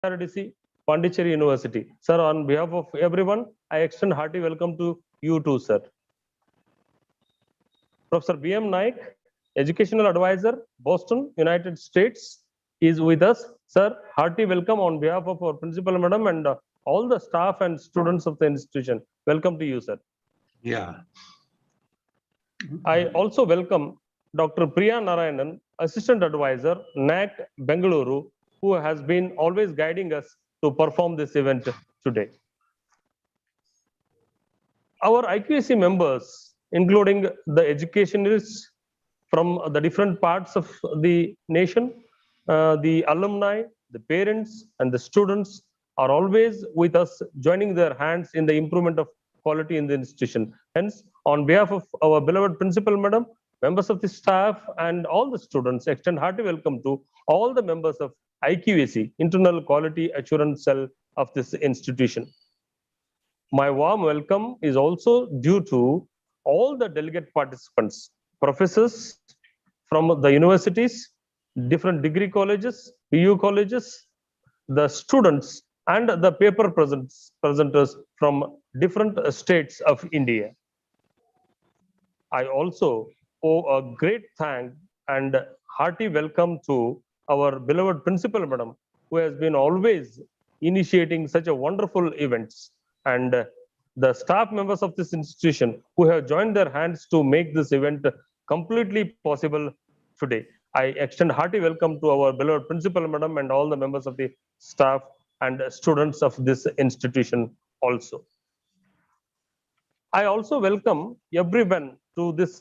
RDC, Pondicherry University. Sir, on behalf of everyone, I extend hearty welcome to you too, sir. Professor B.M. Naik, Educational Advisor, Boston, United States, is with us. Sir, hearty welcome on behalf of our Principal Madam and all the staff and students of the institution. Welcome to you, sir. Yeah. I also welcome Dr. Priya Narayanan, Assistant Advisor, NAC Bengaluru, who has been always guiding us to perform this event today. Our IQAC members, including the educationists from the different parts of the nation, the alumni, the parents, and the students are always with us, joining their hands in the improvement of quality in the institution. Hence, on behalf of our beloved Principal Madam, members of the staff, and all the students, extend hearty welcome to all the members of IQAC, Internal Quality Assurance Cell of this institution. My warm welcome is also due to all the delegate participants, professors from the universities, different degree colleges, PU colleges, the students, and the paper presenters from different states of India. I also owe a great thank and hearty welcome to our beloved Principal Madam, who has been always initiating such a wonderful events, and the staff members of this institution who have joined their hands to make this event completely possible today. I extend hearty welcome to our beloved Principal Madam and all the members of the staff and students of this institution also. I also welcome everyone to this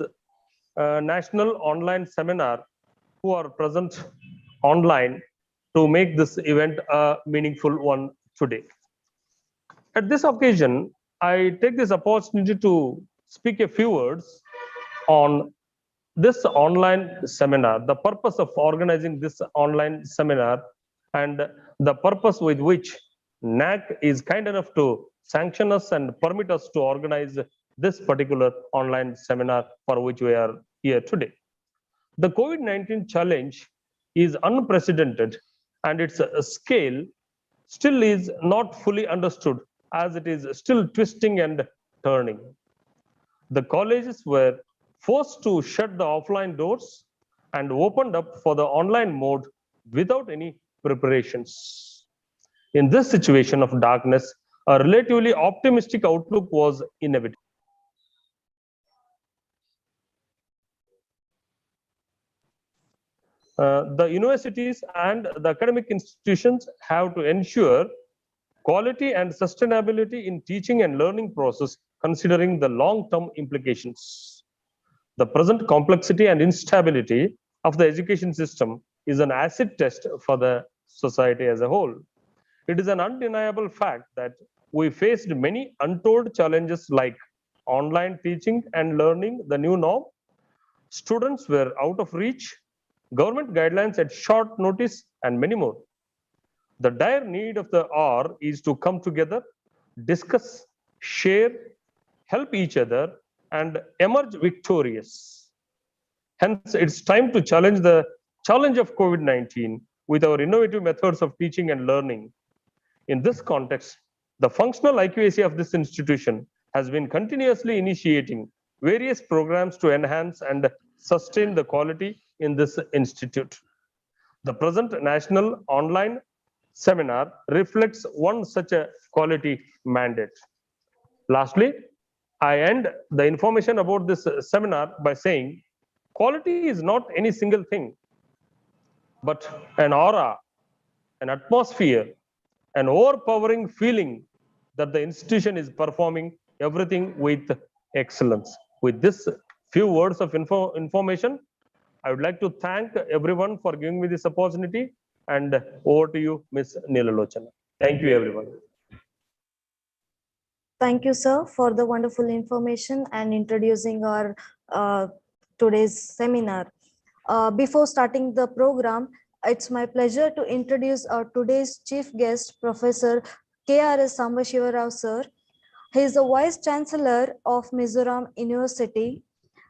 national online seminar who are present online to make this event a meaningful one today. At this occasion, I take this opportunity to speak a few words on this online seminar, the purpose of organizing this online seminar, and the purpose with which NAC is kind enough to sanction us and permit us to organize this particular online seminar for which we are here today. The COVID-19 challenge is unprecedented, and its scale still is not fully understood, as it is still twisting and turning. The colleges were forced to shut the offline doors and opened up for the online mode without any preparations. In this situation of darkness, a relatively optimistic outlook was inevitable. The universities and the academic institutions have to ensure quality and sustainability in teaching and learning process, considering the long-term implications. The present complexity and instability of the education system is an acid test for the society as a whole. It is an undeniable fact that we faced many untold challenges like online teaching and learning, the new norm. Students were out of reach, government guidelines at short notice, and many more. The dire need of the hour is to come together, discuss, share, help each other, and emerge victorious. Hence, it's time to challenge the challenge of COVID-19 with our innovative methods of teaching and learning. In this context, the functional IQAC of this institution has been continuously initiating various programs to enhance and sustain the quality in this institute. The present national online seminar reflects one such a quality mandate. Lastly, I end the information about this seminar by saying quality is not any single thing, but an aura, an atmosphere, an overpowering feeling that the institution is performing everything with excellence. With this few words of information, I would like to thank everyone for giving me this opportunity, and over to you, Ms. Neelalochana. Thank you, everyone. Thank you, sir, for the wonderful information and introducing our today's seminar. Before starting the program, it's my pleasure to introduce our today's chief guest, Professor K.R.S. Sambashiva Rao, sir. He is the Vice Chancellor of Mizoram University,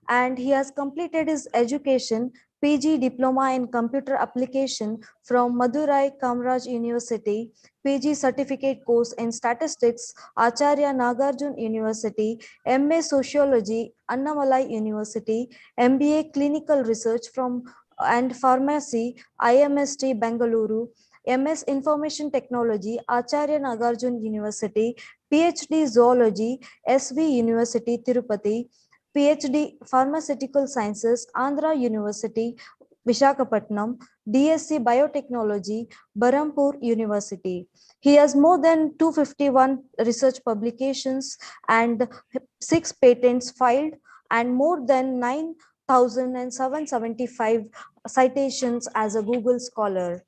and he has completed his education PG Diploma in Computer Application from Madurai Kamraj University, PG Certificate Course in Statistics, Acharya Nagarjun University, MA Sociology, Annamalai University, MBA Clinical Research from and Pharmacy, IMST Bengaluru, MS Information Technology, Acharya Nagarjun University, PhD Zoology, SV University, Tirupati, PhD Pharmaceutical Sciences, Andhra University, Vishakhapatnam, DSc Biotechnology, Barampur University. He has more than 251 research publications and 6 patents filed and more than 9,775 citations as a Google Scholar.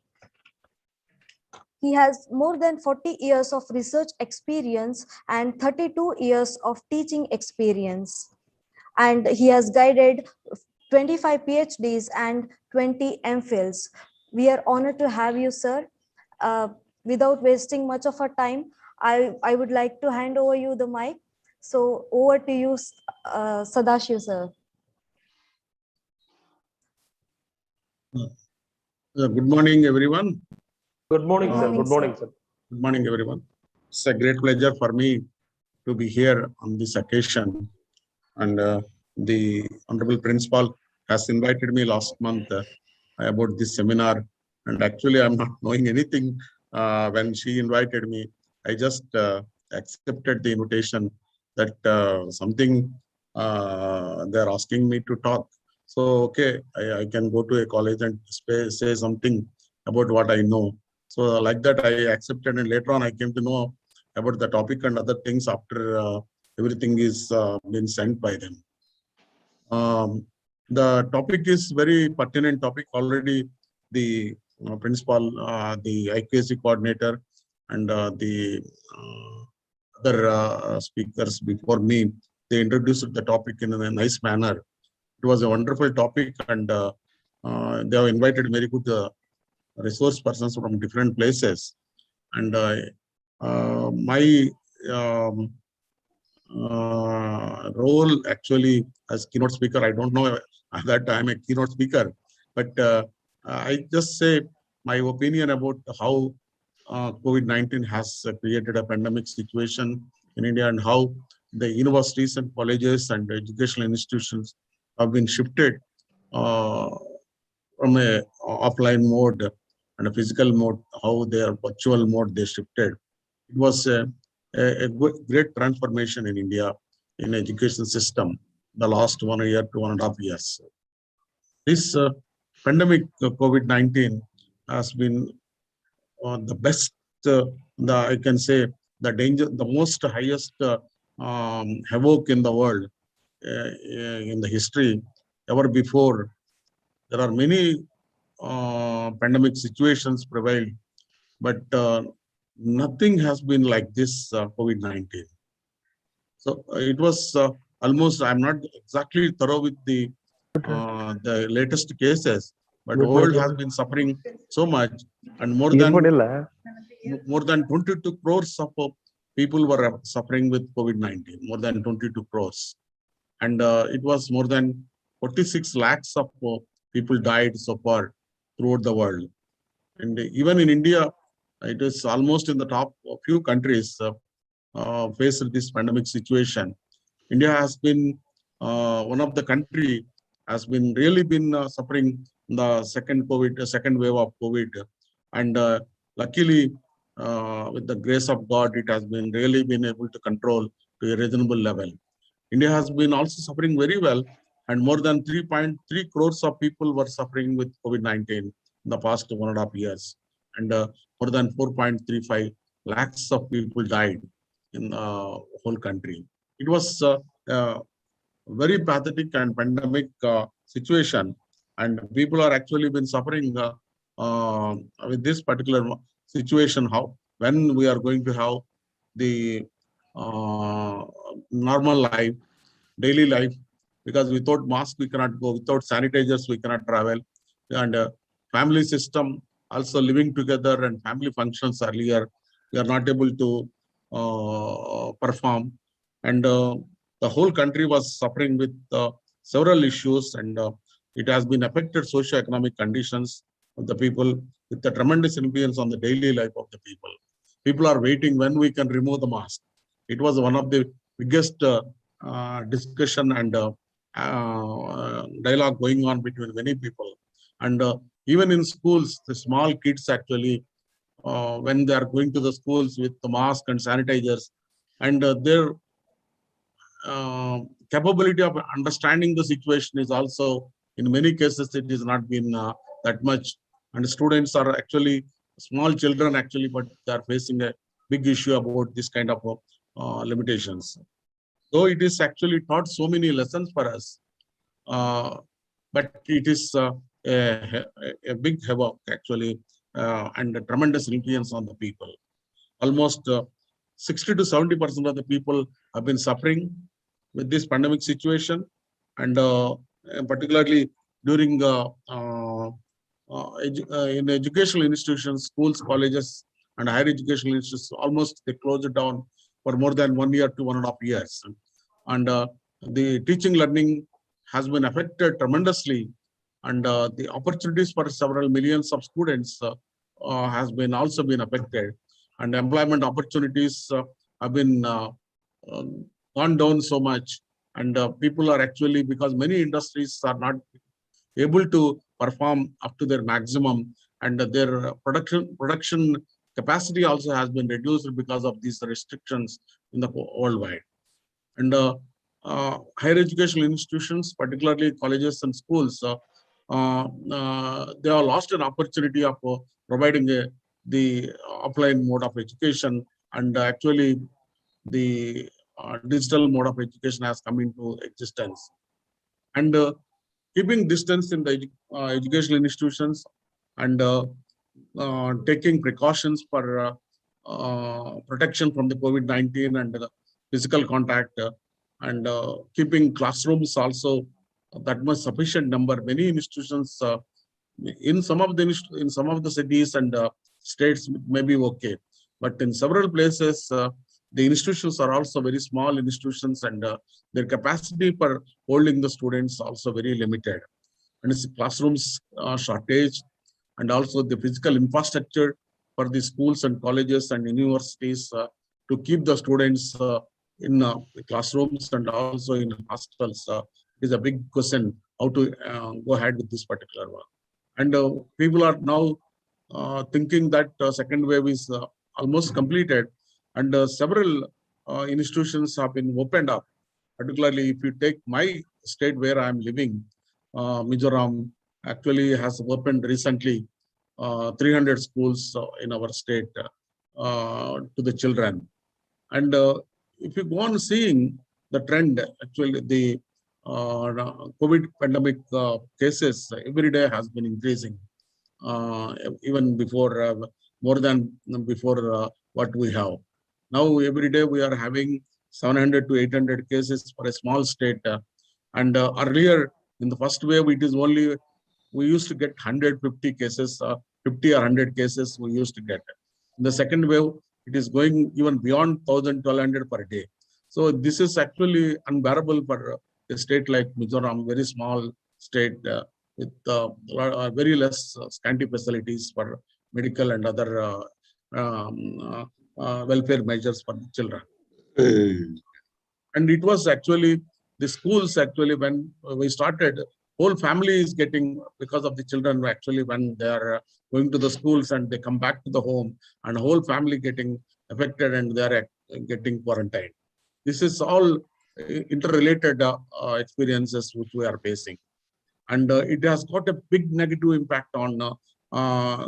He has more than 40 years of research experience and 32 years of teaching experience. And he has guided 25 PhDs and 20 MPhils. We are honored to have you, sir. Without wasting much of our time, I would like to hand over you the mic. So over to you, Sadashiv, sir. Good morning, everyone. Good morning, sir. morning, Good morning, sir. sir. Good morning, everyone. It's a great pleasure for me to be here on this occasion. And the Honorable Principal has invited me last month about this seminar. And actually, I'm not knowing anything when she invited me. I just accepted the invitation that something they're asking me to talk. So, okay, I can go to a college and say something about what I know. So like that, I accepted, and later on I came to know about the topic and other things after everything is been sent by them. The topic is very pertinent topic. Already the principal, the IQAC coordinator, and the other speakers before me, they introduced the topic in a nice manner. It was a wonderful topic, and they have invited very good resource persons from different places. And my role actually as keynote speaker, I don't know that I'm a keynote speaker, but I just say my opinion about how COVID-19 has created a pandemic situation in India, and how the universities and colleges and educational institutions have been shifted from a offline mode and a physical mode, how their virtual mode they shifted. It was a great transformation in India in education system the last 1 year to 1.5 years. This pandemic COVID-19 has been the best, I can say, the most highest havoc in the world in the history ever before. There are many pandemic situations prevailed, but nothing has been like this COVID-19. So it was almost, I'm not exactly thorough with the latest cases, but the world has been suffering so much, and more than 22 crores of people were suffering with COVID-19, more than 22 crores. And it was more than 46 lakhs of people died so far throughout the world. And even in India, it is almost in the top few countries faced this pandemic situation. India has been one of the country has been really been suffering the second wave of COVID, and luckily with the grace of God, it has been really been able to control to a reasonable level. India has been also suffering very well, and more than 3.3 crores of people were suffering with COVID-19 in the past 1.5 years, and more than 4.35 lakhs of people died in the whole country. It was very pathetic and pandemic situation, and people are actually been suffering with this particular situation. How, when we are going to have the normal life, daily life, because without mask we cannot go, without sanitizers we cannot travel, and family system also living together and family functions earlier we are not able to perform, and the whole country was suffering with several issues, and It has been affected socio-economic conditions of the people with a tremendous influence on the daily life of the people. People are waiting when we can remove the mask. It was one of the biggest discussion and dialogue going on between many people. And even in schools, the small kids actually, when they are going to the schools with the mask and sanitizers, and their capability of understanding the situation is also, in many cases, it is not been that much. And students are actually small children actually, but they are facing a big issue about this kind of limitations. Though it is actually taught so many lessons for us, but it is a big havoc actually, and a tremendous influence on the people. Almost 60 to 70% of the people have been suffering with this pandemic situation, and particularly during in educational institutions, schools, colleges, and higher educational institutions, almost they closed it down for more than 1 year to 1.5 years. And the teaching learning has been affected tremendously, and the opportunities for several millions of students has been also been affected, and employment opportunities have been gone down so much, and people are actually, because many industries are not able to perform up to their maximum, and their production capacity also has been reduced because of these restrictions in the worldwide. And higher educational institutions, particularly colleges and schools, they have lost an opportunity of providing the offline mode of education, and actually the digital mode of education has come into existence. And keeping distance in the educational institutions, and taking precautions for protection from the COVID-19 and physical contact, and keeping classrooms also that much sufficient number. Many institutions in some of the cities and states may be okay, but in several places the institutions are also very small institutions, and their capacity for holding the students also very limited. And it's classrooms shortage, and also the physical infrastructure for the schools and colleges and universities to keep the students in the classrooms and also in hostels is a big question how to go ahead with this particular one. And people are now thinking that second wave is almost completed, and several institutions have been opened up. Particularly if you take my state where I'm living, Mizoram actually has opened recently 300 schools in our state to the children. And if you go on seeing the trend, actually the COVID pandemic cases every day has been increasing, even before, more than before what we have. Now every day we are having 700 to 800 cases for a small state. And earlier in the first wave, it is only, we used to get 150 cases, 50 or 100 cases we used to get. In the second wave, it is going even beyond 1,000, 1,200 per day. So this is actually unbearable for a state like Mizoram, very small state with very less scanty facilities for medical and other welfare measures for the children. And it was actually the schools actually, when we started, whole family is getting, because of the children actually, when they are going to the schools and they come back to the home, and whole family getting affected and they are getting quarantined. This is all interrelated experiences which we are facing. And it has got a big negative impact on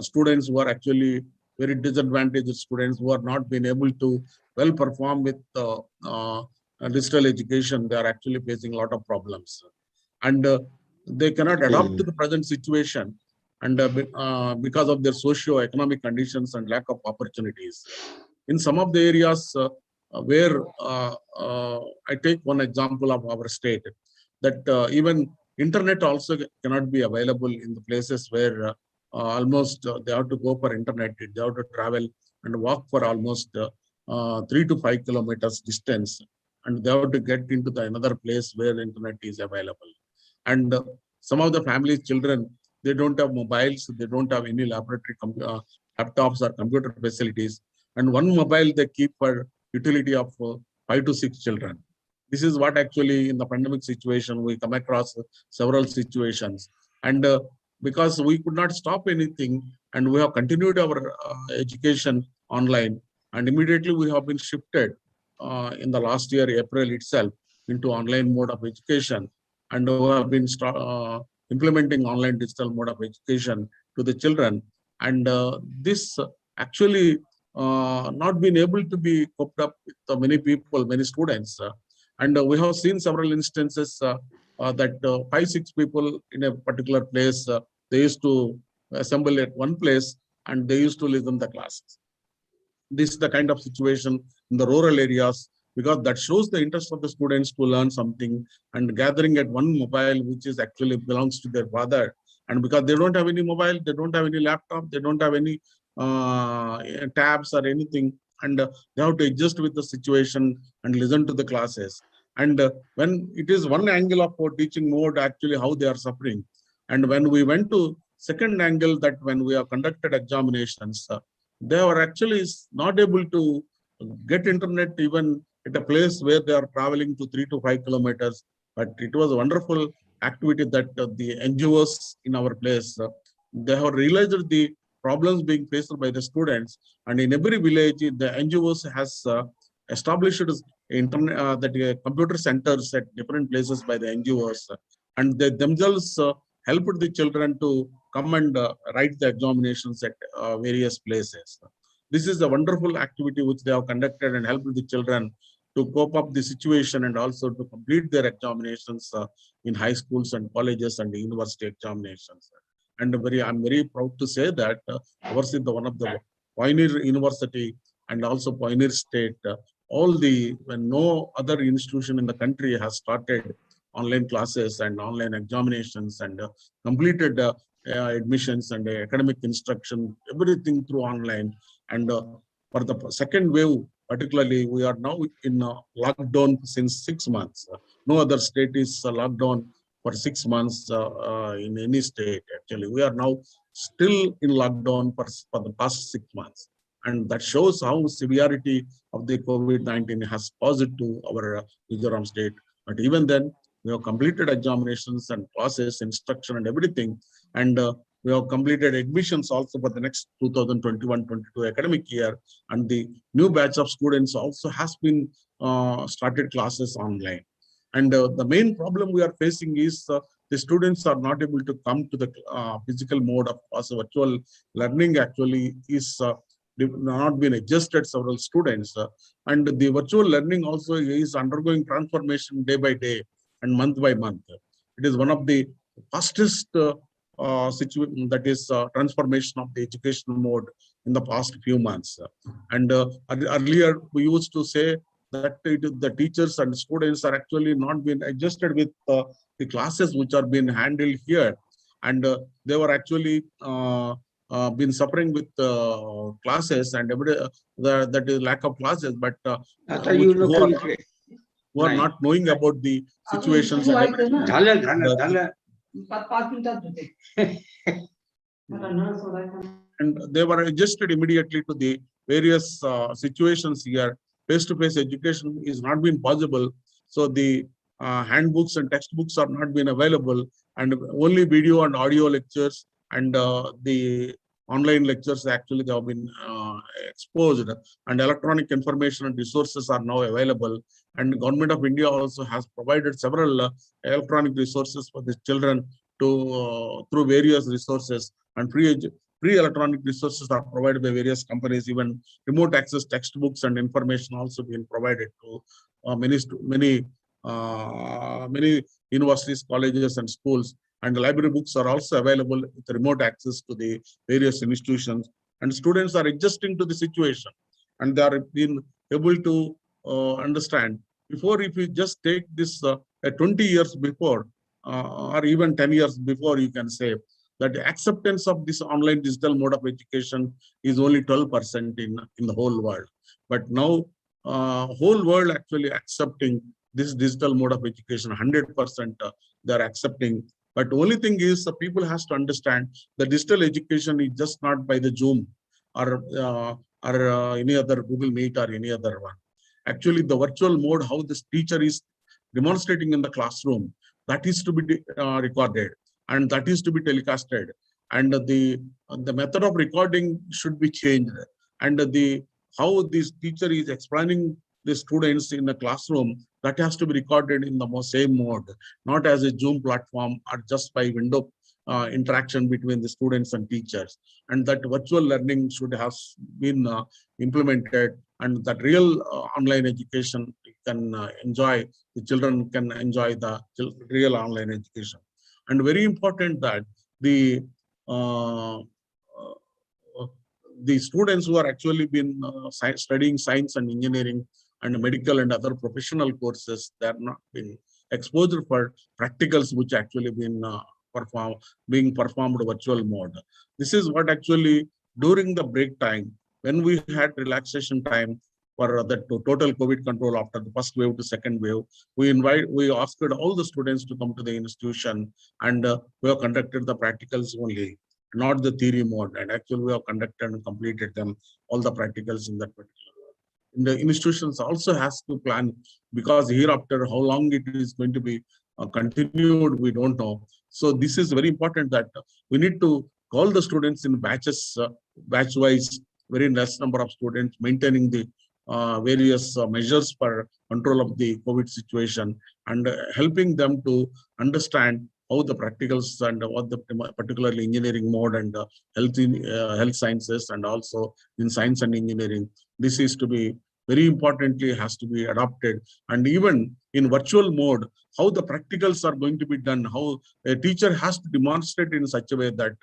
students who are actually very disadvantaged students who are not been able to well perform with digital education. They are actually facing a lot of problems, and they cannot adapt to the present situation, and because of their socio-economic conditions and lack of opportunities. In some of the areas where I take one example of our state, that even internet also cannot be available in the places where almost they have to go for internet. They have to travel and walk for almost 3 to 5 kilometers distance, and they have to get into the another place where internet is available. And some of the families' children, they don't have mobiles, they don't have any laboratory laptops or computer facilities. And one mobile they keep for utility of 5 to 6 children. This is what actually in the pandemic situation, we come across several situations. And because we could not stop anything and we have continued our education online, and immediately we have been shifted in the last year, April itself, into online mode of education. And we have been implementing online digital mode of education to the children. And this actually not been able to be coped up with many people, many students. And we have seen several instances that 5, 6 people in a particular place, they used to assemble at one place and they used to listen the classes. This is the kind of situation in the rural areas, because that shows the interest of the students to learn something, and gathering at one mobile, which is actually belongs to their father. And because they don't have any mobile, they don't have any laptop, they don't have any tabs or anything, and they have to adjust with the situation and listen to the classes. And when it is one angle of teaching mode, actually how they are suffering. And when we went to second angle, that when we have conducted examinations, they were actually not able to get internet even at a place where they are traveling to 3 to 5 kilometers. But it was a wonderful activity that the NGOs in our place, they have realized the problems being faced by the students. And in every village, the NGOs has established internet, computer centers at different places by the NGOs. And they themselves helped the children to come and write the examinations at various places. This is a wonderful activity which they have conducted and helped the children to cope up the situation and also to complete their examinations in high schools and colleges and university examinations. And I'm very proud to say that ours is one of the pioneer university and also pioneer state. When no other institution in the country has started online classes and online examinations and completed admissions and academic instruction, everything through online. And for the second wave, particularly, we are now in lockdown since 6 months. No other state is locked down for 6 months in any state. Actually, we are now still in lockdown for the past 6 months. And that shows how severity of the COVID-19 has caused to our Mizoram state. But even then, we have completed examinations and classes, instruction and everything. And we have completed admissions also for the next 2021-22 academic year. And the new batch of students also has been started classes online. And the main problem we are facing is the students are not able to come to the physical mode of class. Virtual learning actually is not been adjusted several students. And the virtual learning also is undergoing transformation day by day and month by month. It is one of the fastest situation, that is transformation of the educational mode in the past few months. And earlier we used to say that the teachers and students are actually not being adjusted with the classes which are being handled here. And they were actually been suffering with classes and that is lack of classes, but who are not knowing about the situations. And they were adjusted immediately to the various situations here. Face-to-face education is not been possible. So the handbooks and textbooks are not been available, and only video and audio lectures and the online lectures actually they have been exposed, and electronic information and resources are now available. And Government of India also has provided several electronic resources for the children to through various resources, and free electronic resources are provided by various companies. Even remote access textbooks and information also being provided to many universities, colleges, and schools. And library books are also available with remote access to the various institutions. And students are adjusting to the situation, and they are being able to understand. Before, if you just take this 20 years before, or even 10 years before, you can say that the acceptance of this online digital mode of education is only 12% in the whole world. But now, whole world actually accepting this digital mode of education, 100% they are accepting. But only thing is the people has to understand the digital education is just not by the Zoom or any other Google Meet or any other one. Actually, the virtual mode, how this teacher is demonstrating in the classroom, that is to be recorded and that is to be telecasted. And the method of recording should be changed. And how this teacher is explaining the students in the classroom, that has to be recorded in the same mode, not as a Zoom platform or just by window interaction between the students and teachers. And that virtual learning should have been implemented, and that real online education can enjoy, the children can enjoy the real online education. And very important that uh, the students who are actually been studying science and engineering and medical and other professional courses, they are not been exposed for practicals which actually been being performed virtual mode. This is what actually during the break time, when we had relaxation time for the total COVID control after the first wave to second wave, we asked all the students to come to the institution, and we have conducted the practicals only, not the theory mode. And actually we have conducted and completed them, all the practicals in that particular. And the institutions also has to plan, because hereafter how long it is going to be continued, we don't know. So this is very important that we need to call the students in batches, batch wise, very less number of students, maintaining the various measures for control of the COVID situation, and helping them to understand how the practicals and what the particularly engineering mode and health sciences, and also in science and engineering, this is to be very importantly has to be adopted. And even in virtual mode, how the practicals are going to be done, how a teacher has to demonstrate in such a way that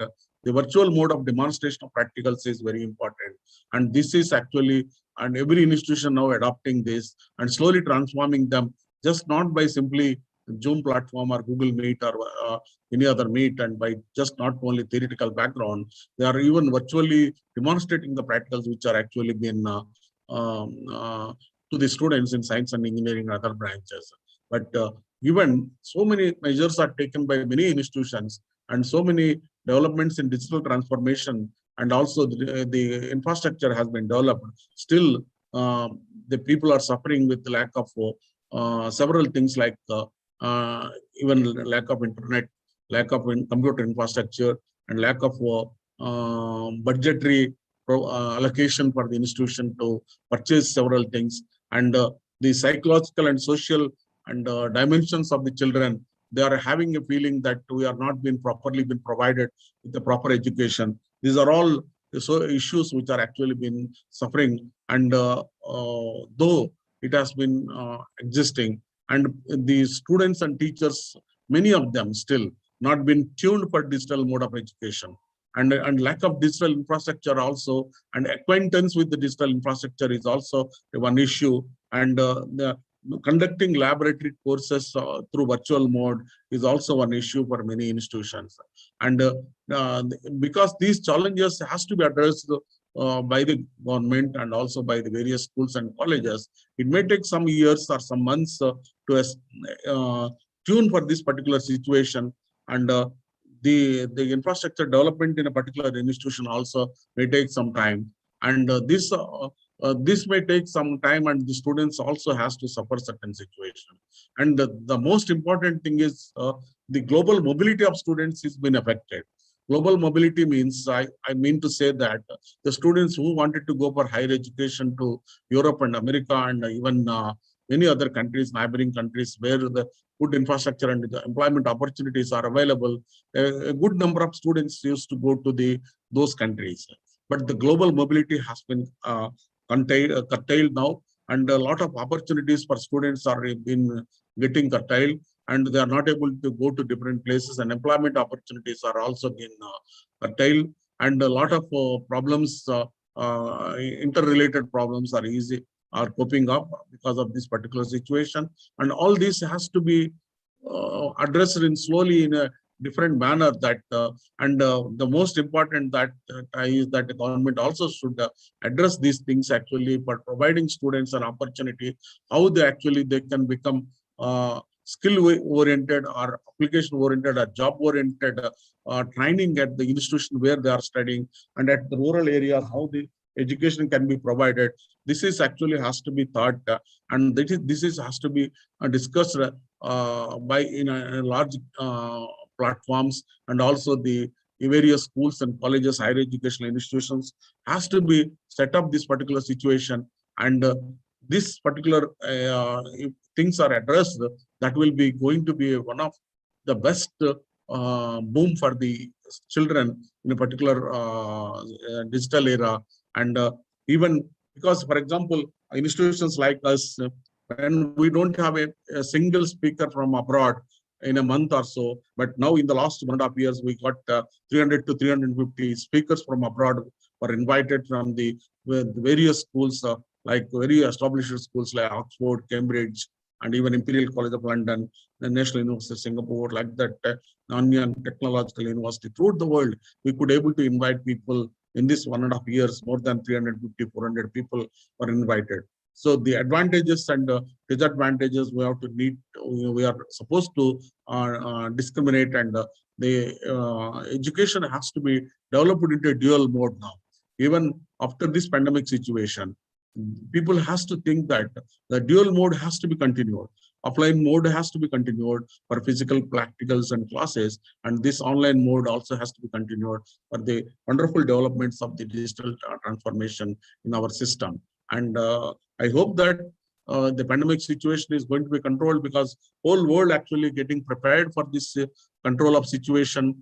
the virtual mode of demonstration of practicals is very important. And this is actually, and every institution now adopting this and slowly transforming them, just not by simply Zoom platform or Google Meet or any other meet, and by just not only theoretical background, they are even virtually demonstrating the practicals which are actually been to the students in science and engineering and other branches. But even so many measures are taken by many institutions, and so many developments in digital transformation, and also the infrastructure has been developed. Still, the people are suffering with the lack of several things like even lack of internet, lack of computer infrastructure, and lack of budgetary allocation for the institution to purchase several things. And the psychological and social and dimensions of the children, they are having a feeling that we are not being properly been provided with the proper education. These are all so issues which are actually been suffering. And though it has been existing, and the students and teachers, many of them still not been tuned for digital mode of education. And lack of digital infrastructure also, and acquaintance with the digital infrastructure is also one issue. And the conducting laboratory courses through virtual mode is also one issue for many institutions. And because these challenges has to be addressed by the government and also by the various schools and colleges, it may take some years or some months to tune for this particular situation. And the infrastructure development in a particular institution also may take some time. And this may take some time, and the students also has to suffer certain situation. And the most important thing is the global mobility of students has been affected. Global mobility means, I mean to say that the students who wanted to go for higher education to Europe and America and even many other countries, neighboring countries, where the good infrastructure and the employment opportunities are available, a good number of students used to go to those countries. But the global mobility has been curtailed now, and a lot of opportunities for students are been getting curtailed, and they are not able to go to different places, and employment opportunities are also being curtailed, and a lot of problems, interrelated problems are popping up because of this particular situation. And all this has to be addressed slowly in a different manner. That and the most important that is that the government also should address these things actually, for providing students an opportunity how they can become oriented or application oriented or job oriented training at the institution where they are studying, and at the rural areas how the education can be provided. This is actually has to be thought, and this is has to be discussed by in a large platforms, and also the various schools and colleges, higher educational institutions has to be set up this particular situation, and this particular if things are addressed, that will be going to be one of the best boom for the children in a particular digital era. And even because, for example, institutions like us, when we don't have a single speaker from abroad in a month or so, but now in the last 1.5 years, we got 300 to 350 speakers from abroad were invited from the various schools, like very established schools like Oxford, Cambridge, and even Imperial College of London, the National University of Singapore, like that, Nanyang Technological University. Throughout the world, we could able to invite people in this 1.5 years. More than 350, 400 people were invited. So the advantages and disadvantages we have to need. We are supposed to discriminate, and the education has to be developed into a dual mode now. Even after this pandemic situation, people has to think that the dual mode has to be continued. Offline mode has to be continued for physical practicals and classes, and this online mode also has to be continued for the wonderful developments of the digital transformation in our system. And I hope that the pandemic situation is going to be controlled, because whole world actually getting prepared for this control of situation.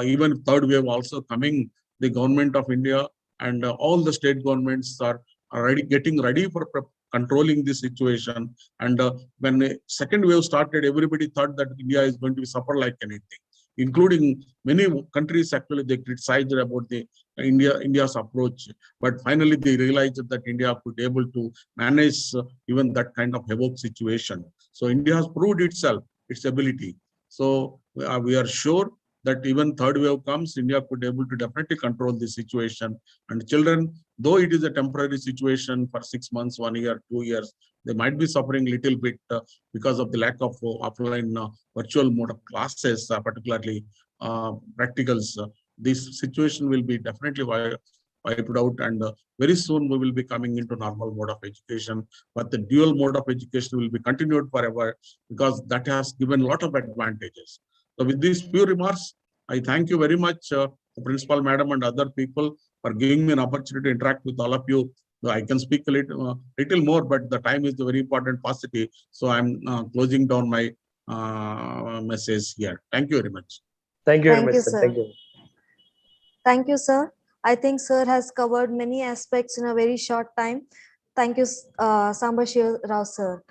Even third wave also coming, the government of India and all the state governments are already getting ready for controlling this situation. And when the second wave started, everybody thought that India is going to suffer like anything, including many countries. Actually, they criticized about the India's approach, but finally they realized that India could be able to manage even that kind of havoc situation. So India has proved itself, its ability. So we are sure that even third wave comes, India could be able to definitely control the situation. And children, though it is a temporary situation for 6 months, 1 year, 2 years, they might be suffering a little bit because of the lack of offline virtual mode of classes, particularly practicals. This situation will be definitely wiped out, and very soon we will be coming into normal mode of education. But the dual mode of education will be continued forever, because that has given a lot of advantages. So with these few remarks, I thank you very much, Principal Madam and other people, for giving me an opportunity to interact with all of you. I can speak a little more, but the time is the very important paucity. So I'm closing down my message here. Thank you very much. Thank you very Thank much, you, sir. sir. Thank you. Thank you, sir. I think sir has covered many aspects in a very short time. Thank you, Sambashir Rao, sir.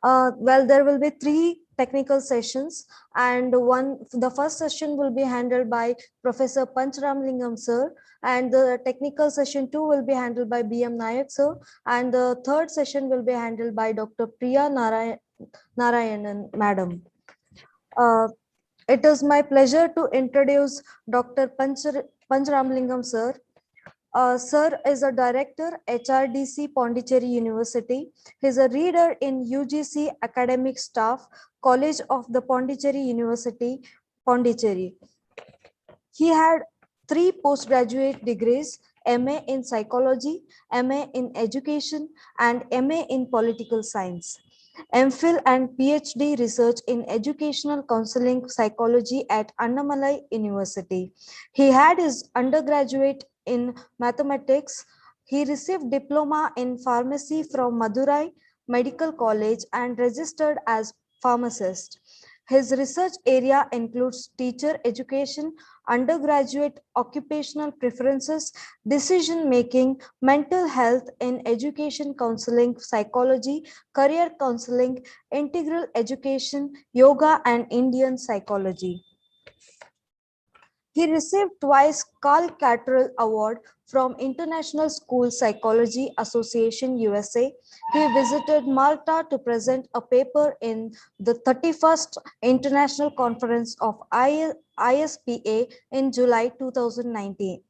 Well, there will be 3 technical sessions, and the first session will be handled by Professor Panchramlingam sir, and the technical session 2 will be handled by BM Nayak sir, and the third session will be handled by Dr. Priya Narayanan madam. It is my pleasure to introduce Dr. Panchramlingam sir. Sir is a director, HRDC Pondicherry University. He is a reader in UGC academic staff, College of the Pondicherry University, Pondicherry. He had 3 postgraduate degrees, MA in psychology, MA in education, and MA in political science. MPhil and PhD research in educational counseling psychology at Annamalai University. He had his undergraduate in mathematics. He received diploma in pharmacy from Madurai Medical College and registered as pharmacist. His research area includes teacher education, undergraduate occupational preferences, decision making, mental health in education counseling, psychology, career counseling, integral education, yoga, and Indian psychology. He received twice Carl Cattrall Award from International School Psychology Association USA. He visited Malta to present a paper in the 31st International Conference of ISPA in July 2019.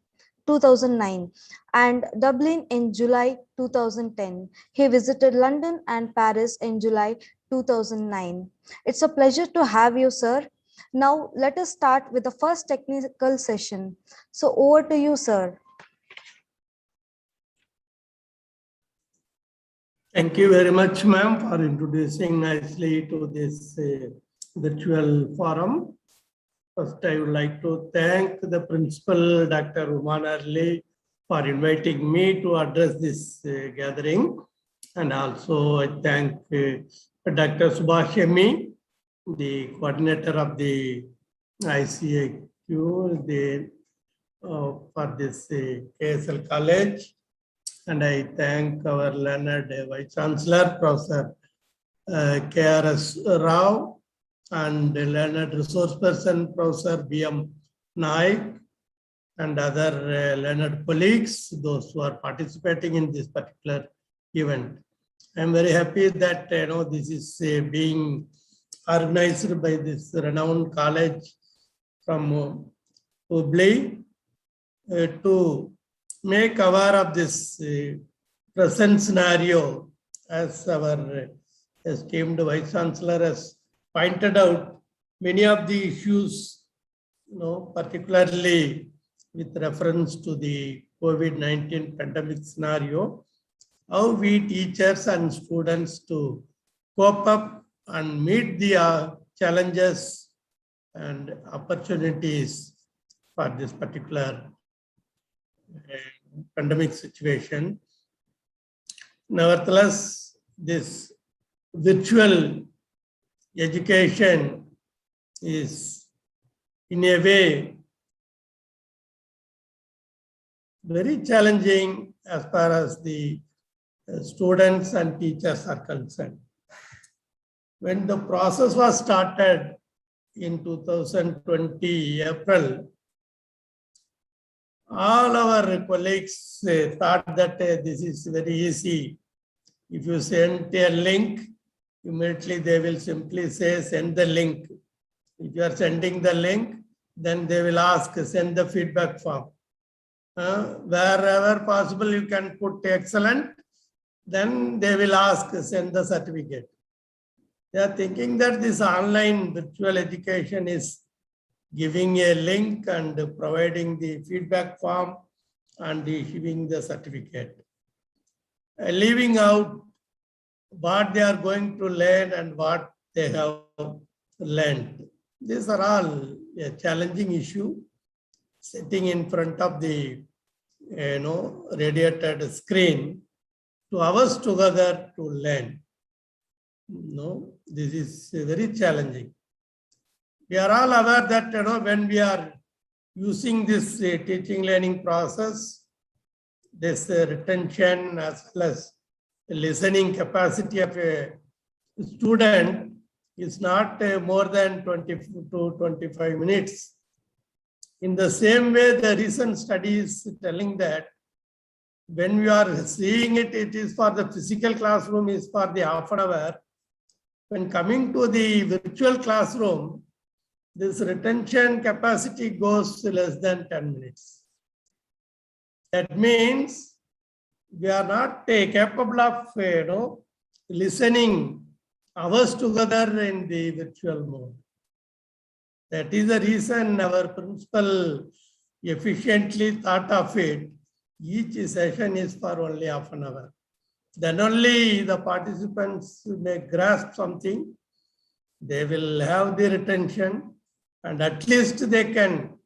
2009 and Dublin in July 2010. He visited London and Paris in July 2009. It's a pleasure to have you, sir. Now, let us start with the first technical session. So, over to you, sir. Thank you very much, ma'am, for introducing nicely to this virtual forum. First, I would like to thank the principal, Dr. Uman Arli, for inviting me to address this gathering. And also, I thank Dr. Subhash Emi, the coordinator of the ICAQ, for this KSL College. And I thank our learned Vice Chancellor, Professor KRS Rao, and the learned resource person, Professor BM Naik, and other learned colleagues, those who are participating in this particular event. I'm very happy that this is being organized by this renowned college from Hubli to make aware of this present scenario, as our esteemed Vice Chancellor has pointed out. Many of the issues, particularly with reference to the COVID-19 pandemic scenario, how we teachers and students to cope up and meet the challenges and opportunities for this particular pandemic situation. Nevertheless, this virtual education is in a way very challenging as far as the students and teachers are concerned. When the process was started in 2020 April, all our colleagues thought that this is very easy. If you send a link, immediately they will simply say, send the link. If you are sending the link, then they will ask, send the feedback form. Wherever possible, you can put excellent. Then they will ask, send the certificate. They are thinking that this online virtual education is giving a link and providing the feedback form and issuing the certificate. Leaving out what they are going to learn and what they have learned. These are all a challenging issue. Sitting in front of the radiated screen 2 hours together to learn. This is very challenging. We are all aware that when we are using this teaching learning process, this retention as well as listening capacity of a student is not more than 20 to 25 minutes. In the same way, the recent studies telling that when we are seeing it, it is for the physical classroom is for the half an hour. When coming to the virtual classroom, this retention capacity goes to less than 10 minutes. That means we are not capable of listening hours together in the virtual mode. That is the reason our principal efficiently thought of it. Each session is for only half an hour. Then only the participants may grasp something. They will have the retention, and at least they can,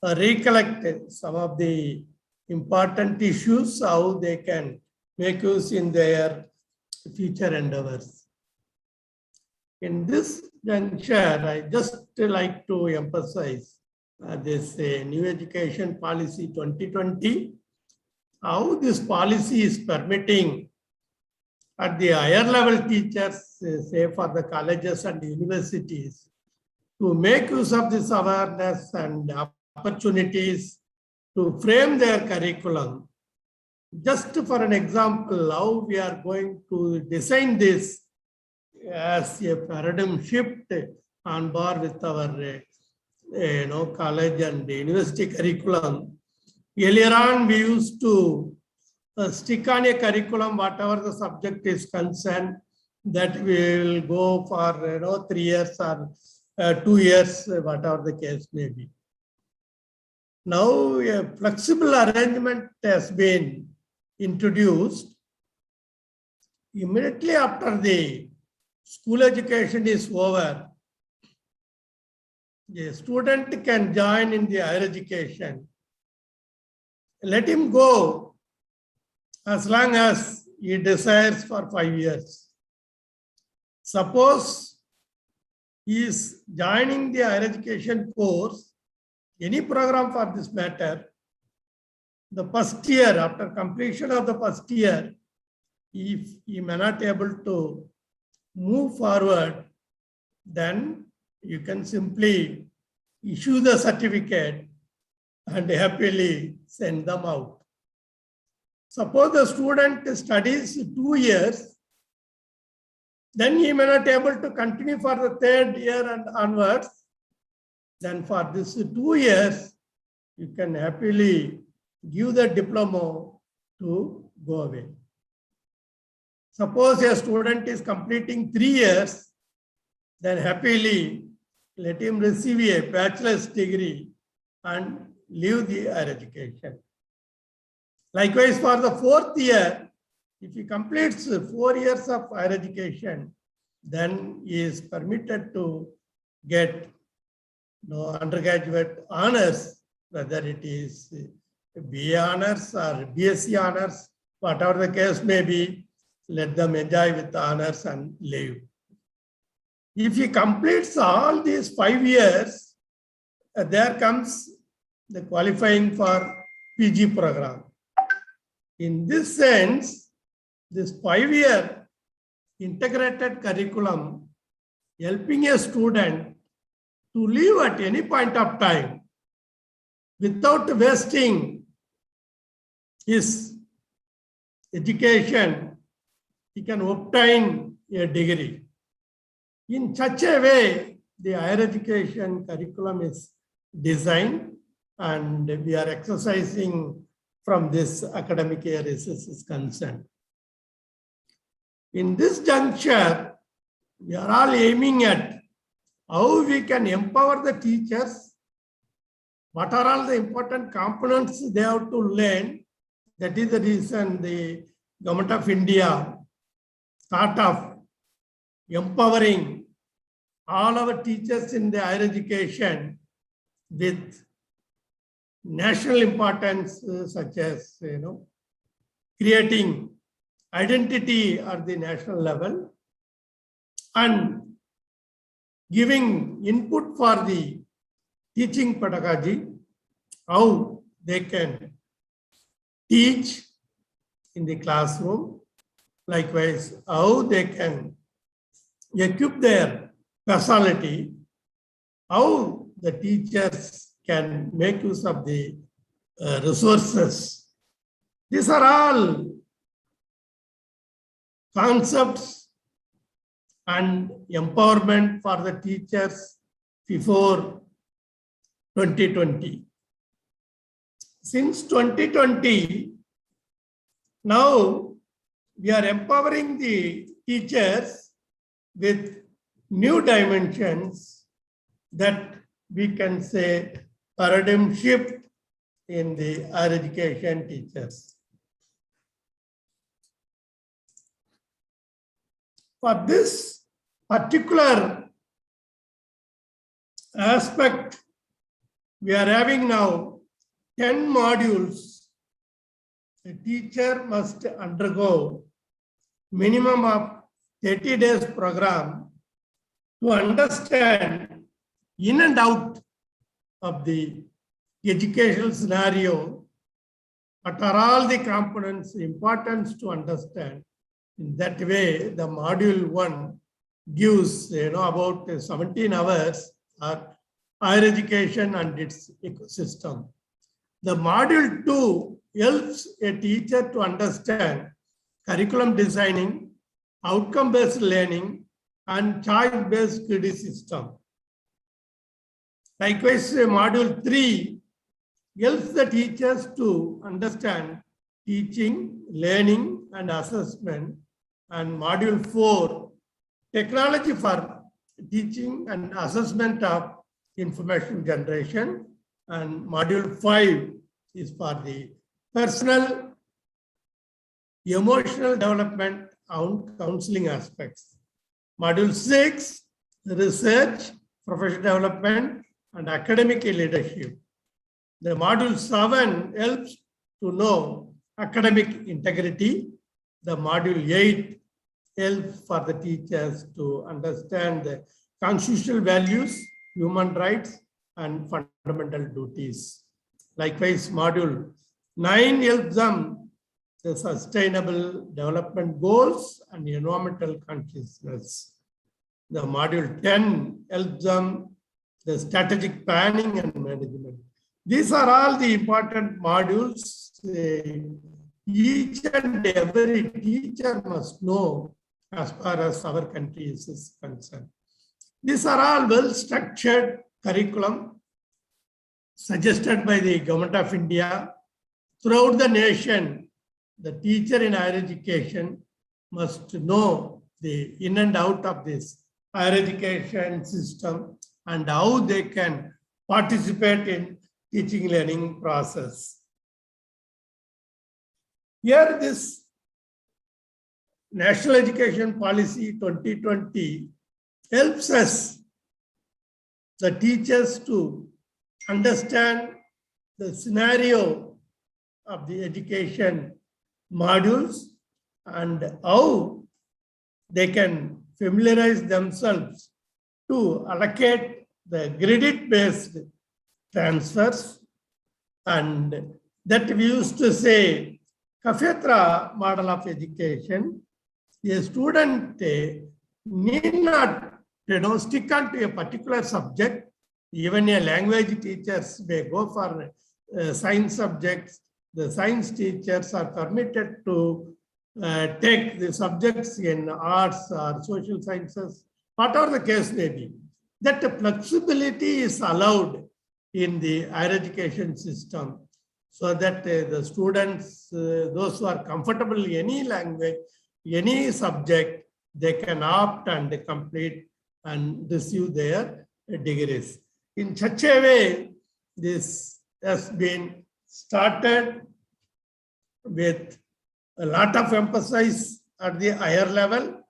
recollect some of the important issues, how they can make use in their future endeavors. In this juncture, I just like to emphasize this new education policy 2020, how this policy is permitting at the higher level teachers, say for the colleges and universities, to make use of this awareness and opportunities to frame their curriculum. Just for an example, how we are going to design this as a paradigm shift on board with our college and university curriculum. Earlier on, we used to stick on a curriculum, whatever the subject is concerned, that we will go for 3 years or 2 years, whatever the case may be. Now a flexible arrangement has been introduced. Immediately after the school education is over, a student can join in the higher education. Let him go as long as he desires for 5 years. Suppose he is joining the higher education course, any program for this matter, the first year, after completion of the first year, if he may not able to move forward, then you can simply issue the certificate and happily send them out. Suppose the student studies 2 years, then he may not able to continue for the 3rd year and onwards. Then for this 2 years, you can happily give the diploma to go away. Suppose a student is completing 3 years, then happily let him receive a bachelor's degree and leave the higher education. Likewise, for the 4th year, if he completes 4 years of higher education, then he is permitted to get undergraduate honors, whether it is BA honors or BSc honors, whatever the case may be, let them enjoy with honors and leave. If he completes all these 5 years, there comes the qualifying for PG program. In this sense, this 5-year integrated curriculum helping a student to leave at any point of time without wasting his education, he can obtain a degree. In such a way, the higher education curriculum is designed, and we are exercising from this academic year is concerned. In this juncture, we are all aiming at how we can empower the teachers, what are all the important components they have to learn. That is the reason the Government of India thought of empowering all our teachers in the higher education with national importance, such as creating identity at the national level and giving input for the teaching pedagogy, how they can teach in the classroom, likewise how they can equip their personality, how the teachers can make use of the resources. These are all concepts and empowerment for the teachers before 2020. Since 2020, now we are empowering the teachers with new dimensions that we can say paradigm shift in the higher education teachers. For this particular aspect, we are having now 10 modules. A teacher must undergo minimum of 30 days program to understand in and out of the educational scenario, what are all the components importance to understand. In that way, the module 1 gives about 17 hours of higher education and its ecosystem. The module 2 helps a teacher to understand curriculum designing, outcome-based learning, and choice-based study system. Likewise, module 3 helps the teachers to understand teaching, learning, and assessment. And module 4, technology for teaching and assessment of information generation. And module 5 is for the personal, emotional development and counseling aspects. Module 6, research, professional development, and academic leadership. The module 7 helps to know academic integrity. The module 8 helps for the teachers to understand the constitutional values, human rights, and fundamental duties. Likewise, module 9 helps them the sustainable development goals and environmental consciousness. The module 10 helps them the strategic planning and management. These are all the important modules each and every teacher must know as far as our country is concerned. These are all well-structured curriculum suggested by the Government of India. Throughout the nation, the teacher in higher education must know the in and out of this higher education system and how they can participate in teaching learning process. Here, this National Education Policy 2020 helps us, the teachers, to understand the scenario of the education modules and how they can familiarize themselves to allocate the credit-based transfers, and that we used to say Kafetra model of education. A student need not stick on to a particular subject. Even a language teachers may go for science subjects. The science teachers are permitted to take the subjects in arts or social sciences, whatever the case may be. That flexibility is allowed in the higher education system, so that the students, those who are comfortable in any language, any subject, they can opt and complete and receive their degrees. In such a way, this has been started with a lot of emphasis at the higher level,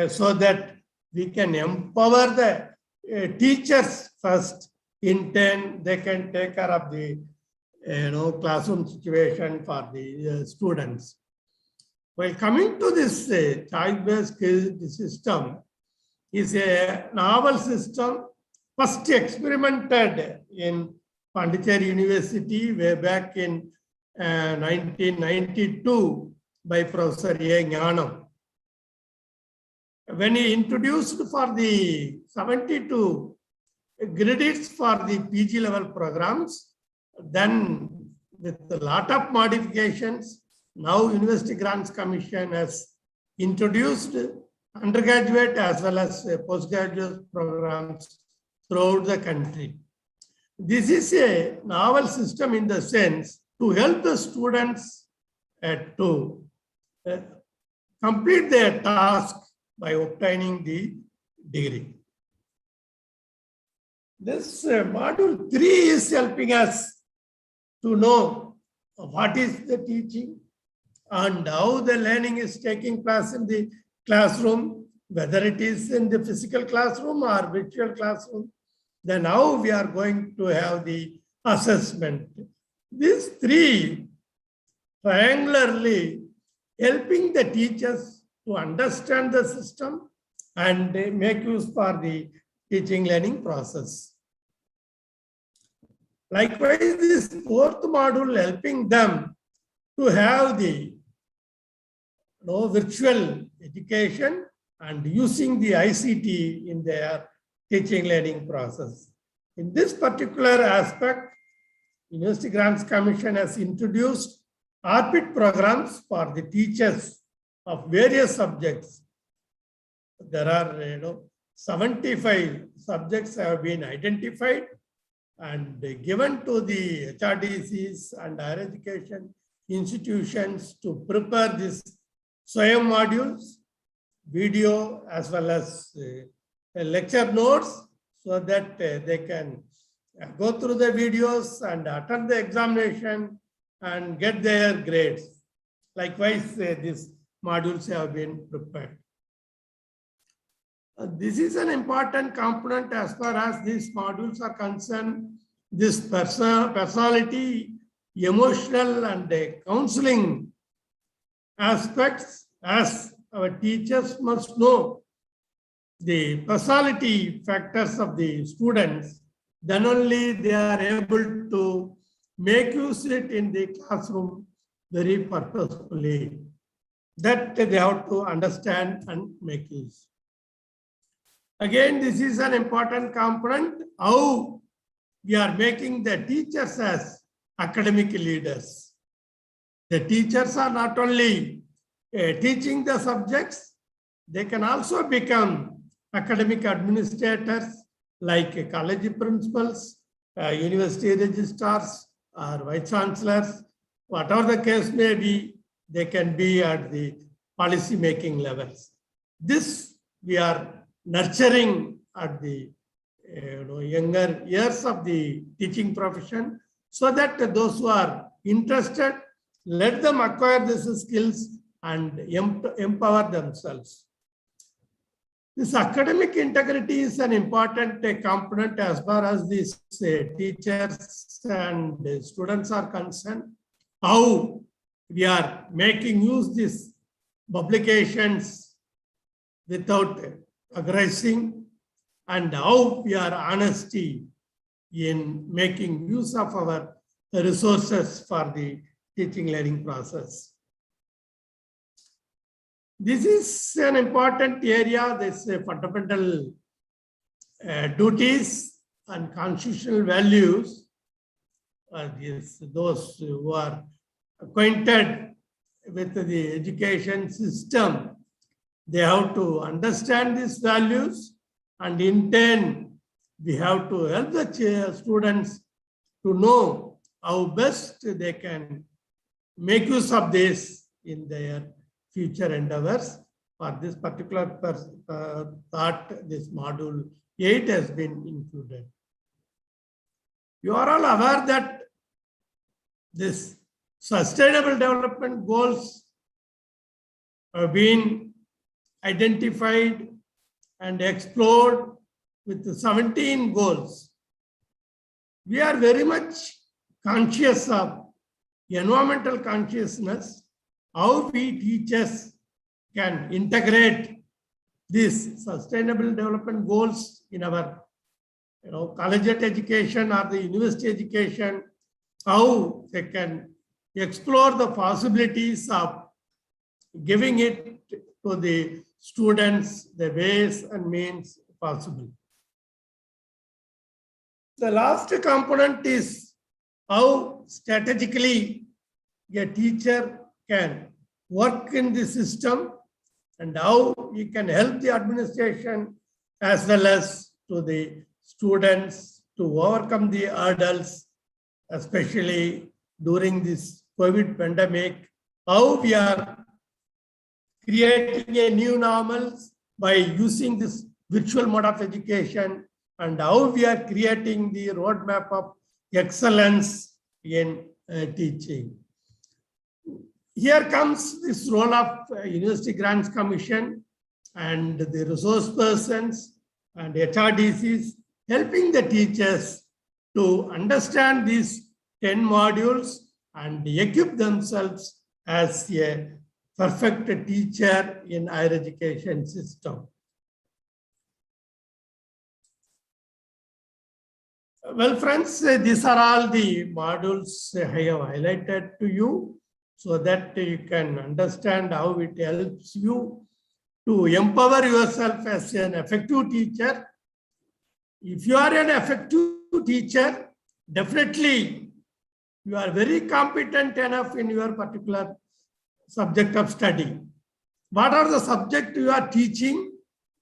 so that we can empower the teachers first. In turn, they can take care of the classroom situation for the students. Well, coming to this choice-based system is a novel system, first experimented in Pondicherry University way back in 1992 by Professor A. Jnanam. When he introduced for the 72 credits for the PG level programs, then with a lot of modifications, now University Grants Commission has introduced undergraduate as well as postgraduate programs throughout the country. This is a novel system in the sense to help the students to complete their task by obtaining the degree. This module 3 is helping us to know what is the teaching and how the learning is taking place in the classroom, whether it is in the physical classroom or virtual classroom. Then how we are going to have the assessment. These 3 triangularly helping the teachers to understand the system and make use for the teaching learning process. Likewise, this 4th module helping them to have the virtual education and using the ICT in their teaching learning process. In this particular aspect, University Grants Commission has introduced ARPIT programs for the teachers of various subjects. There are 75 subjects have been identified and given to the HRDCs and higher education institutions to prepare these SWAYAM modules, video as well as lecture notes, so that they can go through the videos and attend the examination and get their grades. Likewise, these modules have been prepared. This is an important component as far as these modules are concerned. This personality, emotional and counseling aspects, as our teachers must know the personality factors of the students, then only they are able to make use it in the classroom very purposefully. That they have to understand and make use. Again, this is an important component, how we are making the teachers as academic leaders. The teachers are not only teaching the subjects, they can also become academic administrators like college principals, university registrars, or vice chancellors, whatever the case may be, they can be at the policy making levels. This we are nurturing at the younger years of the teaching profession, so that those who are interested, let them acquire these skills and empower themselves. This academic integrity is an important component as far as these teachers and students are concerned. How we are making use these publications without aggressing, and how we are honesty in making use of our resources for the teaching learning process. This is an important area, this fundamental duties and constitutional values. Those who are acquainted with the education system, they have to understand these values, and in turn, we have to help the students to know how best they can make use of this in their future endeavors. For this particular thought, this module 8 has been included. You are all aware that this sustainable development goals have been identified and explored with 17 goals. We are very much conscious of environmental consciousness, how we teachers can integrate these sustainable development goals in our collegiate education or the university education, how they can explore the possibilities of giving it to the students the ways and means possible. The last component is how strategically a teacher can work in the system and how he can help the administration as well as to the students to overcome the hurdles, especially during this COVID pandemic, how we are creating a new normal by using this virtual mode of education, and how we are creating the roadmap of excellence in teaching. Here comes this role of University Grants Commission and the resource persons and HRDCs, helping the teachers to understand these 10 modules and equip themselves as a perfect teacher in higher education system. Well, friends, these are all the modules I have highlighted to you so that you can understand how it helps you to empower yourself as an effective teacher. If you are an effective teacher, definitely you are very competent enough in your particular subject of study. What are the subject you are teaching?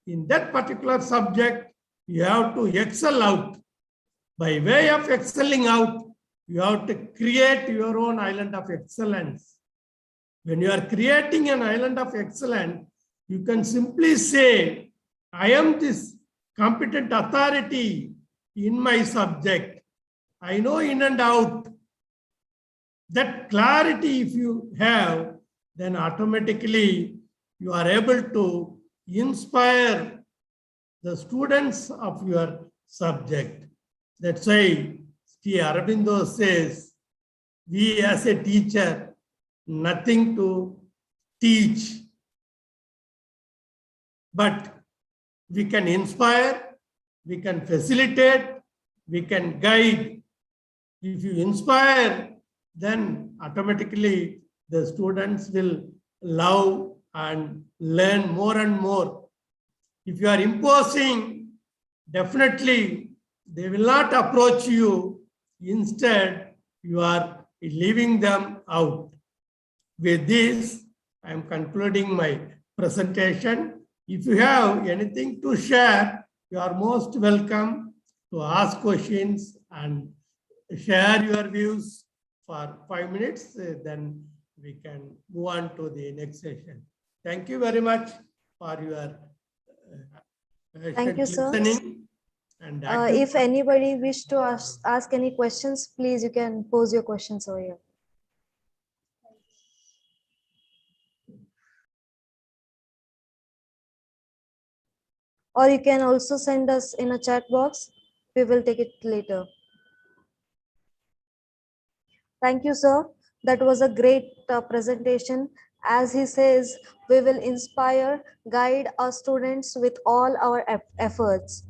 In that particular subject, you have to excel out. By way of excelling out, you have to create your own island of excellence. When you are creating an island of excellence, you can simply say, I am this competent authority in my subject. I know in and out. That clarity, if you have, then automatically you are able to inspire the students of your subject. That's why Sri Aurobindo says, we as a teacher, nothing to teach, but we can inspire, we can facilitate, we can guide. If you inspire, then automatically the students will love and learn more and more. If you are imposing, definitely they will not approach you. Instead, you are leaving them out. With this, I am concluding my presentation. If you have anything to share, you are most welcome to ask questions and share your views for 5 minutes. Then we can move on to the next session. Thank you very much for your Thank you, sir. listening. And If anybody wish to ask any questions, please, you can pose your questions over here. Or you can also send us in a chat box. We will take it later. Thank you, sir. That was a great presentation. As he says, we will inspire, guide our students with all our efforts.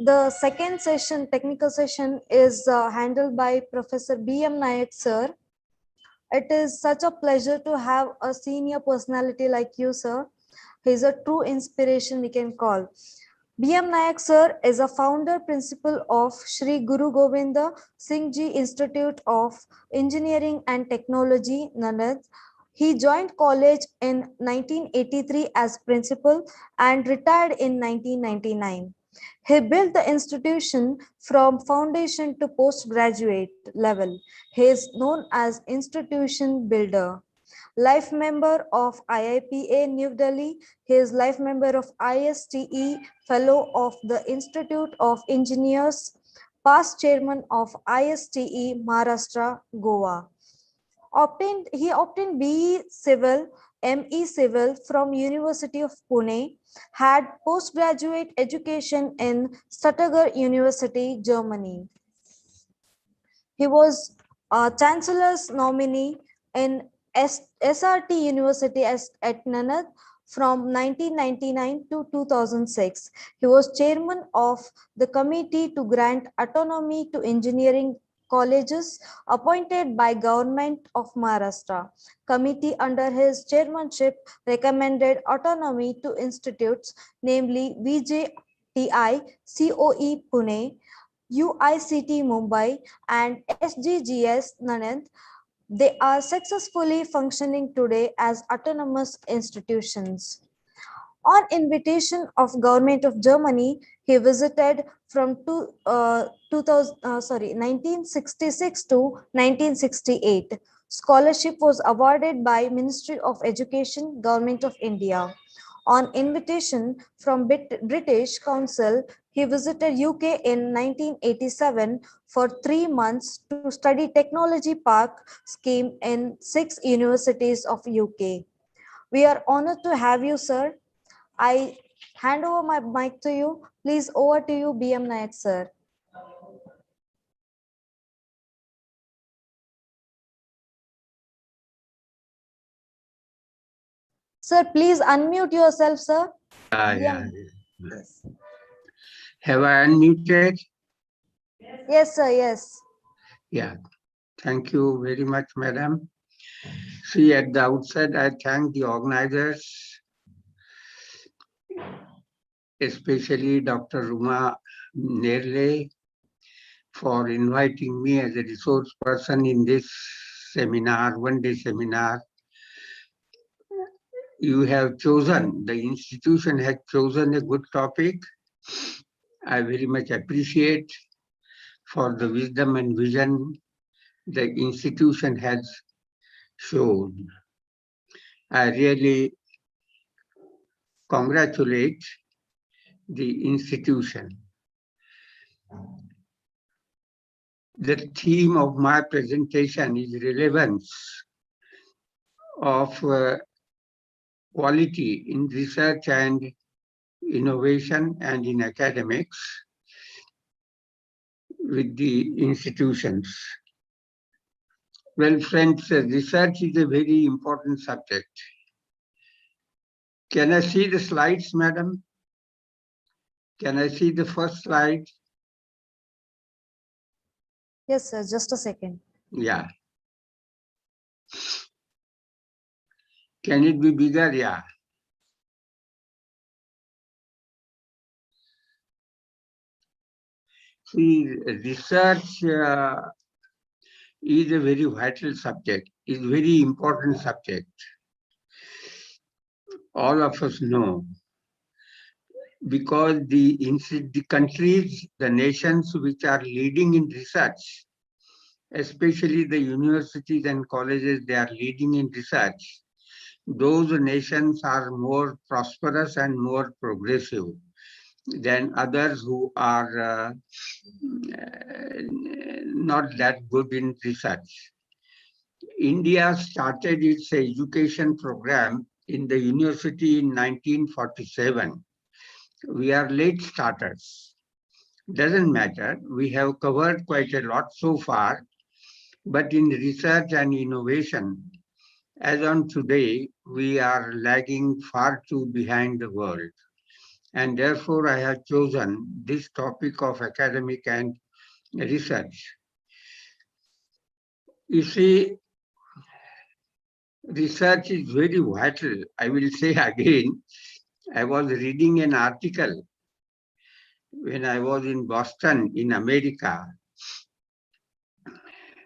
The second session, technical session, is handled by Professor B.M. Nayak, sir. It is such a pleasure to have a senior personality like you, sir. He is a true inspiration, we can call. B.M. Nayak, sir, is a founder principal of Shri Guru Govinda Singh Ji Institute of Engineering and Technology, Nanad. He joined college in 1983 as principal and retired in 1999. He built the institution from foundation to postgraduate level. He is known as institution builder. Life member of IIPA New Delhi, he is life member of ISTE, fellow of the Institute of Engineers, past chairman of ISTE Maharashtra, Goa. He obtained BE Civil, ME Civil from University of Pune, had postgraduate education in Stuttgart University, Germany. He was a Chancellor's nominee in SRT University at Nanad from 1999 to 2006. He was chairman of the committee to grant autonomy to engineering colleges appointed by Government of Maharashtra. Committee under his chairmanship recommended autonomy to institutes, namely VJTI, COE Pune, UICT Mumbai, and SGGS Nanad. They are successfully functioning today as autonomous institutions. On invitation of Government of Germany, he visited from 1966 to 1968. Scholarship was awarded by Ministry of Education, Government of India. On invitation from British Council, he visited UK in 1987 for 3 months to study Technology Park scheme in 6 universities of UK. We are honored to have you, sir. I hand over my mic to you. Please, over to you, B.M. Nayak, sir. Sir, please unmute yourself, sir. Yeah. Have I unmuted? Yes, sir, yes. Yeah. Thank you very much, madam. See, at the outset, I thank the organizers, especially Dr. Ruma Nerle, for inviting me as a resource person in this seminar, one-day seminar. You have chosen, the institution has chosen a good topic. I very much appreciate. for the wisdom and vision the institution has shown. I really congratulate the institution. The theme of my presentation is relevance of quality in research and innovation and in academics with the institutions. Well, friends, research is a very important subject. Can I see the slides, madam? Can I see the first slide? Yes, sir. Just a second. Yeah. Can it be bigger? Yeah. See, research is a very vital subject, is very important subject. All of us know, because the countries, the nations which are leading in research, especially the universities and colleges, they are leading in research. Those nations are more prosperous and more progressive than others who are not that good in research. India started its education program in the university in 1947. We are late starters. Doesn't matter. We have covered quite a lot so far, but in research and innovation, as on today, we are lagging far too behind the world. And therefore, I have chosen this topic of academic and research. You see, research is very vital. I will say again, I was reading an article when I was in Boston in America.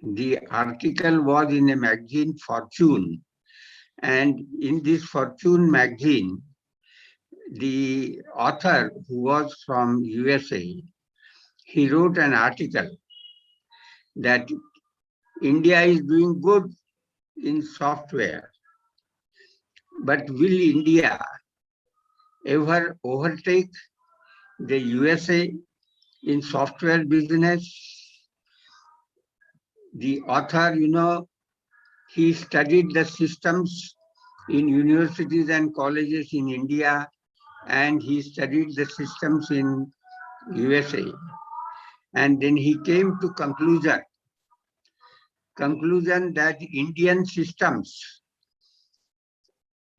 The article was in a magazine, Fortune. And in this Fortune magazine, the author, who was from USA, he wrote an article that India is doing good in software, but will India ever overtake the USA in software business? The author, he studied the systems in universities and colleges in India, and he studied the systems in USA. And then he came to conclusion that Indian systems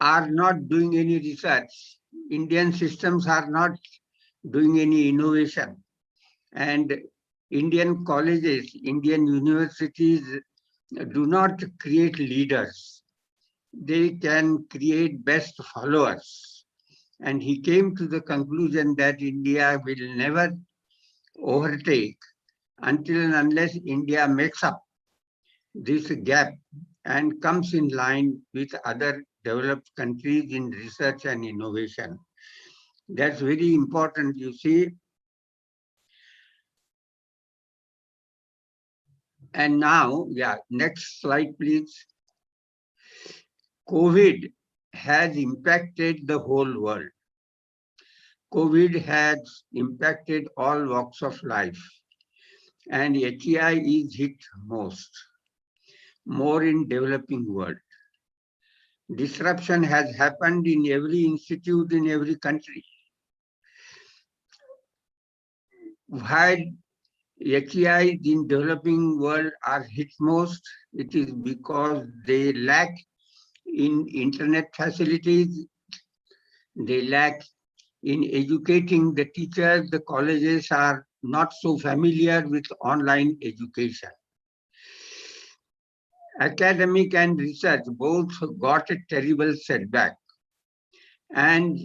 are not doing any research. Indian systems are not doing any innovation. And Indian colleges, Indian universities do not create leaders. They can create best followers. And he came to the conclusion that India will never overtake until and unless India makes up this gap and comes in line with other developed countries in research and innovation. That's very important, you see. And now, next slide, please. COVID has impacted the whole world. COVID has impacted all walks of life, and HEI is hit more in developing world. Disruption has happened in every institute in every country. Why HEIs in developing world are hit most? It is because they lack in internet facilities, they lack in educating the teachers. The colleges are not so familiar with online education. Academic and research both got a terrible setback, and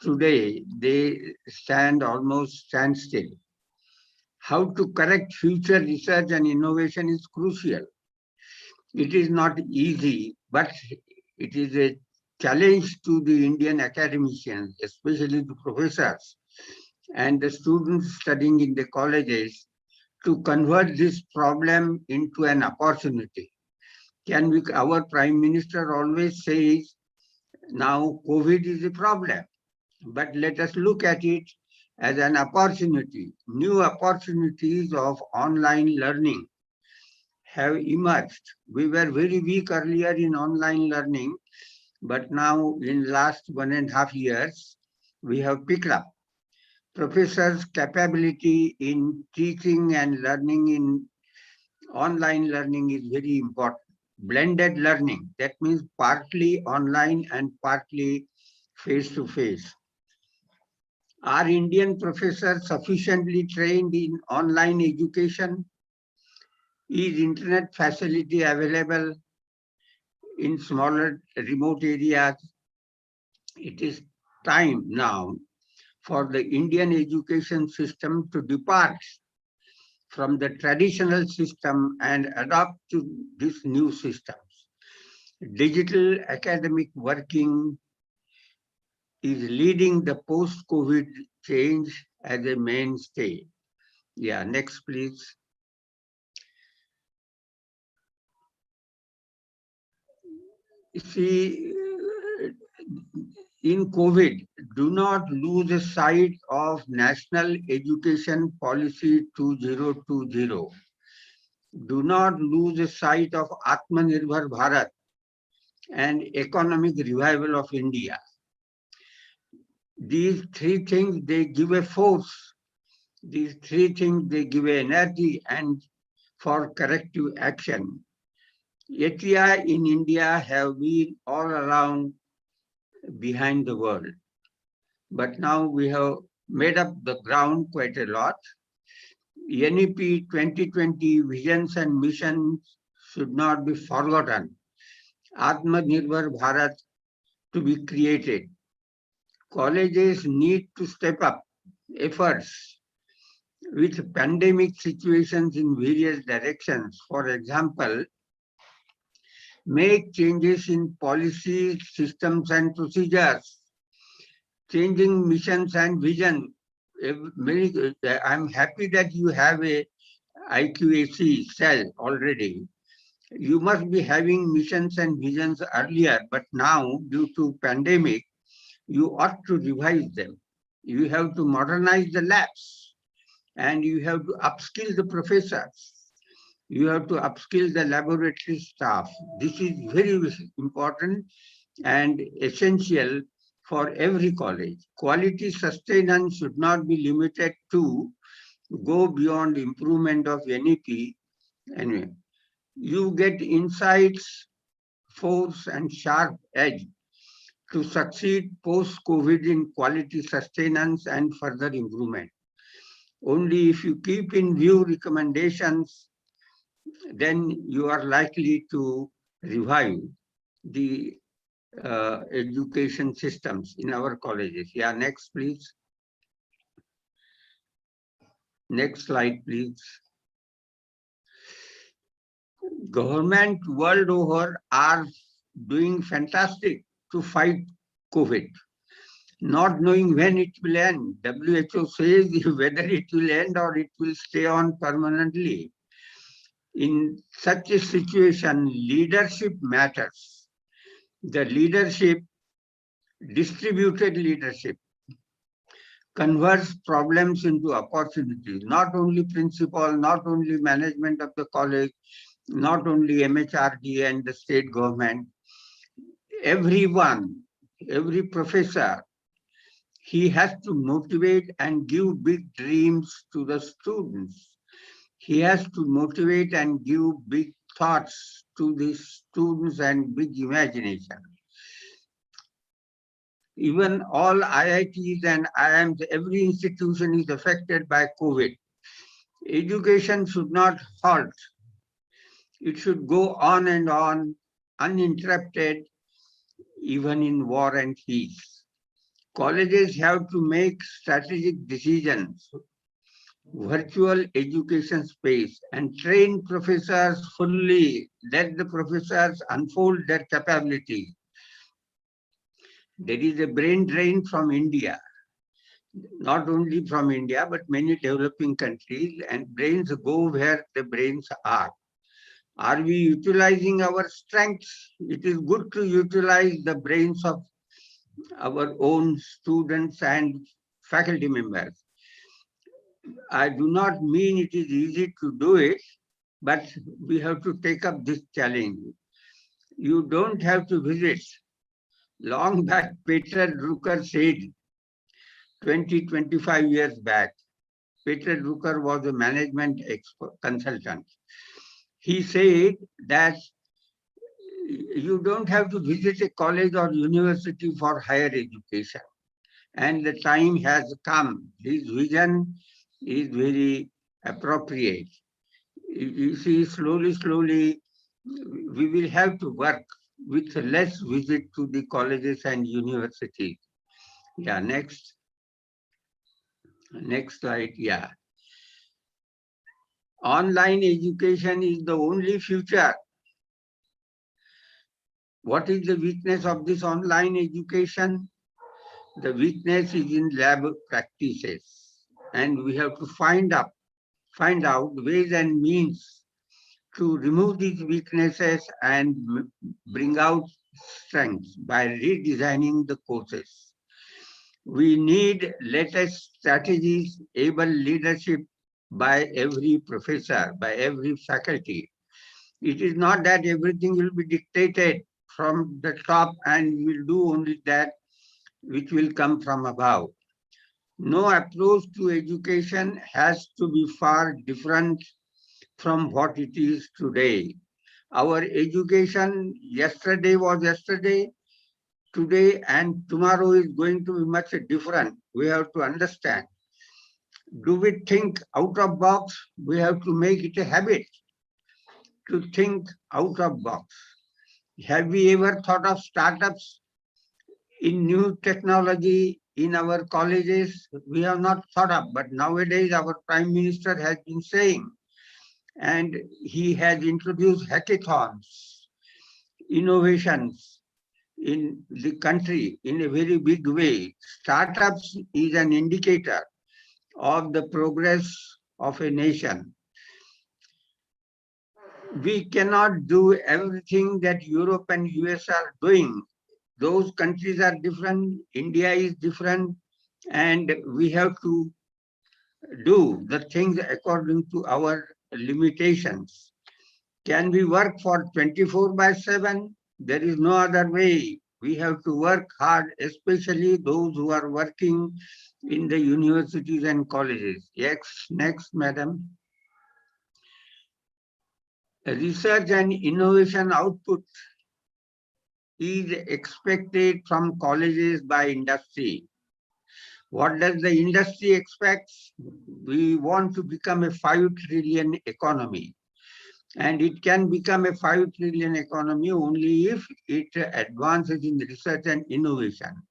today they almost stand still. How to correct future research and innovation is crucial. It is not easy, but it is a challenge to the Indian academicians, especially the professors and the students studying in the colleges, to convert this problem into an opportunity. Our Prime Minister always says, now COVID is a problem, but let us look at it as an opportunity. New opportunities of online learning have emerged. We were very weak earlier in online learning, but now in last 1.5 years, we have picked up. Professors' capability in teaching and learning in online learning is very important. Blended learning, that means partly online and partly face-to-face. Are Indian professors sufficiently trained in online education? Is internet facility available in smaller remote areas? It is time now for the Indian education system to depart from the traditional system and adopt to this new systems. Digital academic working is leading the post-COVID change as a mainstay. Yeah, next please. See, in COVID, do not lose sight of National Education Policy 2020. Do not lose sight of Atmanirbhar Bharat and economic revival of India. These three things, they give a force. These three things, they give energy and for corrective action. HEI in India have been all around behind the world. But now we have made up the ground quite a lot. NEP 2020 visions and missions should not be forgotten. Atmanirbhar Bharat to be created. Colleges need to step up efforts with pandemic situations in various directions. For example, make changes in policies, systems and procedures, changing missions and vision. I'm happy that you have a IQAC cell already. You must be having missions and visions earlier, but now due to pandemic, you ought to revise them. You have to modernize the labs and you have to upskill the professors. You have to upskill the laboratory staff. This is very important and essential for every college. Quality sustenance should not be limited to go beyond improvement of NEP. Anyway, you get insights, force and sharp edge to succeed post-COVID in quality sustenance and further improvement. Only if you keep in view recommendations, then you are likely to revive the education systems in our colleges. Yeah, next please. Next slide please. Government world over are doing fantastic to fight COVID, not knowing when it will end. WHO says whether it will end or it will stay on permanently. In such a situation, leadership matters. The leadership, distributed leadership, converts problems into opportunities. Not only principal, not only management of the college, not only MHRD and the state government, everyone, every professor, he has to motivate and give big dreams to the students. He has to motivate and give big thoughts to the students and big imagination. Even all IITs and IIMs, every institution is affected by COVID. Education should not halt. It should go on and on, uninterrupted, even in war and peace. Colleges have to make strategic decisions, virtual education space, and train professors fully. Let the professors unfold their capability. There is a brain drain from India. not only from India, but many developing countries, and brains go where the brains are. Are we utilizing our strengths? It is good to utilize the brains of our own students and faculty members. I do not mean it is easy to do it, but we have to take up this challenge. You don't have to visit. Long back, Peter Drucker said, 25 years back, Peter Drucker was a management consultant. He said that you don't have to visit a college or university for higher education. And the time has come. His vision is very appropriate. You see, slowly, we will have to work with less visit to the colleges and universities. Yeah, next slide, yeah. Online education is the only future. What is the weakness of this online education? The weakness is in lab practices, and we have to find out ways and means to remove these weaknesses and bring out strengths by redesigning the courses. We need latest strategies, able leadership by every professor, by every faculty. It is not that everything will be dictated from the top and we will do only that which will come from above. No approach to education has to be far different from what it is today. Our education yesterday was yesterday, today and tomorrow is going to be much different. We have to understand. Do we think out of box? We have to make it a habit to think out of box. Have we ever thought of startups in new technology in our colleges? We have not thought of, but nowadays our Prime Minister has been saying, and he has introduced hackathons, innovations in the country in a very big way. Startups is an indicator of the progress of a nation. We cannot do everything that Europe and US are doing. Those countries are different, India is different, and we have to do the things according to our limitations. Can we work for 24/7? There is no other way. We have to work hard, especially those who are working in the universities and colleges. Yes, next, madam. Research and innovation output is expected from colleges by industry. What does the industry expect? We want to become a 5 trillion economy. And it can become a 5 trillion economy only if it advances in research and innovation.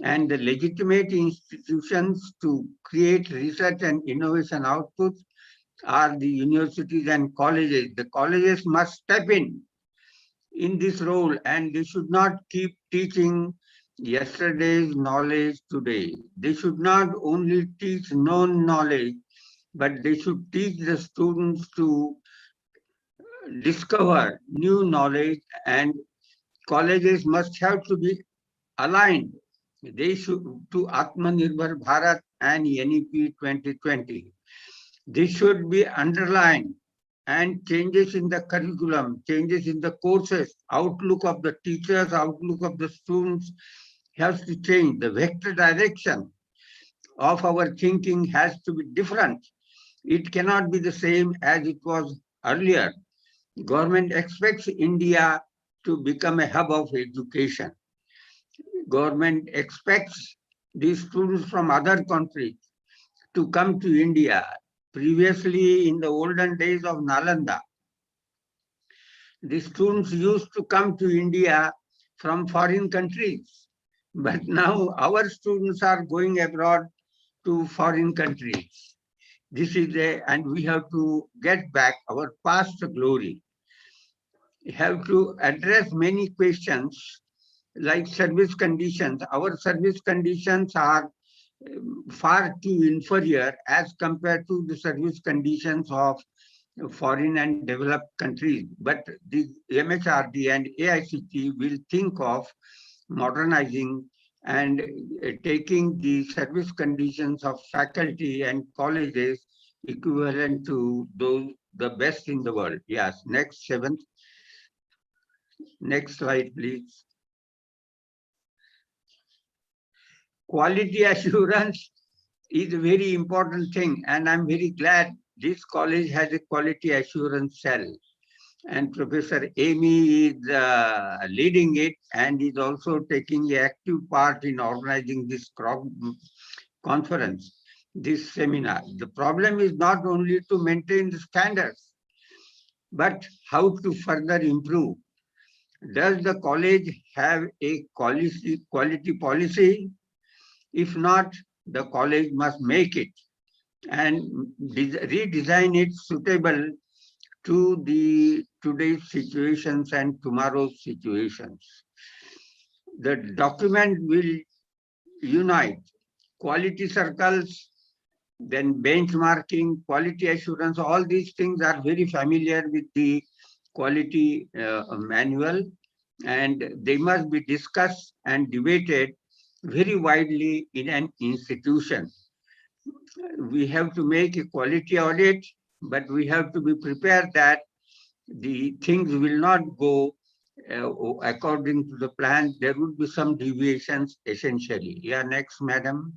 And the legitimate institutions to create research and innovation outputs are the universities and colleges. The colleges must step in this role, and they should not keep teaching yesterday's knowledge today. They should not only teach known knowledge, but they should teach the students to discover new knowledge, and colleges must have to be aligned. They should to Atmanirbhar Bharat and NEP 2020. This should be underlined, and changes in the curriculum, changes in the courses, outlook of the teachers, outlook of the students has to change. The vector direction of our thinking has to be different. It cannot be the same as it was earlier. Government expects India to become a hub of education. Government expects these students from other countries to come to India. Previously, in the olden days of Nalanda, the students used to come to India from foreign countries. But now our students are going abroad to foreign countries. This is and we have to get back our past glory. We have to address many questions like service conditions. Our service conditions are far too inferior as compared to the service conditions of foreign and developed countries. But the MHRD and AICT will think of modernizing and taking the service conditions of faculty and colleges equivalent to those the best in the world. Yes, next seventh. Next slide, please. Quality assurance is a very important thing, and I'm very glad this college has a quality assurance cell. And Professor Amy is leading it and is also taking an active part in organizing this conference, this seminar. The problem is not only to maintain the standards, but how to further improve. Does the college have a quality policy? If not, the college must make it and redesign it suitable to the today's situations and tomorrow's situations. The document will unite quality circles, then benchmarking, quality assurance. All these things are very familiar with the quality manual, and they must be discussed and debated very widely in an institution. We have to make a quality audit, but we have to be prepared that the things will not go according to the plan. There would be some deviations essentially. Yeah, next, madam.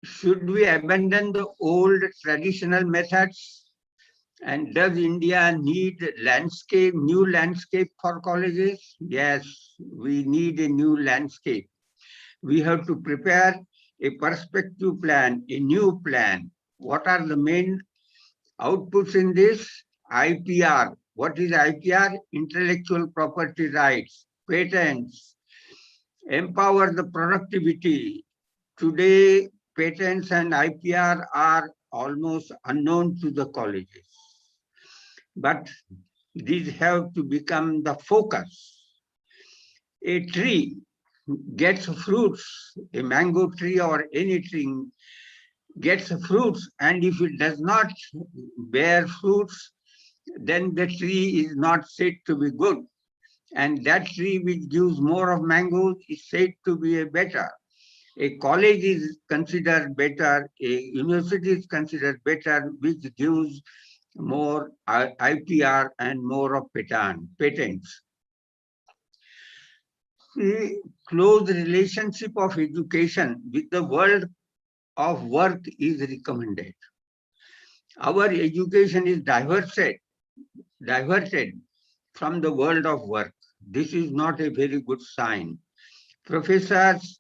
Should we abandon the old traditional methods? And does India need new landscape for colleges? Yes, we need a new landscape. We have to prepare a perspective plan, a new plan. What are the main outputs in this? IPR. What is IPR? Intellectual property rights, patents, empower the productivity. Today, patents and IPR are almost unknown to the colleges. But these have to become the focus. A tree gets fruits, a mango tree or any tree gets fruits, and if it does not bear fruits, then the tree is not said to be good. And that tree which gives more of mangoes is said to be a better. A college is considered better, a university is considered better, which gives more IPR and more of patents. The close relationship of education with the world of work is recommended. Our education is diverted from the world of work. This is not a very good sign. Professors,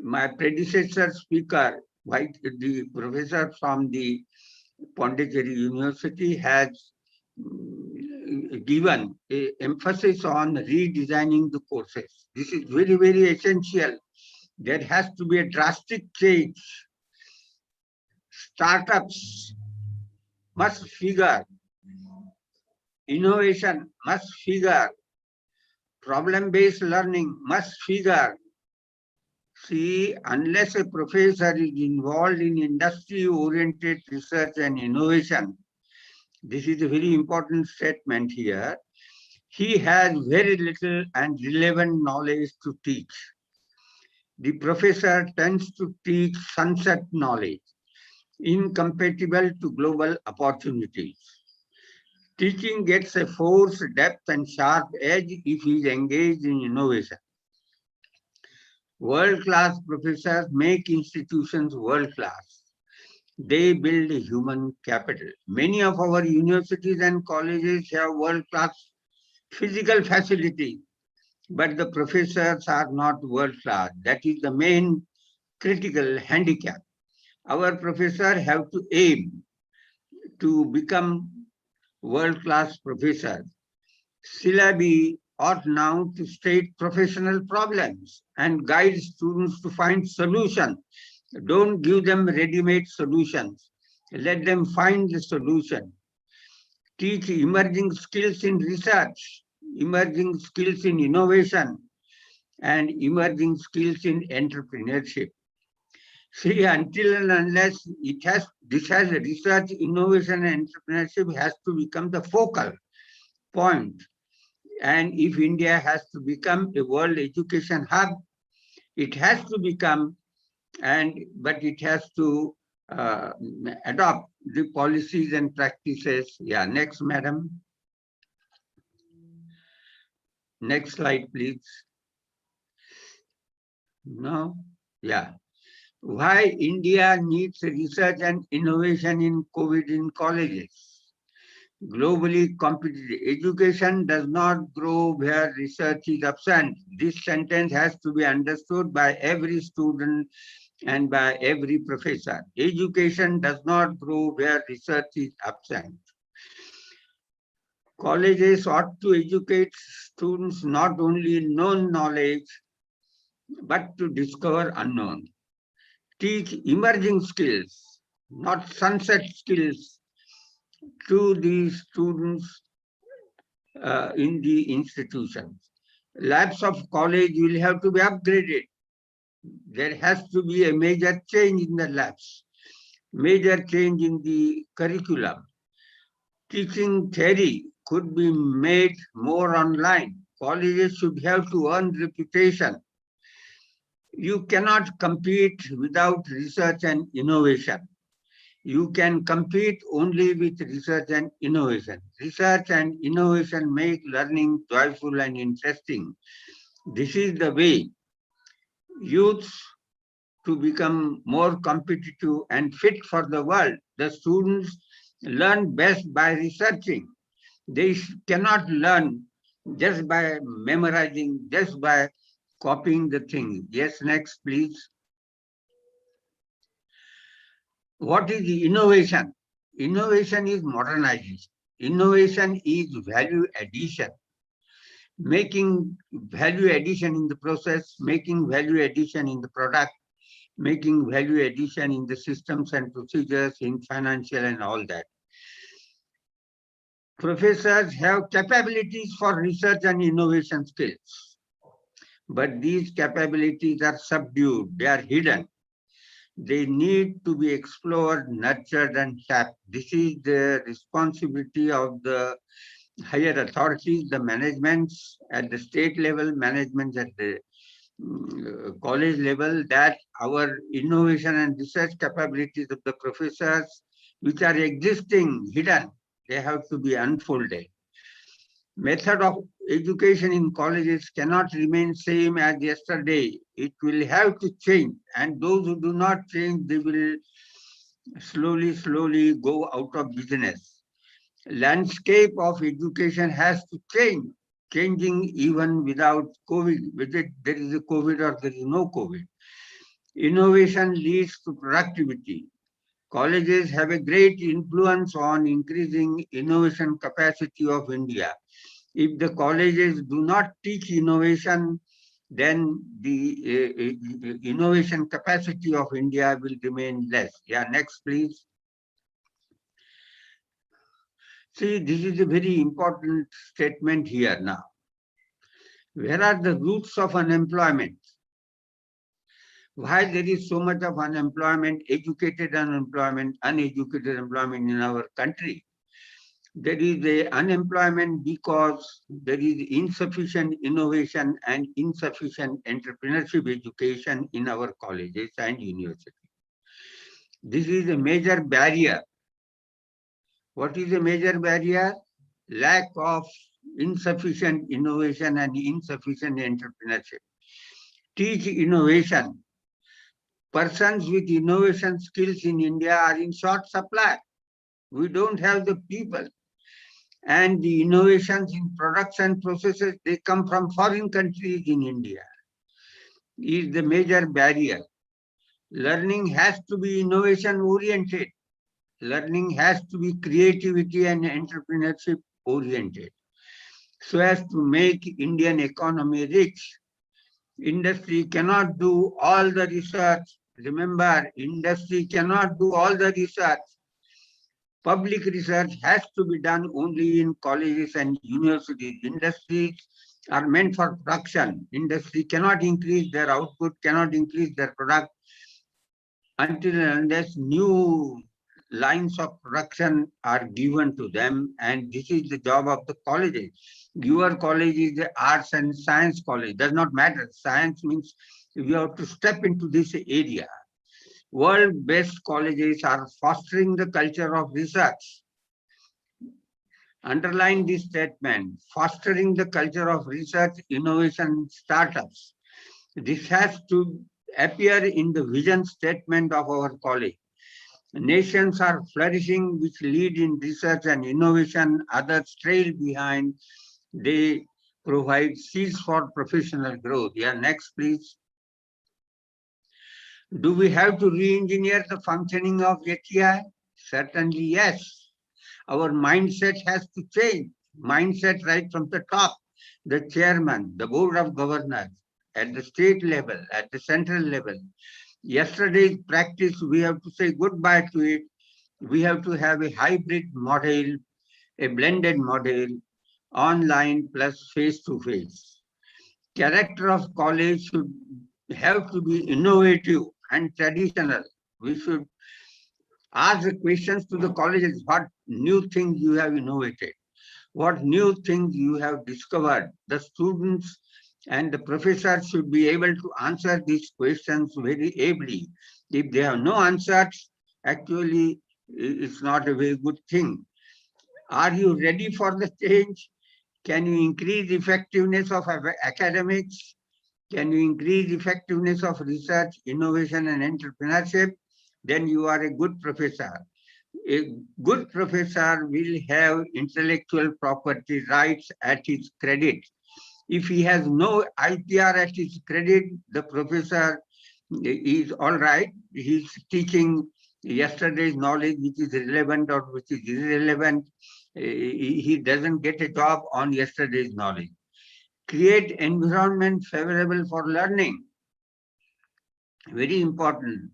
my predecessor speaker, the professor from the Pondicherry University has given an emphasis on redesigning the courses. This is very, very essential. There has to be a drastic change. Startups must figure, innovation must figure, problem-based learning must figure. See, unless a professor is involved in industry-oriented research and innovation, this is a very important statement here, he has very little and relevant knowledge to teach. The professor tends to teach sunset knowledge, incompatible to global opportunities. Teaching gets a force, depth, and sharp edge if he is engaged in innovation. World-class professors make institutions world-class. They build human capital. Many of our universities and colleges have world-class physical facilities, but the professors are not world-class. That is the main critical handicap. Our professors have to aim to become world-class professors. Syllabi ought now to state professional problems and guide students to find solutions. Don't give them ready-made solutions. Let them find the solution. Teach emerging skills in research, emerging skills in innovation, and emerging skills in entrepreneurship. See, until and unless this has research, innovation, and entrepreneurship has to become the focal point. And if India has to become a world education hub, it has to become, but it has to adopt the policies and practices. Yeah, next, madam. Next slide, please. No? Yeah. Why India needs research and innovation in COVID in colleges? Globally competitive. Education does not grow where research is absent. This sentence has to be understood by every student and by every professor. Education does not grow where research is absent. Colleges ought to educate students not only in known knowledge, but to discover unknown. Teach emerging skills, not sunset skills, to the students in the institutions. Labs of college will have to be upgraded. There has to be a major change in the labs, major change in the curriculum. Teaching theory could be made more online. Colleges should have to earn reputation. You cannot compete without research and innovation. You can compete only with research and innovation. Research and innovation make learning joyful and interesting. This is the way youths to become more competitive and fit for the world. The students learn best by researching. They cannot learn just by memorizing, just by copying the thing. Yes, next, please. What is the innovation? Innovation is modernization. Innovation is value addition. Making value addition in the process, making value addition in the product, making value addition in the systems and procedures, in financial and all that. Professors have capabilities for research and innovation skills, but these capabilities are subdued, they are hidden. They need to be explored, nurtured, and tapped. This is the responsibility of the higher authorities, the managements at the state level, managements at the college level, that our innovation and research capabilities of the professors, which are existing, hidden, they have to be unfolded. Method of education in colleges cannot remain same as yesterday. It will have to change, and those who do not change, they will slowly go out of business. Landscape of education has to change, changing even without COVID, whether there is a COVID or there is no COVID. Innovation leads to productivity. Colleges have a great influence on increasing innovation capacity of India. If the colleges do not teach innovation, then the innovation capacity of India will remain less. Yeah, next, please. See, this is a very important statement here now. Where are the roots of unemployment? Why there is so much of unemployment, educated unemployment, uneducated employment in our country? There is a unemployment because there is insufficient innovation and insufficient entrepreneurship education in our colleges and universities. This is a major barrier. What is a major barrier? Lack of insufficient innovation and insufficient entrepreneurship. Teach innovation. Persons with innovation skills in India are in short supply. We don't have the people. And the innovations in products and processes, they come from foreign countries in India. Is the major barrier. Learning has to be innovation oriented. Learning has to be creativity and entrepreneurship oriented, so as to make Indian economy rich. Industry cannot do all the research. Remember, industry cannot do all the research. Public research has to be done only in colleges and universities. Industries are meant for production. Industry cannot increase their output, cannot increase their product until and unless new lines of production are given to them, and this is the job of the colleges. Your college is the arts and science college, does not matter. Science means you have to step into this area. World-best colleges are fostering the culture of research. Underline this statement, fostering the culture of research, innovation, startups. This has to appear in the vision statement of our college. Nations are flourishing which lead in research and innovation, others trail behind. They provide seeds for professional growth. Yeah, next please. Do we have to re-engineer the functioning of HEI? Certainly yes. Our mindset has to change. Mindset right from the top. The chairman, the board of governors, at the state level, at the central level. Yesterday's practice, we have to say goodbye to it. We have to have a hybrid model, a blended model, online plus face-to-face. Character of college should have to be innovative and traditional. We should ask the questions to the colleges, what new things you have innovated, what new things you have discovered. The students and the professors should be able to answer these questions very ably. If they have no answers, actually, it's not a very good thing. Are you ready for the change? Can you increase effectiveness of academics? Can you increase effectiveness of research, innovation, and entrepreneurship? Then you are a good professor. A good professor will have intellectual property rights at his credit. If he has no IPR at his credit, the professor is all right. He's teaching yesterday's knowledge, which is relevant or which is irrelevant. He doesn't get a job on yesterday's knowledge. Create environment favorable for learning. Very important.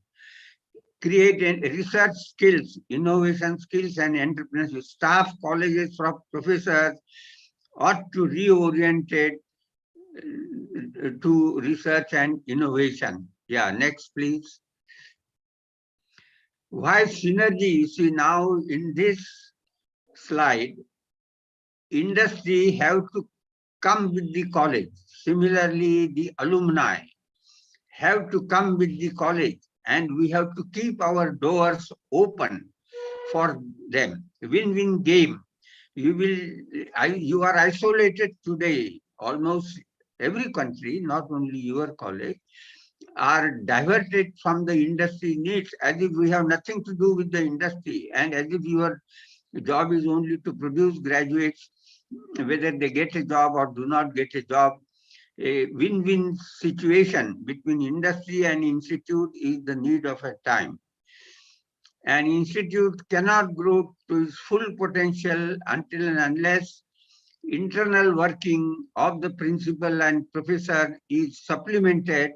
Create research skills, innovation skills, and entrepreneurship. Staff, colleges, professors ought to reorient it to research and innovation. Yeah, next please. Why synergy? You see now in this slide, industry have to come with the college. Similarly, the alumni have to come with the college, and we have to keep our doors open for them. Win-win game. You are isolated today. Almost every country, not only your college, are diverted from the industry needs as if we have nothing to do with the industry, and as if your job is only to produce graduates, whether they get a job or do not get a job. A win-win situation between industry and institute is the need of a time. An institute cannot grow to its full potential until and unless internal working of the principal and professor is supplemented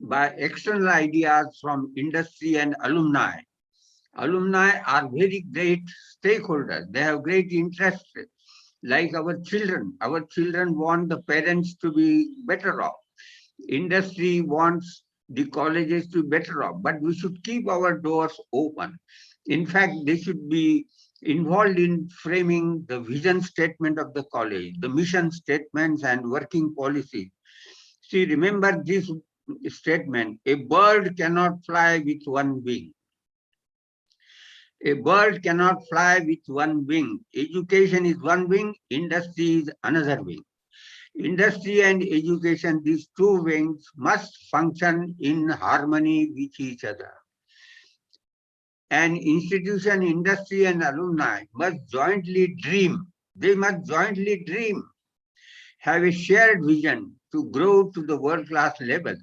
by external ideas from industry and alumni. Alumni are very great stakeholders. They have great interest. Like our children want the parents to be better off. Industry wants the colleges to be better off, but we should keep our doors open. In fact, they should be involved in framing the vision statement of the college, the mission statements and working policies. See, remember this statement, a bird cannot fly with one wing. A bird cannot fly with one wing. Education is one wing, industry is another wing. Industry and education, these two wings must function in harmony with each other. An institution, industry and alumni must jointly dream. They must jointly dream, have a shared vision to grow to the world-class level.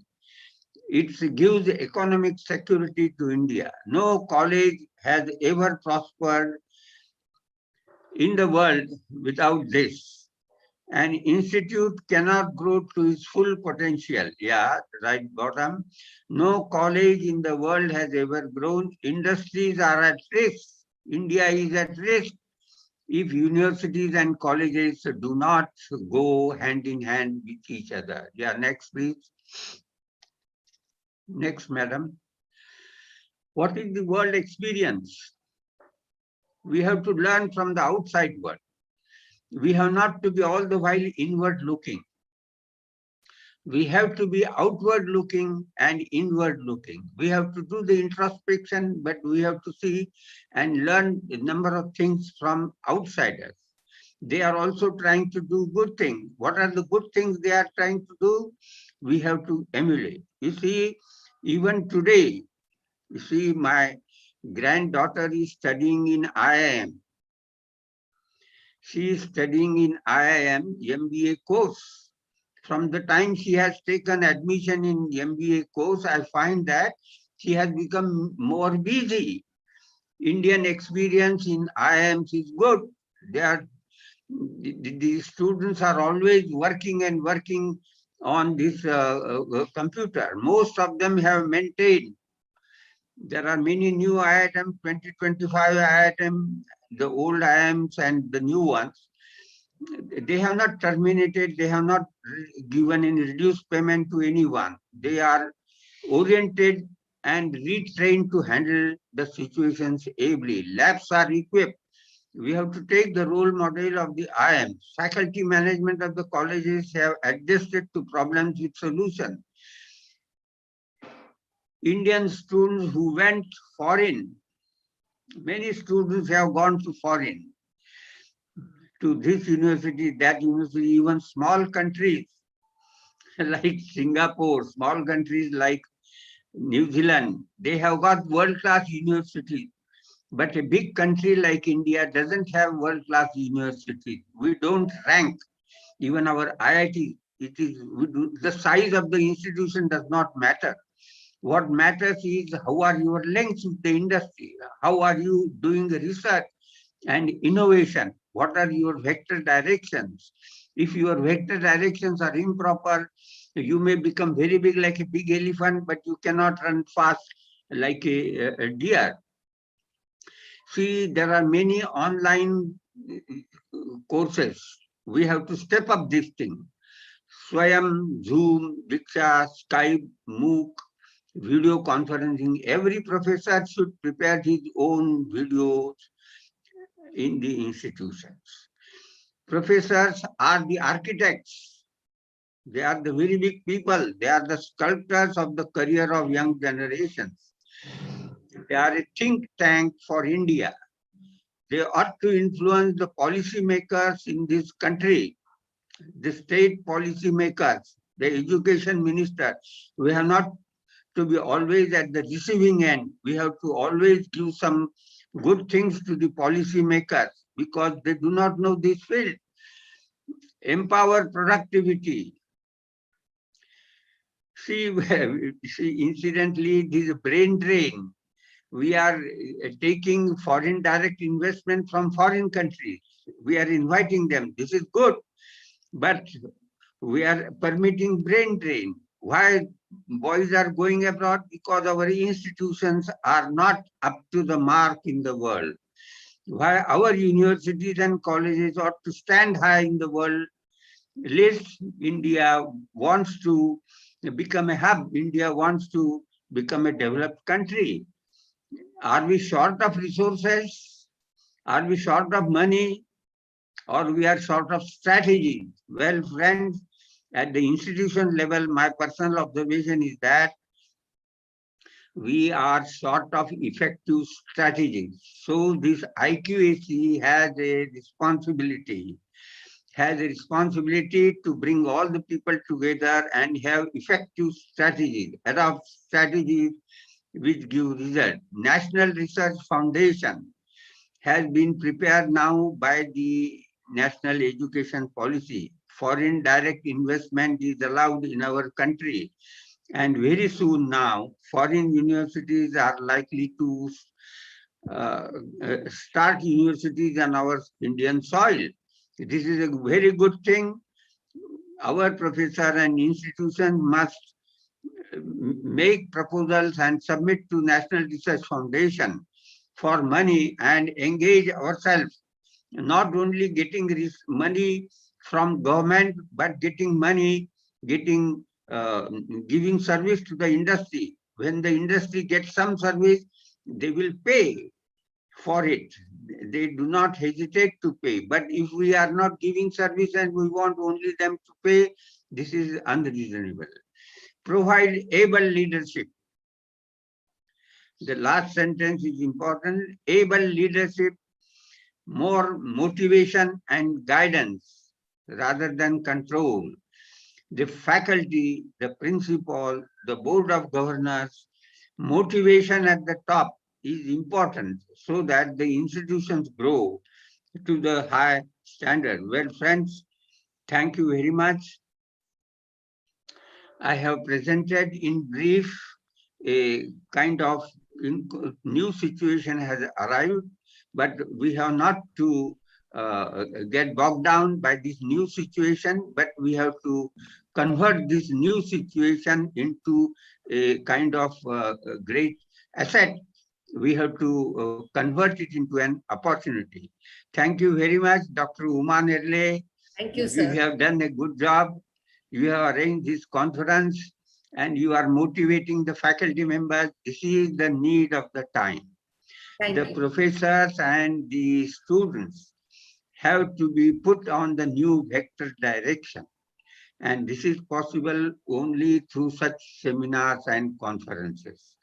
It gives economic security to India. No college has ever prospered in the world without this. An institute cannot grow to its full potential. Yeah, right, bottom. No college in the world has ever grown. Industries are at risk. India is at risk. if universities and colleges do not go hand in hand with each other. Yeah, next please. Next, madam. What is the world experience? We have to learn from the outside world. We have not to be all the while inward looking. We have to be outward looking and inward looking. We have to do the introspection, but we have to see and learn a number of things from outsiders. They are also trying to do good things. What are the good things they are trying to do? We have to emulate. You see, even today, you see, my granddaughter is studying in IIM. She is studying in IIM MBA course. From the time she has taken admission in MBA course, I find that she has become more busy. Indian experience in IIMs is good. The students are always working and working on this computer. Most of them have maintained. There are many new IIM, 2025 IIM, the old IIMs and the new ones. They have not terminated, they have not given any reduced payment to anyone. They are oriented and retrained to handle the situations ably. Labs are equipped. We have to take the role model of the IIM. Faculty management of the colleges have adjusted to problems with solution. Indian students who went foreign, many students have gone to foreign, to this university, that university, even small countries like Singapore, small countries like New Zealand, they have got world-class universities. But a big country like India doesn't have world-class universities. We don't rank even our IIT. The size of the institution does not matter. What matters is how are your links with the industry? How are you doing research and innovation? What are your vector directions? If your vector directions are improper, you may become very big like a big elephant, but you cannot run fast like a deer. See, there are many online courses. We have to step up this thing. Swayam, Zoom, Diksha, Skype, MOOC, video conferencing. Every professor should prepare his own videos in the institutions. Professors are the architects. They are the very big people. They are the sculptors of the career of young generations. They are a think tank for India. They ought to influence the policymakers in this country, the state policymakers, the education minister. We have not to be always at the receiving end. We have to always give some good things to the policymakers because they do not know this field. Empower productivity. See, incidentally, this is brain drain. We are taking foreign direct investment from foreign countries. We are inviting them. This is good, but we are permitting brain drain. Why boys are going abroad? Because our institutions are not up to the mark in the world. Why our universities and colleges ought to stand high in the world list. India wants to become a hub. India wants to become a developed country. Are we short of resources? Are we short of money? Or we are short of strategy? Well, friends, at the institution level, my personal observation is that we are short of effective strategies. So this IQAC has a responsibility to bring all the people together and have effective strategies, adopt strategies which give result. National Research Foundation has been prepared now by the National Education Policy. Foreign direct investment is allowed in our country. And very soon now, foreign universities are likely to start universities on our Indian soil. This is a very good thing. Our professor and institution must make proposals and submit to National Research Foundation for money and engage ourselves not only getting money from government, but getting money, giving service to the industry. When the industry gets some service, they will pay for it. They do not hesitate to pay. But if we are not giving service and we want only them to pay, this is unreasonable. Provide able leadership. The last sentence is important. Able leadership, more motivation and guidance rather than control. The faculty, the principal, the board of governors, motivation at the top is important so that the institutions grow to the high standard. Well, friends, thank you very much. I have presented in brief a kind of new situation has arrived, but we have not to get bogged down by this new situation, but we have to convert this new situation into a kind of great asset. We have to convert it into an opportunity. Thank you very much, Dr. Uma Nerle. Thank you, sir. You have done a good job. You have arranged this conference and you are motivating the faculty members. This is the need of the time. The professors and the students have to be put on the new vector direction. And this is possible only through such seminars and conferences.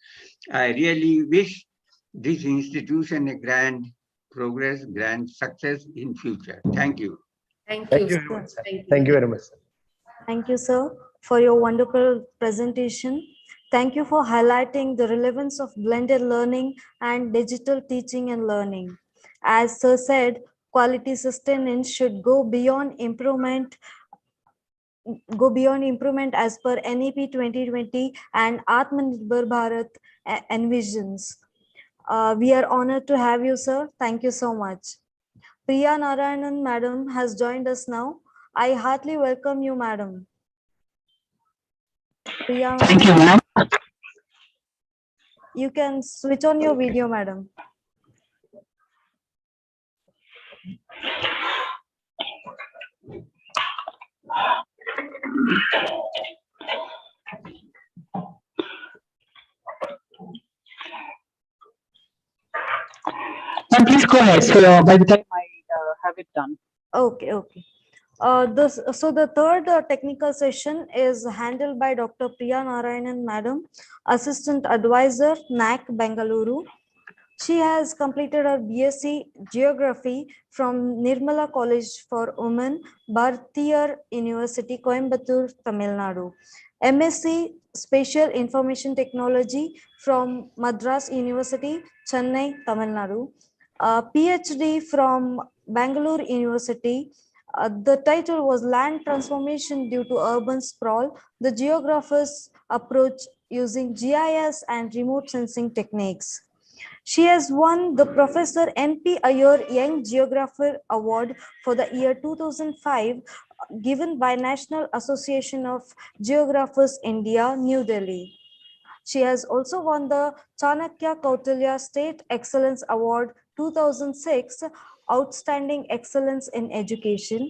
I really wish this institution a grand progress, grand success in future. Thank you. Thank Thank you. you very much, sir. Thank you. Thank you very much, sir. Thank you, sir, for your wonderful presentation. Thank you for highlighting the relevance of blended learning and digital teaching and learning. As sir said, quality sustenance should go beyond improvement as per NEP 2020 and Atmanirbhar Bharat envisions. We are honored to have you, sir. Thank you so much. Priya Narayanan, madam, has joined us now. I heartily welcome you, madam. Priya, Thank you, ma'am. you can switch on your video, madam. Ma'am, please go ahead. So by the time I have it done. Okay, okay. So the third technical session is handled by Dr. Priya Narayanan, madam, Assistant Advisor, NAC, Bengaluru. She has completed her BSc Geography from Nirmala College for Women, Bharatiya University, Coimbatore, Tamil Nadu. MSc Spatial Information Technology from Madras University, Chennai, Tamil Nadu. PhD from Bangalore University. The title was Land Transformation Due to Urban Sprawl, the Geographer's Approach Using GIS and Remote Sensing Techniques. She has won the Professor MP Iyer Young Geographer Award for the year 2005, given by National Association of Geographers India, New Delhi. She has also won the Chanakya Kautilya State Excellence Award 2006, Outstanding Excellence in Education.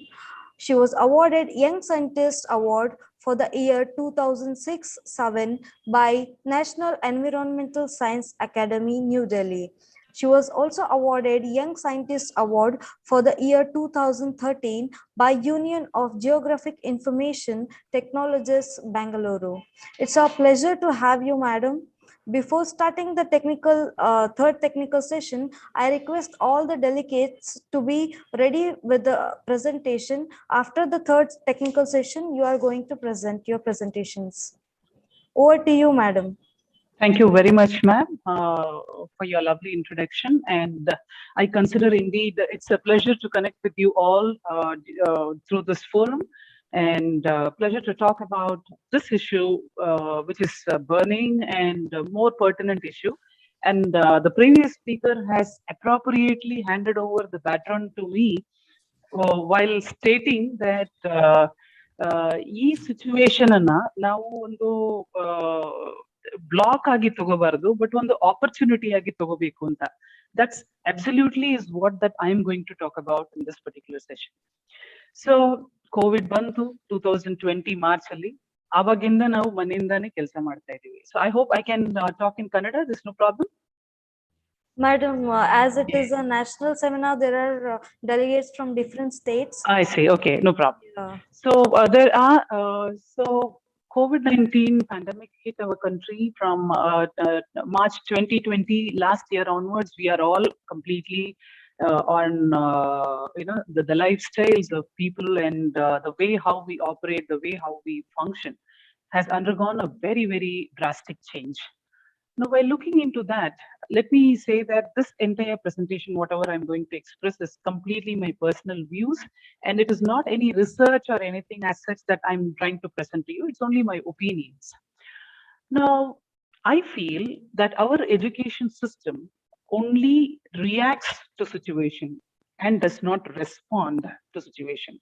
She was awarded Young Scientist Award for the year 2006-07 by National Environmental Science Academy, New Delhi. She was also awarded Young Scientist Award for the year 2013 by Union of Geographic Information Technologists, Bangalore. It's our pleasure to have you, madam. Before starting the third technical session, I request all the delegates to be ready with the presentation. After the third technical session, you are going to present your presentations. Over to you, madam. Thank you very much, ma'am, for your lovely introduction. And I consider indeed it's a pleasure to connect with you all through this forum, and pleasure to talk about this issue, which is a burning and more pertinent issue. And the previous speaker has appropriately handed over the baton to me while stating that ಈ situation ಅನ್ನ ನಾವು ಒಂದು block ಆಗಿ ತಗೋಬಾರ್ದು, but ಒಂದು opportunity ಆಗಿ ತಗೋಬೇಕು ಅಂತ. That's absolutely is what that I am going to talk about in this particular session. So COVID ಬಂತು 2020 ಮಾರ್ಚ್ ಅಲ್ಲಿ, ಆವಾಗಿಂದ ನಾವು ಮನೆಯಿಂದಾನೇ ಕೆಲಸ ಮಾಡ್ತಾ ಇದೀವಿ. So I hope I can talk in Kannada. There's no problem. Madam, as it is a national seminar, there are delegates from different states. I see. Okay, no problem. Yeah. So there are so COVID-19 pandemic hit our country from March 2020 last year onwards. We are all completely on the lifestyles of people and the way how we operate, the way how we function has undergone a very drastic change. Now, while looking into that, let me say that this entire presentation, whatever I'm going to express, is completely my personal views, and it is not any research or anything as such that I'm trying to present to you. It's only my opinions. Now, I feel that our education system only reacts to situation and does not respond to situation.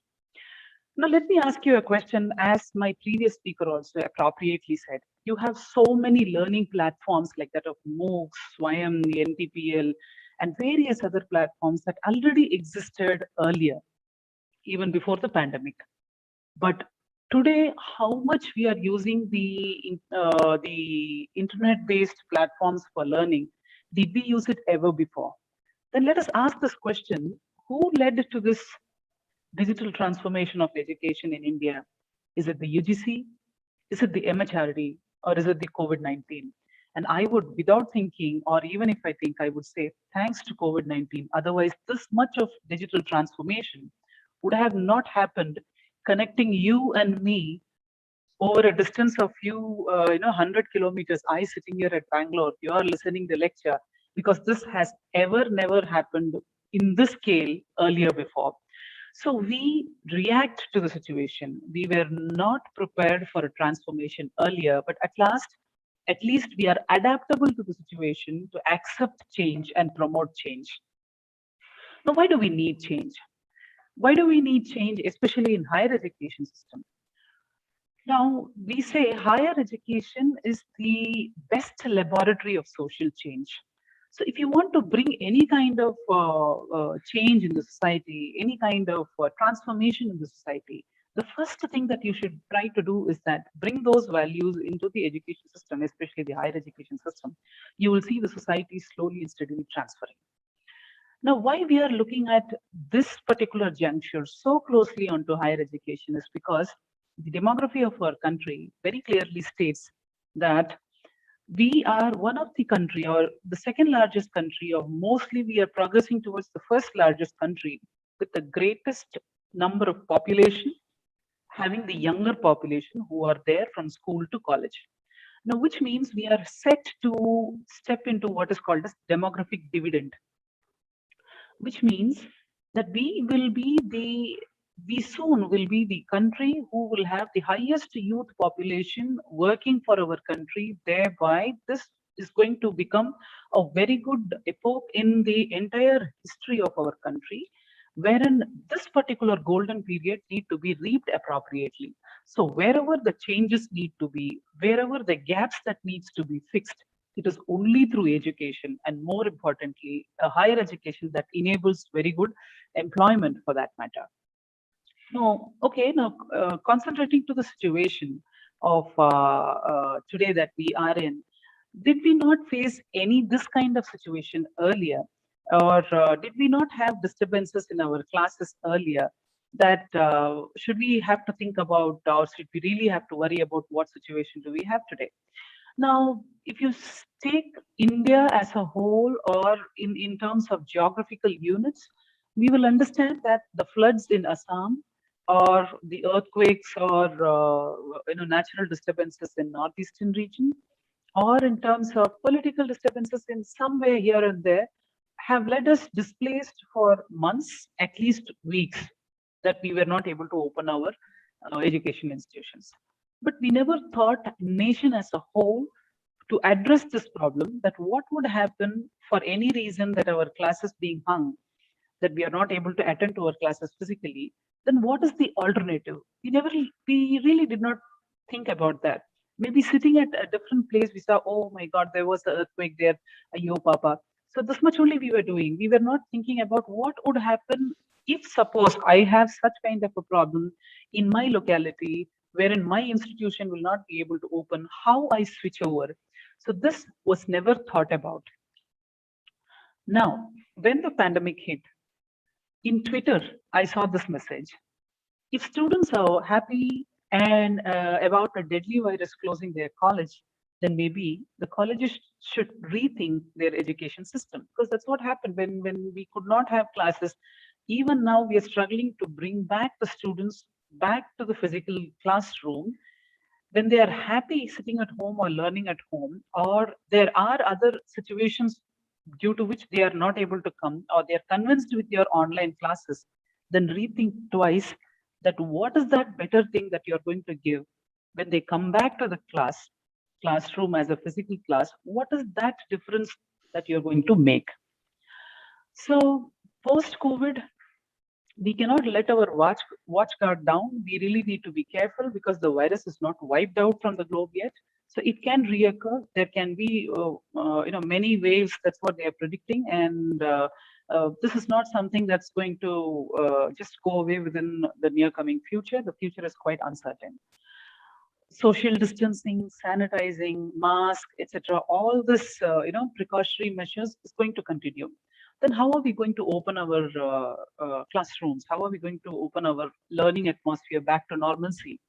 Now, let me ask you a question. As my previous speaker also appropriately said, you have so many learning platforms like that of MOOCs, Swayam, the NTPL, and various other platforms that already existed earlier, even before the pandemic. But today, how much we are using the internet-based platforms for learning? Did we use it ever before? Then let us ask this question: who led to this digital transformation of education in India? Is it the UGC? Is it the MHRD? Or is it the COVID-19? And I would, without thinking, or even if I think, I would say thanks to COVID-19. Otherwise, this much of digital transformation would have not happened, connecting you and me over a distance of 100 kilometers. I sitting here at Bangalore, you are listening the lecture, because this has never happened in this scale earlier before. So we react to the situation. We were not prepared for a transformation earlier, but at least we are adaptable to the situation to accept change and promote change. Now, why do we need change? Why do we need change, especially in higher education system? Now, we say higher education is the best laboratory of social change. So if you want to bring any kind of change in the society, any kind of transformation in the society, the first thing that you should try to do is that bring those values into the education system, especially the higher education system. You will see the society slowly and steadily transferring. Now, why we are looking at this particular juncture so closely onto higher education is because the demography of our country very clearly states that we are one of the country, or the second largest country, or mostly we are progressing towards the first largest country with the greatest number of population, having the younger population who are there from school to college. Now, which means we are set to step into what is called as demographic dividend, which means that we soon will be the country who will have the highest youth population working for our country. Thereby, this is going to become a very good epoch in the entire history of our country, wherein this particular golden period need to be reaped appropriately. So wherever the changes need to be, wherever the gaps that needs to be fixed, it is only through education, and more importantly, a higher education that enables very good employment for that matter. Now, concentrating to the situation of today that we are in, did we not face this kind of situation earlier? Or did we not have disturbances in our classes earlier that should we have to think about, or should we really have to worry about what situation do we have today? Now, if you take India as a whole, or in terms of geographical units, we will understand that the floods in Assam, or the earthquakes, or natural disturbances in northeastern region, or in terms of political disturbances in somewhere here and there, have led us displaced for months, at least weeks, that we were not able to open our education institutions. But we never thought, nation as a whole, to address this problem, that what would happen for any reason that our classes being hung, that we are not able to attend to our classes physically, then what is the alternative? We really did not think about that. Maybe sitting at a different place, we saw, oh my God, there was an earthquake there. Ayo, Papa. So this much only we were doing. We were not thinking about what would happen if suppose I have such kind of a problem in my locality, wherein my institution will not be able to open, how I switch over. So this was never thought about. Now, when the pandemic hit, in Twitter, I saw this message. If students are happy and about a deadly virus closing their college, then maybe the colleges should rethink their education system, because that's what happened when we could not have classes. Even now, we are struggling to bring back the students back to the physical classroom. When they are happy sitting at home or learning at home, or there are other situations due to which they are not able to come, or they are convinced with your online classes, then rethink twice that what is that better thing that you're going to give when they come back to the classroom as a physical class. What is that difference that you're going to make? So post COVID, we cannot let our watch guard down. We really need to be careful because the virus is not wiped out from the globe yet. So it can reoccur. There can be, many waves. That's what they are predicting, and this is not something that's going to just go away within the near coming future. The future is quite uncertain. Social distancing, sanitizing, mask, etc. All this, precautionary measures is going to continue. Then how are we going to open our classrooms? How are we going to open our learning atmosphere back to normalcy?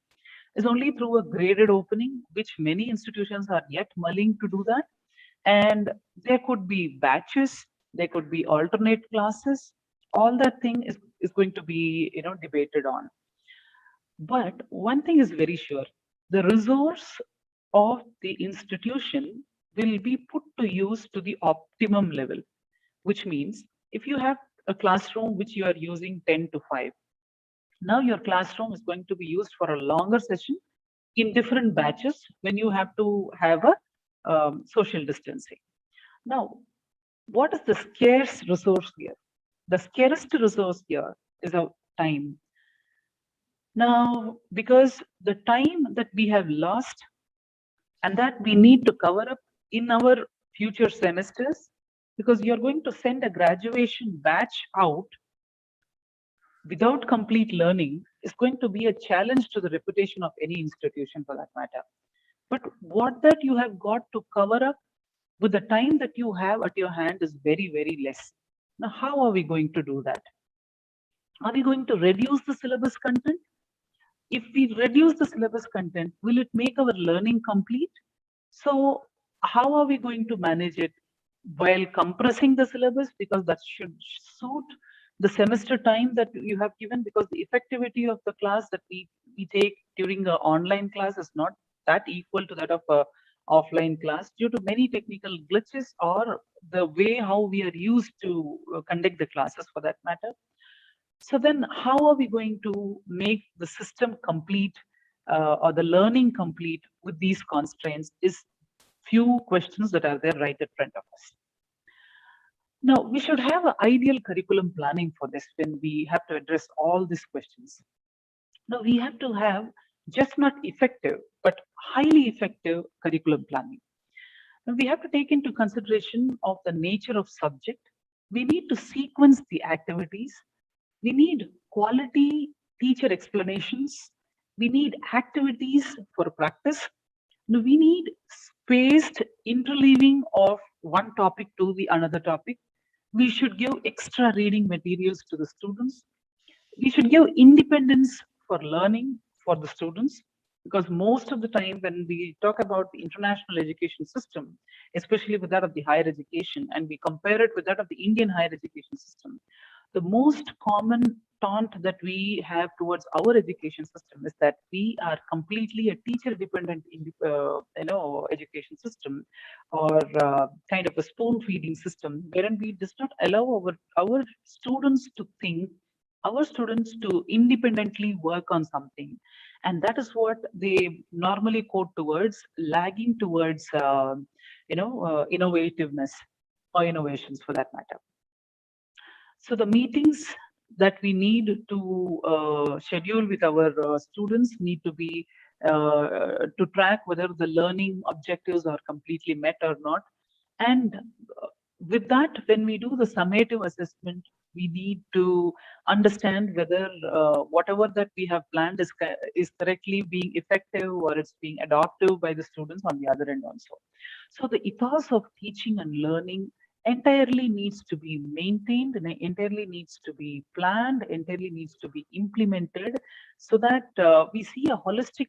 Is only through a graded opening, which many institutions are yet mulling to do that. And there could be batches, there could be alternate classes. All that thing is going to be, debated on. But one thing is very sure, the resource of the institution will be put to use to the optimum level, which means if you have a classroom which you are using 10 to 5, now your classroom is going to be used for a longer session in different batches when you have to have a social distancing. Now, what is the scarce resource here? The scarcest resource here is our time. Now, because the time that we have lost and that we need to cover up in our future semesters, because you're going to send a graduation batch out without complete learning is going to be a challenge to the reputation of any institution for that matter. But what that you have got to cover up with the time that you have at your hand is very, very less. Now, how are we going to do that? Are we going to reduce the syllabus content? If we reduce the syllabus content, will it make our learning complete? So how are we going to manage it while compressing the syllabus? Because that should suit the semester time that you have given, because the effectivity of the class that we take during the online class is not that equal to that of a offline class due to many technical glitches or the way how we are used to conduct the classes for that matter. So then how are we going to make the system complete or the learning complete with these constraints is few questions that are there right in front of us. Now, we should have an ideal curriculum planning for this when we have to address all these questions. Now, we have to have just not effective, but highly effective curriculum planning. Now, we have to take into consideration of the nature of subject. We need to sequence the activities. We need quality teacher explanations. We need activities for practice. Now, we need spaced interleaving of one topic to the another topic. We should give extra reading materials to the students. We should give independence for learning for the students, because most of the time when we talk about the international education system, especially with that of the higher education, and we compare it with that of the Indian higher education system, the most common taunt that we have towards our education system is that we are completely a teacher dependent education system, or kind of a spoon feeding system, wherein we does not allow our students to think, our students to independently work on something. And that is what they normally quote towards lagging towards innovativeness or innovations for that matter. So the meetings that we need to schedule with our students need to be to track whether the learning objectives are completely met or not. And with that, when we do the summative assessment, we need to understand whether whatever that we have planned is correctly being effective or it's being adoptive by the students on the other end also. So the ethos of teaching and learning entirely needs to be maintained and entirely needs to be planned, entirely needs to be implemented, so that we see a holistic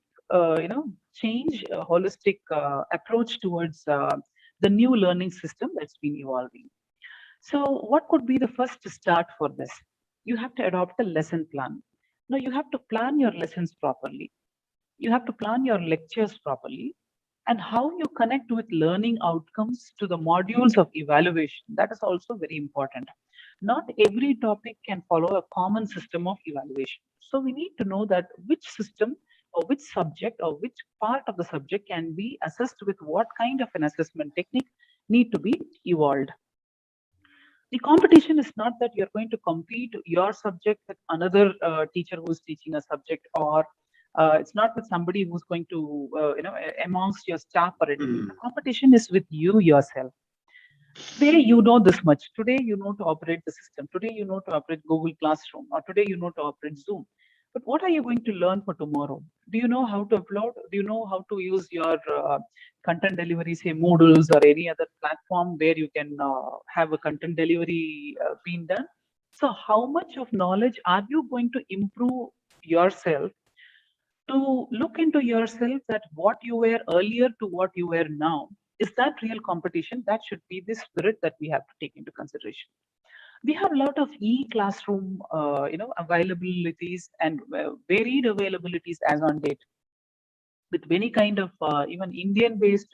change, a holistic approach towards the new learning system that's been evolving. So what could be the first start for this? You have to adopt a lesson plan. Now you have to plan your lessons properly. You have to plan your lectures properly, and how you connect with learning outcomes to the modules of evaluation. That is also very important. Not every topic can follow a common system of evaluation. So we need to know that which system or which subject or which part of the subject can be assessed with what kind of an assessment technique need to be evolved. The competition is not that you're going to compete your subject with another teacher who's teaching a subject, or it's not with somebody who's going to, amongst your staff or anything. The competition is with you yourself. Today you know this much. Today you know to operate the system. Today you know to operate Google Classroom, or today you know to operate Zoom. But what are you going to learn for tomorrow? Do you know how to upload? Do you know how to use your content delivery, say Moodles or any other platform where you can have a content delivery being done? So how much of knowledge are you going to improve yourself, to look into yourself, that what you were earlier to what you were now, is that real competition? That should be the spirit that we have to take into consideration. We have a lot of e-classroom, availabilities and varied availabilities as on date, with many kind of even Indian-based,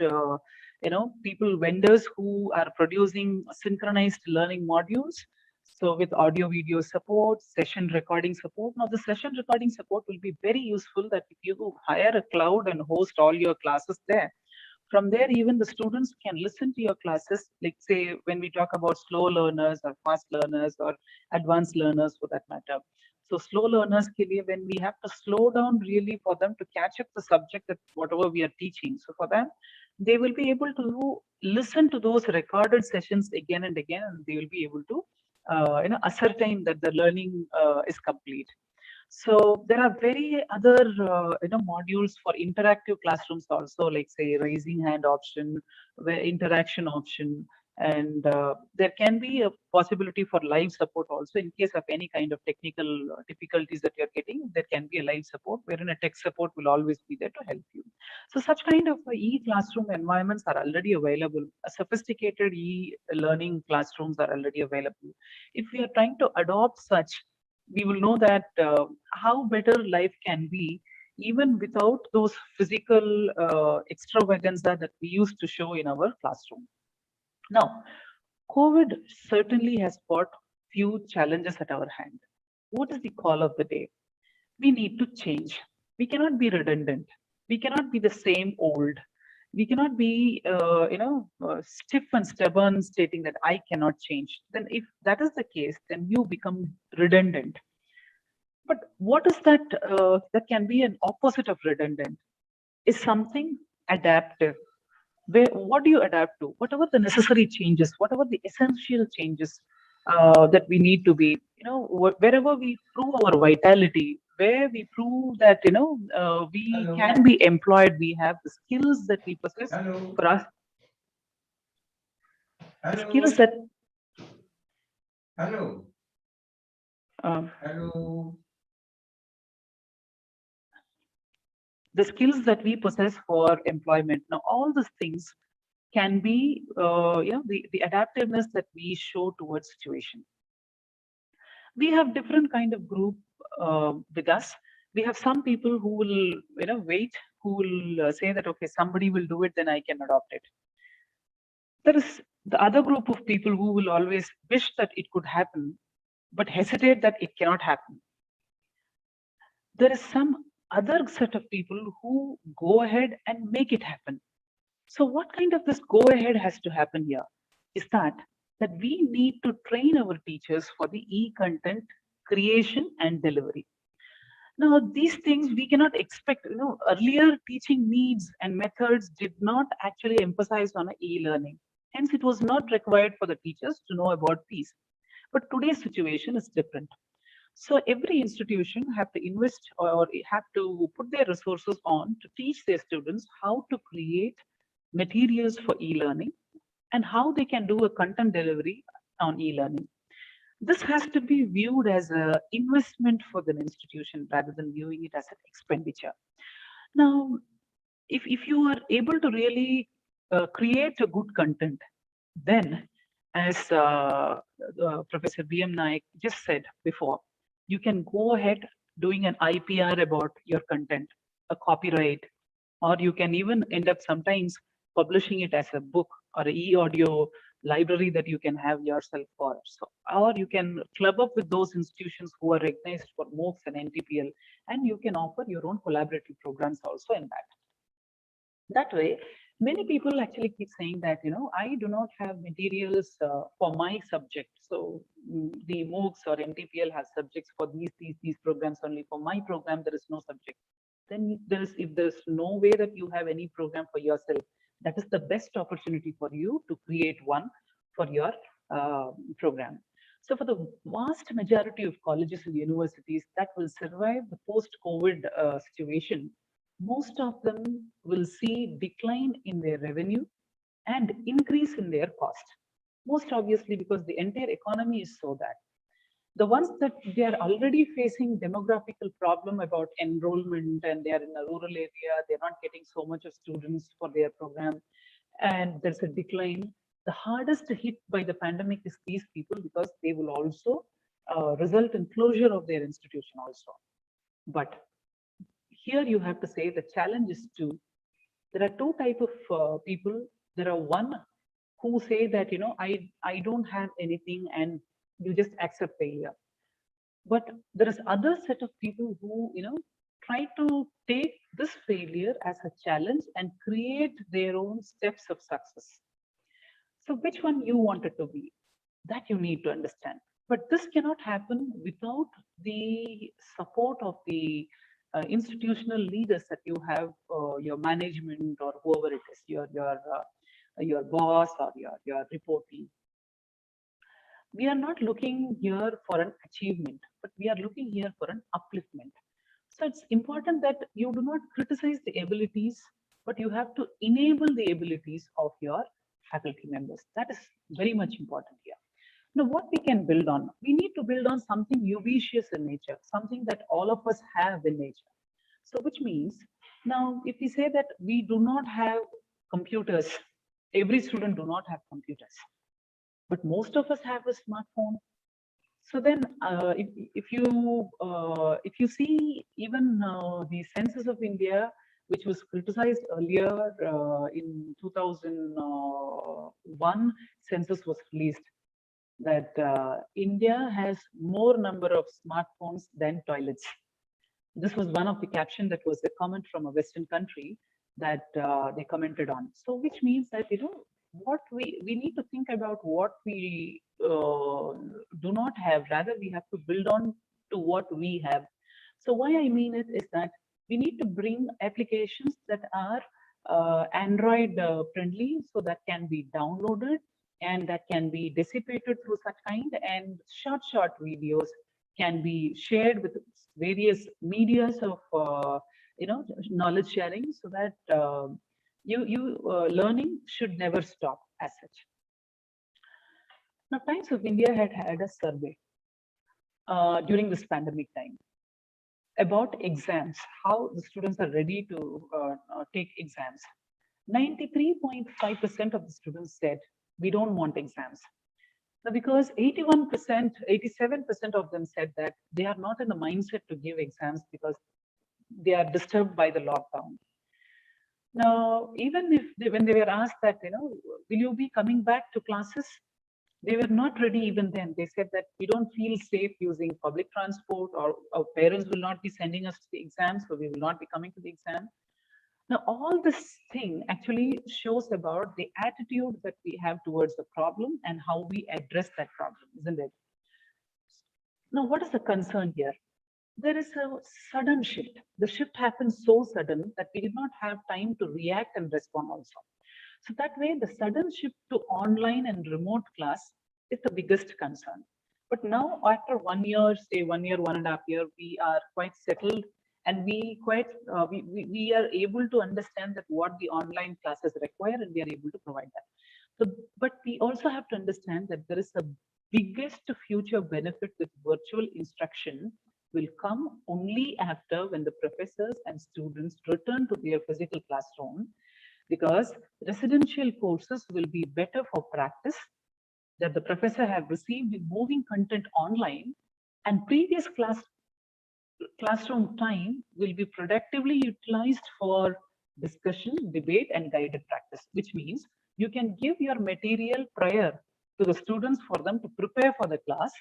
people, vendors who are producing synchronized learning modules. So with audio video support, session recording support. Now the session recording support will be very useful, that if you hire a cloud and host all your classes there, from there even the students can listen to your classes, like say when we talk about slow learners or fast learners or advanced learners for that matter. So slow learners ke liye, when we have to slow down really for them to catch up the subject that whatever we are teaching, so for them they will be able to listen to those recorded sessions again and again, and they will be able to ascertain that the learning is complete. So there are very other modules for interactive classrooms also, like say raising hand option, where interaction option, and there can be a possibility for live support also in case of any kind of technical difficulties that you're getting. There can be a live support wherein a tech support will always be there to help you. So such kind of e-classroom environments are already available. Sophisticated e-learning classrooms are already available. If we are trying to adopt such, we will know that how better life can be even without those physical extravaganza that we used to show in our classroom. Now, COVID certainly has brought few challenges at our hand. What is the call of the day? We need to change. We cannot be redundant. We cannot be the same old. We cannot be, stiff and stubborn, stating that I cannot change. Then if that is the case, then you become redundant. But what is that? That can be an opposite of redundant. Is something adaptive. What do you adapt to? Whatever the necessary changes, whatever the essential changes that we need to be, wherever we prove our vitality, where we prove that, we Hello. can be employed, we have the skills that we possess Hello. for us, Hello. skills that, Hello. um, Hello. the skills that we possess for employment. Now, all these things can be, the adaptiveness that we show towards situation. We have different kind of group with us. We have some people who will, wait, who will say that, okay, somebody will do it, then I can adopt it. There is the other group of people who will always wish that it could happen, but hesitate that it cannot happen. There is some other set of people who go ahead and make it happen. So what kind of this go ahead has to happen here is that we need to train our teachers for the e-content creation and delivery. Now, these things we cannot expect. Earlier teaching needs and methods did not actually emphasize on e-learning. Hence, it was not required for the teachers to know about these. But today's situation is different. So every institution have to invest or have to put their resources on to teach their students how to create materials for e-learning and how they can do a content delivery on e-learning. This has to be viewed as an investment for the institution rather than viewing it as an expenditure. Now, if you are able to really create a good content, then as Professor B.M. Naik just said before, you can go ahead doing an IPR about your content, a copyright, or you can even end up sometimes publishing it as a book or an e-audio library that you can have yourself for. So, or you can club up with those institutions who are recognized for MOOCs and NTPL, and you can offer your own collaborative programs also in that. That way, many people actually keep saying that, I do not have materials for my subject. So the MOOCs or NTPL has subjects for these programs only. For my program, there is no subject. Then if there's no way that you have any program for yourself, that is the best opportunity for you to create one for your program. So for the vast majority of colleges and universities that will survive the post-COVID situation, most of them will see decline in their revenue and increase in their cost. Most obviously because the entire economy is so that. The ones that they are already facing demographical problem about enrollment and they are in a rural area, they're not getting so much of students for their program and there's a decline. The hardest hit by the pandemic is these people because they will also result in closure of their institution also. But here you have to say the challenge is there are two type of people. There are one who say that, I don't have anything and you just accept failure. But there is other set of people who, try to take this failure as a challenge and create their own steps of success. So which one you wanted to be, that you need to understand. But this cannot happen without the support of the institutional leaders that you have, your management or whoever it is, your boss or your reportee. We are not looking here for an achievement, but we are looking here for an upliftment. So it's important that you do not criticize the abilities, but you have to enable the abilities of your faculty members. That is very much important here. Now, what we can build on? We need to build on something ubiquitous in nature, something that all of us have in nature. So which means, now, if we say that we do not have computers, every student do not have computers, but most of us have a smartphone. So then, if you see even the census of India, which was criticized earlier in 2001, census was released that India has more number of smartphones than toilets. This was one of the caption that was a comment from a Western country that they commented on. So which means that, what we need to think about what we do not have, rather we have to build on to what we have. So why I mean it is that we need to bring applications that are Android friendly, so that can be downloaded and that can be dissipated through such kind, and short videos can be shared with various medias of knowledge sharing, so that learning should never stop as such. Now, Times of India had a survey during this pandemic time about exams, how the students are ready to take exams. 93.5% of the students said, we don't want exams. Now, because 81%, 87% of them said that they are not in the mindset to give exams because they are disturbed by the lockdown. Now, even if when they were asked that, will you be coming back to classes? They were not ready even then. They said that we don't feel safe using public transport, or our parents will not be sending us to the exam, so we will not be coming to the exam. Now, all this thing actually shows about the attitude that we have towards the problem and how we address that problem, isn't it? Now, what is the concern here? there is a sudden shift. The shift happened so sudden that we did not have time to react and respond also. So that way, the sudden shift to online and remote class is the biggest concern. But now, after 1 year, say 1 year, 1.5 years, we are quite settled, and we are able to understand that what the online classes require, and we are able to provide that. So, but we also have to understand that there is a biggest future benefit with virtual instruction will come only after when the professors and students return to their physical classroom, because residential courses will be better for practice that the professor have received in moving content online, and previous classroom time will be productively utilized for discussion, debate, and guided practice, which means you can give your material prior to the students for them to prepare for the class.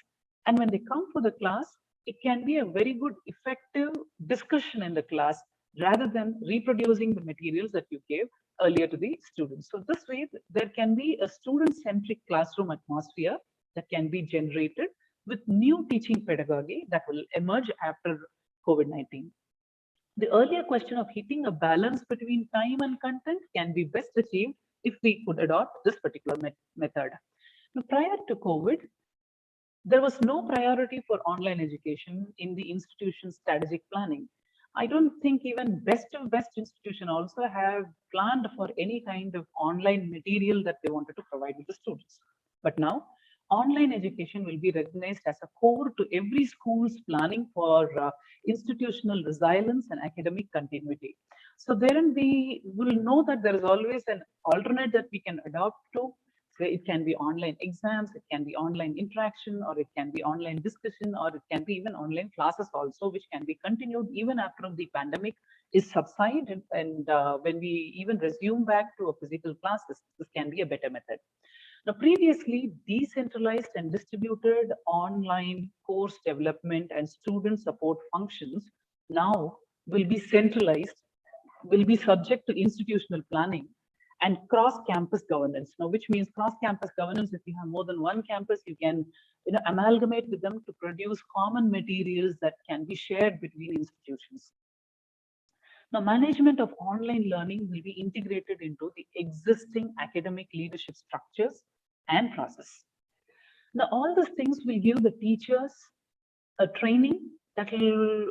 And when they come for the class, it can be a very good, effective discussion in the class rather than reproducing the materials that you gave earlier to the students. So this way, there can be a student-centric classroom atmosphere that can be generated with new teaching pedagogy that will emerge after COVID-19. The earlier question of hitting a balance between time and content can be best achieved if we could adopt this particular method. Now, prior to COVID, there was no priority for online education in the institution's strategic planning. I don't think even best of best institution also have planned for any kind of online material that they wanted to provide with the students. But now, online education will be recognized as a core to every school's planning for institutional resilience and academic continuity. So therein we will know that there is always an alternate that we can adopt to. So it can be online exams, it can be online interaction, or it can be online discussion, or it can be even online classes also, which can be continued even after the pandemic is subsided. And when we even resume back to a physical classes, this can be a better method. Now, previously, decentralized and distributed online course development and student support functions now will be centralized, will be subject to institutional planning and cross-campus governance. Now, which means cross-campus governance, if you have more than one campus, you can amalgamate with them to produce common materials that can be shared between institutions. Now, management of online learning will be integrated into the existing academic leadership structures and process. Now, all these things will give the teachers a training that will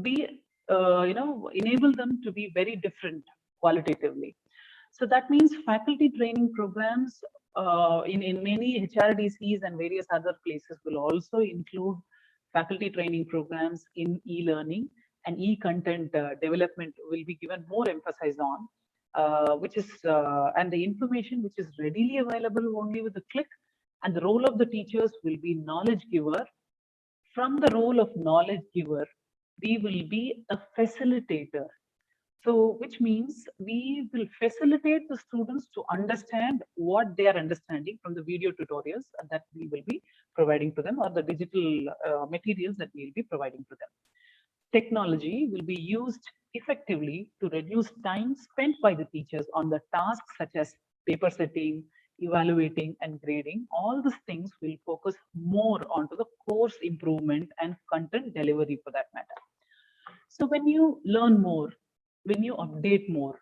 be, enable them to be very different qualitatively. So that means faculty training programs in many HRDCs and various other places will also include faculty training programs in e-learning, and e-content development will be given more emphasis on, and the information which is readily available only with a click, and the role of the teachers will be knowledge giver. From the role of knowledge giver, we will be a facilitator. So, which means we will facilitate the students to understand what they are understanding from the video tutorials that we will be providing to them, or the digital materials that we will be providing to them. Technology will be used effectively to reduce time spent by the teachers on the tasks such as paper setting, evaluating, and grading. All these things will focus more onto the course improvement and content delivery for that matter. So when you learn more, when you update more,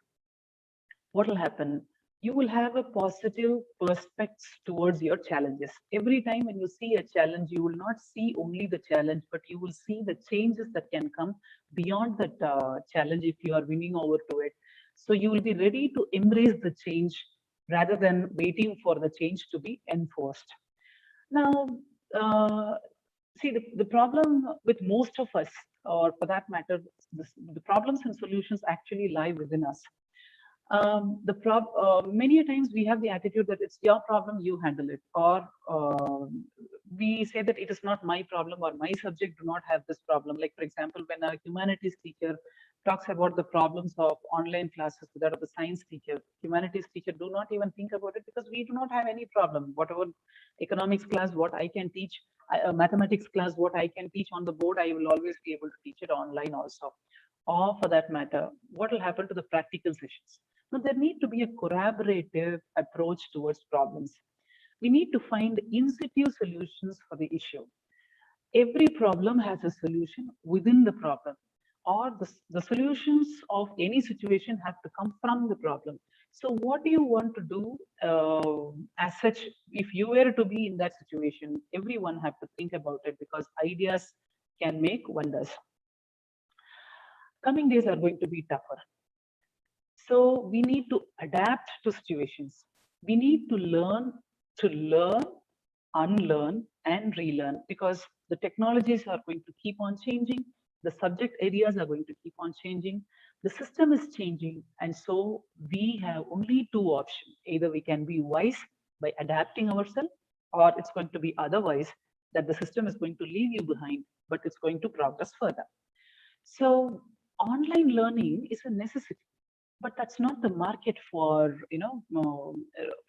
what will happen? You will have a positive perspective towards your challenges. Every time when you see a challenge, you will not see only the challenge, but you will see the changes that can come beyond that challenge if you are winning over to it. So you will be ready to embrace the change rather than waiting for the change to be enforced. Now, see, the problem with most of us, or for that matter, the problems and solutions actually lie within us. Many times we have the attitude that it's your problem, you handle it, or we say that it is not my problem, or my subject do not have this problem. Like, for example, when a humanities teacher talks about the problems of online classes to that of the science teacher, humanities teacher do not even think about it, because we do not have any problem. Whatever economics class, what I can teach, mathematics class, what I can teach on the board, I will always be able to teach it online also. Or for that matter, what will happen to the practical sessions? Now, there need to be a collaborative approach towards problems. We need to find in situ solutions for the issue. Every problem has a solution within the problem, or the solutions of any situation have to come from the problem. So what do you want to do as such? If you were to be in that situation, everyone have to think about it, because ideas can make wonders. Coming days are going to be tougher. So we need to adapt to situations. We need to learn, unlearn, and relearn, because the technologies are going to keep on changing. The subject areas are going to keep on changing. The system is changing. And so we have only two options. Either we can be wise by adapting ourselves, or it's going to be otherwise, that the system is going to leave you behind, but it's going to progress further. So online learning is a necessity, but that's not the market for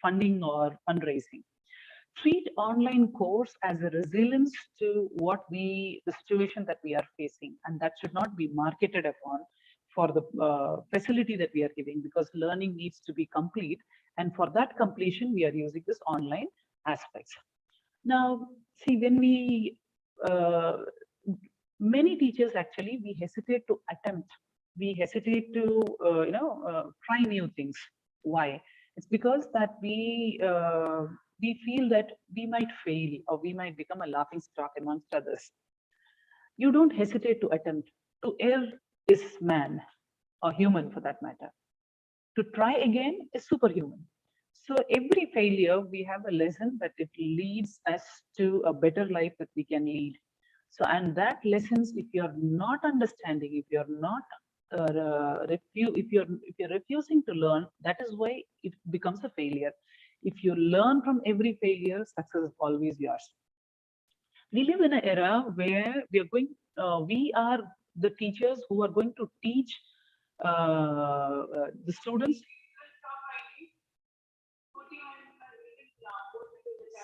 funding or fundraising. Treat online course as a resilience to the situation that we are facing, and that should not be marketed upon for the facility that we are giving, because learning needs to be complete, and for that completion we are using this online aspects. Now, see, when we many teachers actually, we hesitate to attempt, we hesitate to try new things. Why? It's because that we feel that we might fail, or we might become a laughing stock amongst others. You don't hesitate to attempt. To err is man, or human for that matter. To try again is superhuman. So every failure, we have a lesson that it leads us to a better life that we can lead. So, and that lessons, if you're not understanding, if you're not if you're refusing to learn, that is why it becomes a failure. If you learn from every failure, success is always yours. We live in an era where we are the teachers who are going to teach the students.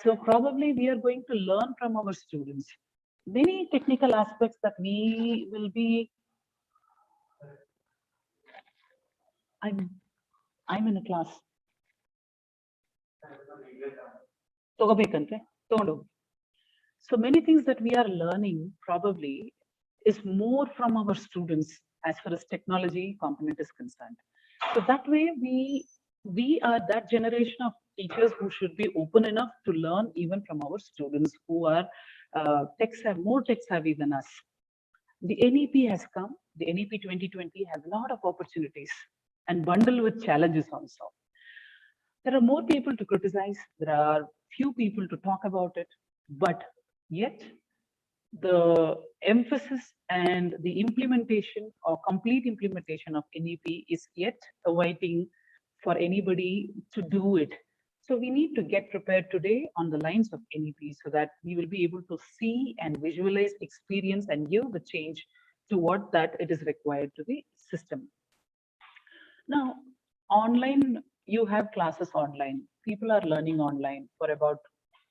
So probably we are going to learn from our students many technical aspects that we will be. I'm in a class. So many things that we are learning probably is more from our students as far as technology component is concerned. So that way we are that generation of teachers who should be open enough to learn even from our students who are more tech savvy than us. The NEP has come. The NEP 2020 has a lot of opportunities and bundled with challenges also. There are more people to criticize. There are few people to talk about it, but yet the emphasis and the implementation or complete implementation of NEP is yet awaiting for anybody to do it. So we need to get prepared today on the lines of NEP so that we will be able to see and visualize, experience, and give the change to what that it is required to the system. Now, online, you have classes online. People are learning online for about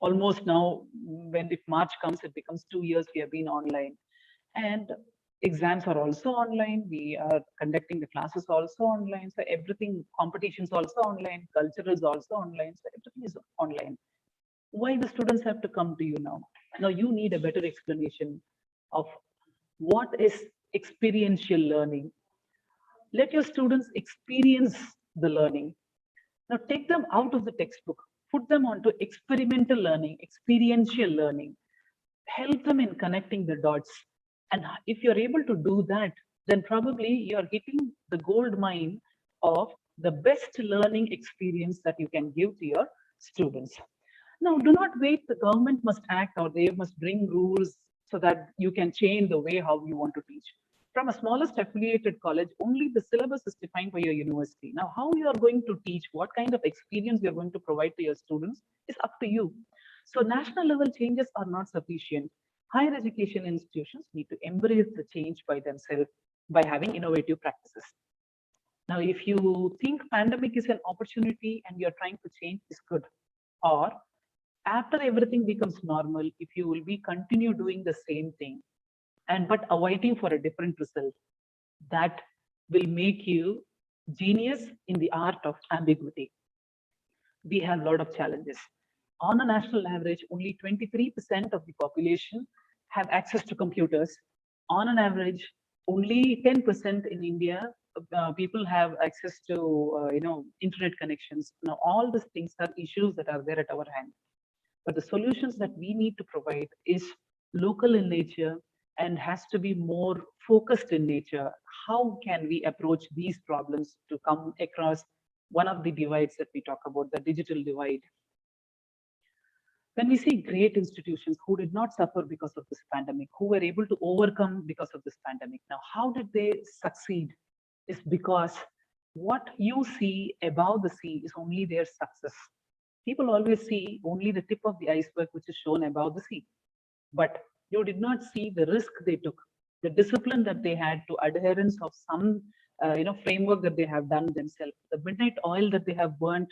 almost now, if March comes, it becomes 2 years we have been online. And exams are also online. We are conducting the classes also online. So everything, competitions also online, culture is also online. So everything is online. Why the students have to come to you now? Now you need a better explanation of what is experiential learning. Let your students experience the learning. Now take them out of the textbook, put them onto experimental learning, experiential learning, help them in connecting the dots. And if you're able to do that, then probably you're hitting the gold mine of the best learning experience that you can give to your students. Now, do not wait. The government must act or they must bring rules so that you can change the way how you want to teach. From a smallest affiliated college, only the syllabus is defined by your university. Now, how you are going to teach, what kind of experience you're going to provide to your students is up to you. So national level changes are not sufficient. Higher education institutions need to embrace the change by themselves by having innovative practices. Now, if you think pandemic is an opportunity and you're trying to change, is good. Or after everything becomes normal, if you will be continue doing the same thing but awaiting for a different result, that will make you genius in the art of ambiguity. We have a lot of challenges. On a national average, only 23% of the population have access to computers. On an average, only 10% in India people have access to internet connections. Now, all these things are issues that are there at our hand. But the solutions that we need to provide is local in nature and has to be more focused in nature. How can we approach these problems to come across one of the divides that we talk about, the digital divide? When we see great institutions who did not suffer because of this pandemic, who were able to overcome because of this pandemic, now how did they succeed? Is because what you see above the sea is only their success. People always see only the tip of the iceberg, which is shown above the sea. But you did not see the risk they took, the discipline that they had to adherence of some framework that they have done themselves, the midnight oil that they have burnt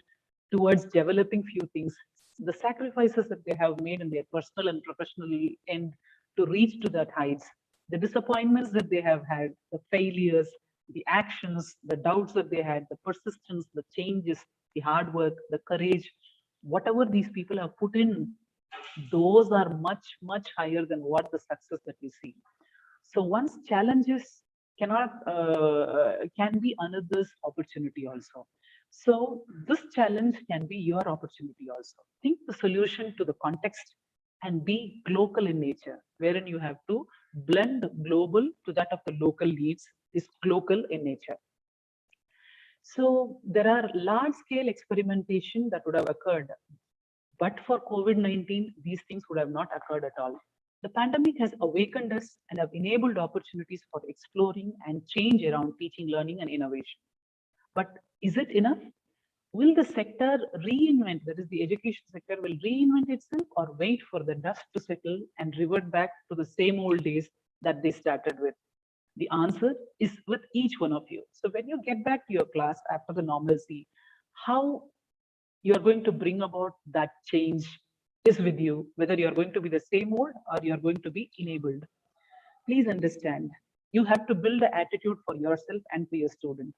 towards developing few things, the sacrifices that they have made in their personal and professional end to reach to that heights, the disappointments that they have had, the failures, the actions, the doubts that they had, the persistence, the changes, the hard work, the courage, whatever these people have put in, those are much, much higher than what the success that we see. So once challenges can be another's opportunity also. So this challenge can be your opportunity also. Think the solution to the context and be global in nature, wherein you have to blend global to that of the local needs, is global in nature. So there are large-scale experimentation that would have occurred, but for COVID-19, these things would have not occurred at all. The pandemic has awakened us and have enabled opportunities for exploring and change around teaching, learning, and innovation. But is it enough? Will the sector reinvent, that is the education sector will reinvent itself, or wait for the dust to settle and revert back to the same old days that they started with? The answer is with each one of you. So when you get back to your class after the normalcy, how you're going to bring about that change is with you, whether you're going to be the same old or you're going to be enabled. Please understand, you have to build an attitude for yourself and for your student.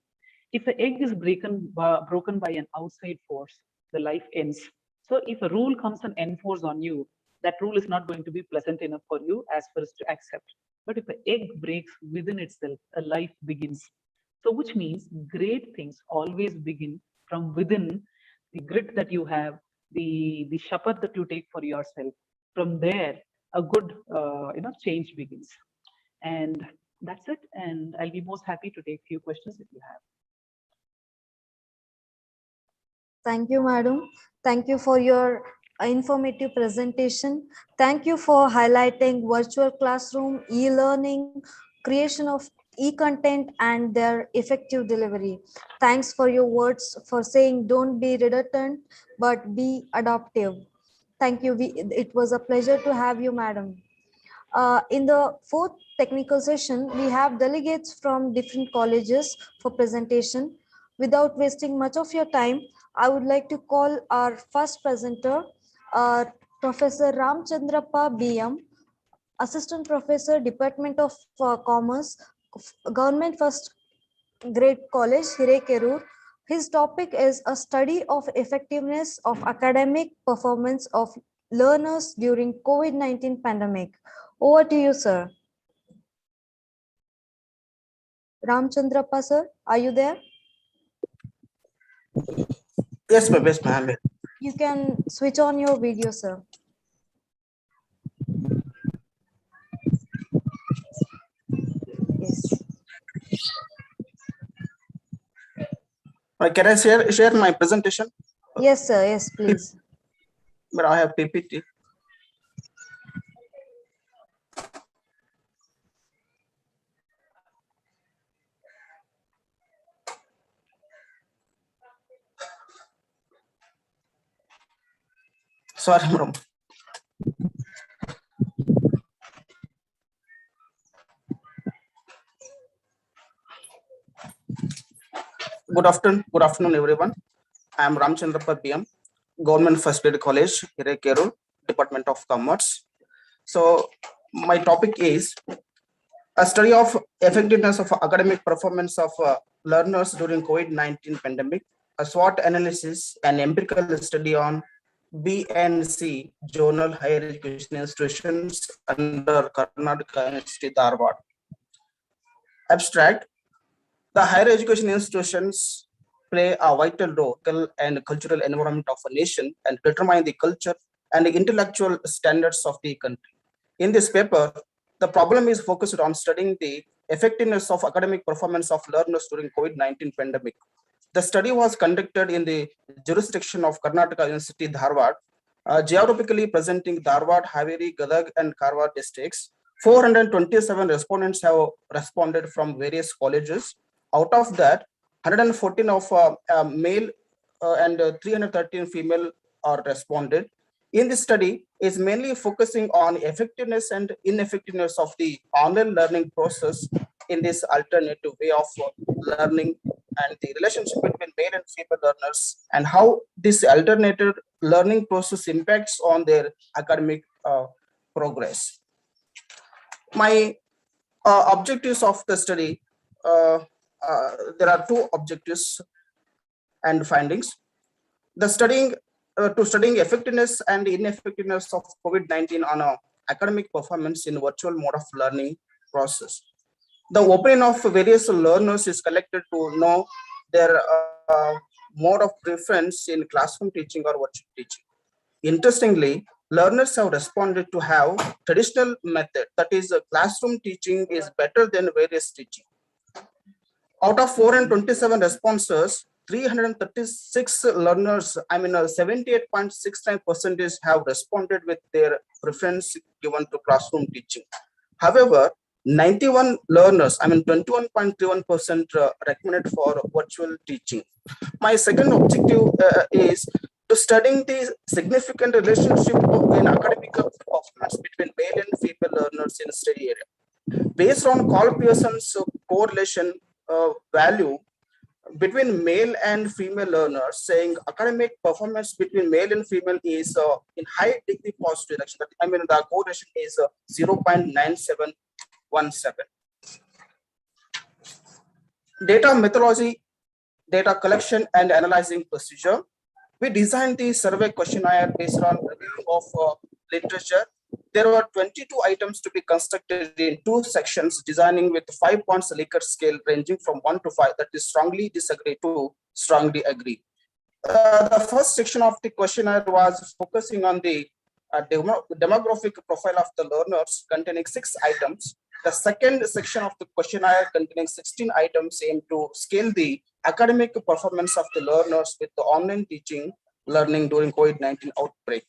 If the egg is broken by an outside force, the life ends. So if a rule comes and enforces on you, that rule is not going to be pleasant enough for you as first to accept. But if the egg breaks within itself, a life begins. So which means great things always begin from within, the grit that you have, the shapat that you take for yourself. From there, a good change begins. And that's it. And I'll be most happy to take few questions if you have. Thank you, madam. Thank you for your informative presentation. Thank you for highlighting virtual classroom, e-learning, creation of e-content and their effective delivery. Thanks for your words for saying don't be redundant, but be adaptive. Thank you. It was a pleasure to have you, madam. In the fourth technical session, we have delegates from different colleges for presentation. Without wasting much of your time, I would like to call our first presenter, Professor Ramchandrappa BM, Assistant Professor, Department of Commerce, Government First Grade College, Hirekerur. His topic is a study of effectiveness of academic performance of learners during COVID-19 pandemic. Over to you, sir. Ramchandrappa, sir, are you there? Yes, ma'am. You can switch on your video, sir. Yes. Can I share my presentation? Yes, sir. Yes, please. But I have PPT. Sorry, madam. Good afternoon, everyone. I am Ramchandrappa BM, Government First Grade College, Hirekerur, Department of Commerce. So my topic is a study of effectiveness of academic performance of learners during COVID-19 pandemic, a SWOT analysis and empirical study on B and C Journal Higher Education Institutions under Karnataka University, Dharwad. Abstract. The higher education institutions play a vital role and cultural environment of a nation and determine the culture and the intellectual standards of the country. In this paper, the problem is focused on studying the effectiveness of academic performance of learners during COVID-19 pandemic. The study was conducted in the jurisdiction of Karnataka University, Dharwad, geographically presenting Dharwad, Haveri, Gadag, and Karwar districts. 427 respondents have responded from various colleges. Out of that, 114 of male and 313 female are responded. In this study, is mainly focusing on effectiveness and ineffectiveness of the online learning process in this alternative way of learning and the relationship between male and female learners and how this alternative learning process impacts on their academic progress. My objectives of the study, there are two objectives and findings. The studying effectiveness and ineffectiveness of COVID-19 on academic performance in virtual mode of learning process. The opinion of various learners is collected to know their mode of preference in classroom teaching or virtual teaching. Interestingly, learners have responded to have traditional method, that is classroom teaching is better than various teaching. Out of 427 responses, 336 learners, 78.69% have responded with their preference given to classroom teaching. However, 91 learners, 21.31% recommended for virtual teaching. My second objective is to studying the significant relationship in academic performance between male and female learners in study area. Based on Carl Pearson's correlation value between male and female learners, saying academic performance between male and female is in high degree positive direction. The correlation is 0.9717. Data methodology, data collection and analyzing procedure. We designed the survey questionnaire based on review of literature. There were 22 items to be constructed in 2 sections, designing with 5 points Likert scale ranging from 1 to 5, that is strongly disagree to strongly agree. The first section of the questionnaire was focusing on the demographic profile of the learners, containing 6 items. The second section of the questionnaire, containing 16 items, aimed to scale the academic performance of the learners with the online teaching learning during COVID-19 outbreak.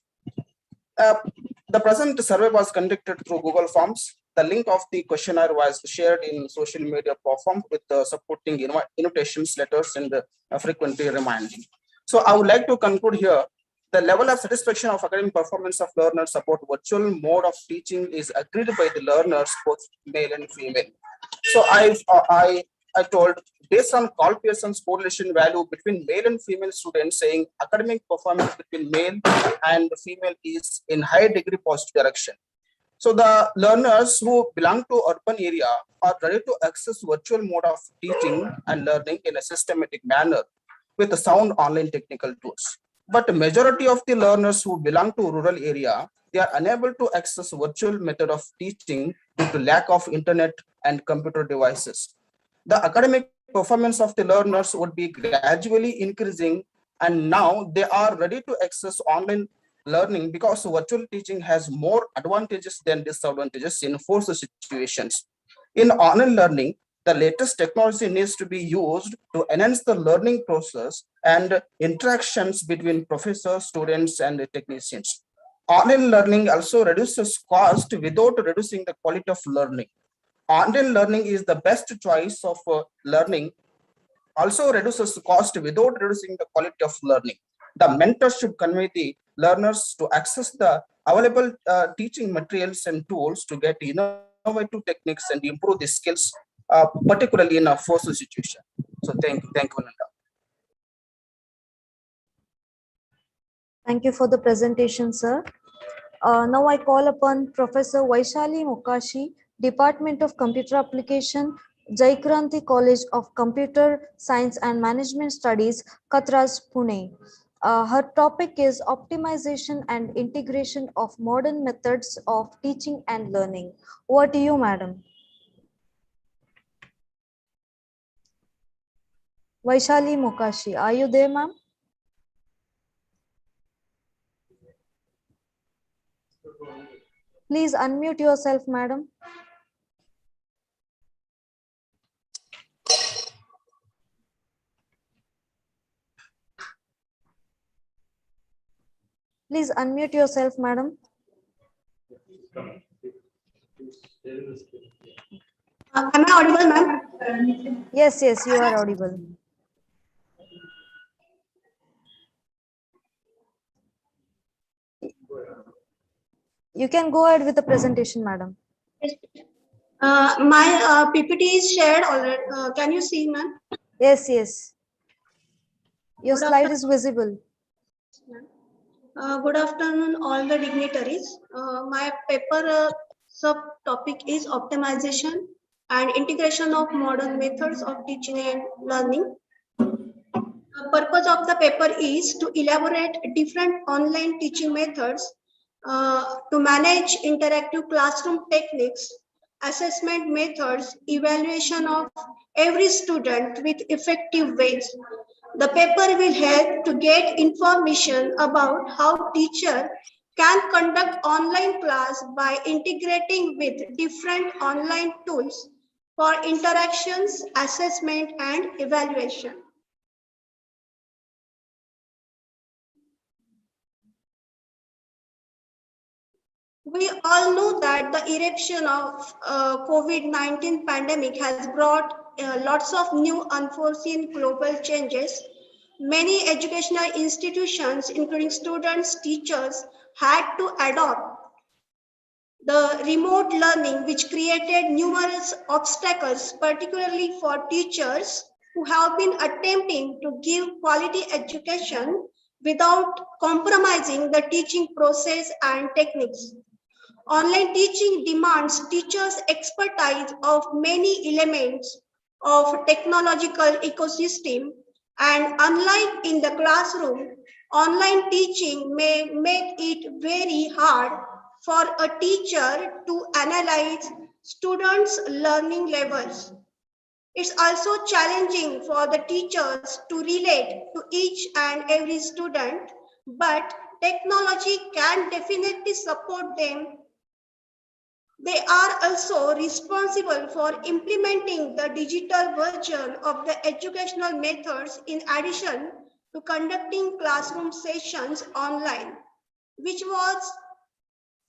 The present survey was conducted through Google Forms. The link of the questionnaire was shared in social media platform with the supporting invitations, letters, and frequently reminding. So I would like to conclude here. The level of satisfaction of academic performance of learners about virtual mode of teaching is agreed by the learners, both male and female. So I told, based on Carl Pearson's correlation value between male and female students, saying academic performance between male and female is in high degree positive direction. So the learners who belong to urban area are ready to access virtual mode of teaching and learning in a systematic manner with the sound online technical tools. But the majority of the learners who belong to rural area, they are unable to access virtual method of teaching due to lack of internet and computer devices. The academic performance of the learners would be gradually increasing, and now they are ready to access online learning because virtual teaching has more advantages than disadvantages in forced situations. In online learning, the latest technology needs to be used to enhance the learning process and interactions between professors, students, and technicians. Online learning also reduces cost without reducing the quality of learning. Online learning is the best choice of learning, also reduces cost without reducing the quality of learning. The mentor should convey the learners to access the available teaching materials and tools to get innovative techniques and improve the skills, particularly in a forced situation. So thank you, Nanda. Thank you for the presentation, sir. Now I call upon Professor Vaishali Mokashi, Department of Computer Application, Jaikranti College of Computer Science and Management Studies, Katras, Pune. Her topic is optimization and integration of modern methods of teaching and learning. Over to you, madam. Vaishali Mukashi, are you there, ma'am? Please unmute yourself, madam. Please unmute yourself, madam. Am I audible, ma'am? Yes, yes, you are audible. You can go ahead with the presentation, madam. My PPT is shared already. Can you see, ma'am? Yes, yes. Your Good slide is visible. Good afternoon, all the dignitaries. My paper subtopic is optimization and integration of modern methods of teaching and learning. The purpose of the paper is to elaborate different online teaching methods to manage interactive classroom techniques, assessment methods, evaluation of every student with effective ways. The paper will help to get information about how teacher can conduct online class by integrating with different online tools for interactions, assessment, and evaluation. We all know that the eruption of COVID-19 pandemic has brought lots of new unforeseen global changes. Many educational institutions, including students, teachers, had to adopt the remote learning, which created numerous obstacles, particularly for teachers who have been attempting to give quality education without compromising the teaching process and techniques. Online teaching demands teachers' expertise of many elements of technological ecosystem, and unlike in the classroom, online teaching may make it very hard for a teacher to analyze students' learning levels. It's also challenging for the teachers to relate to each and every student, but technology can definitely support them. They are also responsible for implementing the digital version of the educational methods in addition to conducting classroom sessions online, which was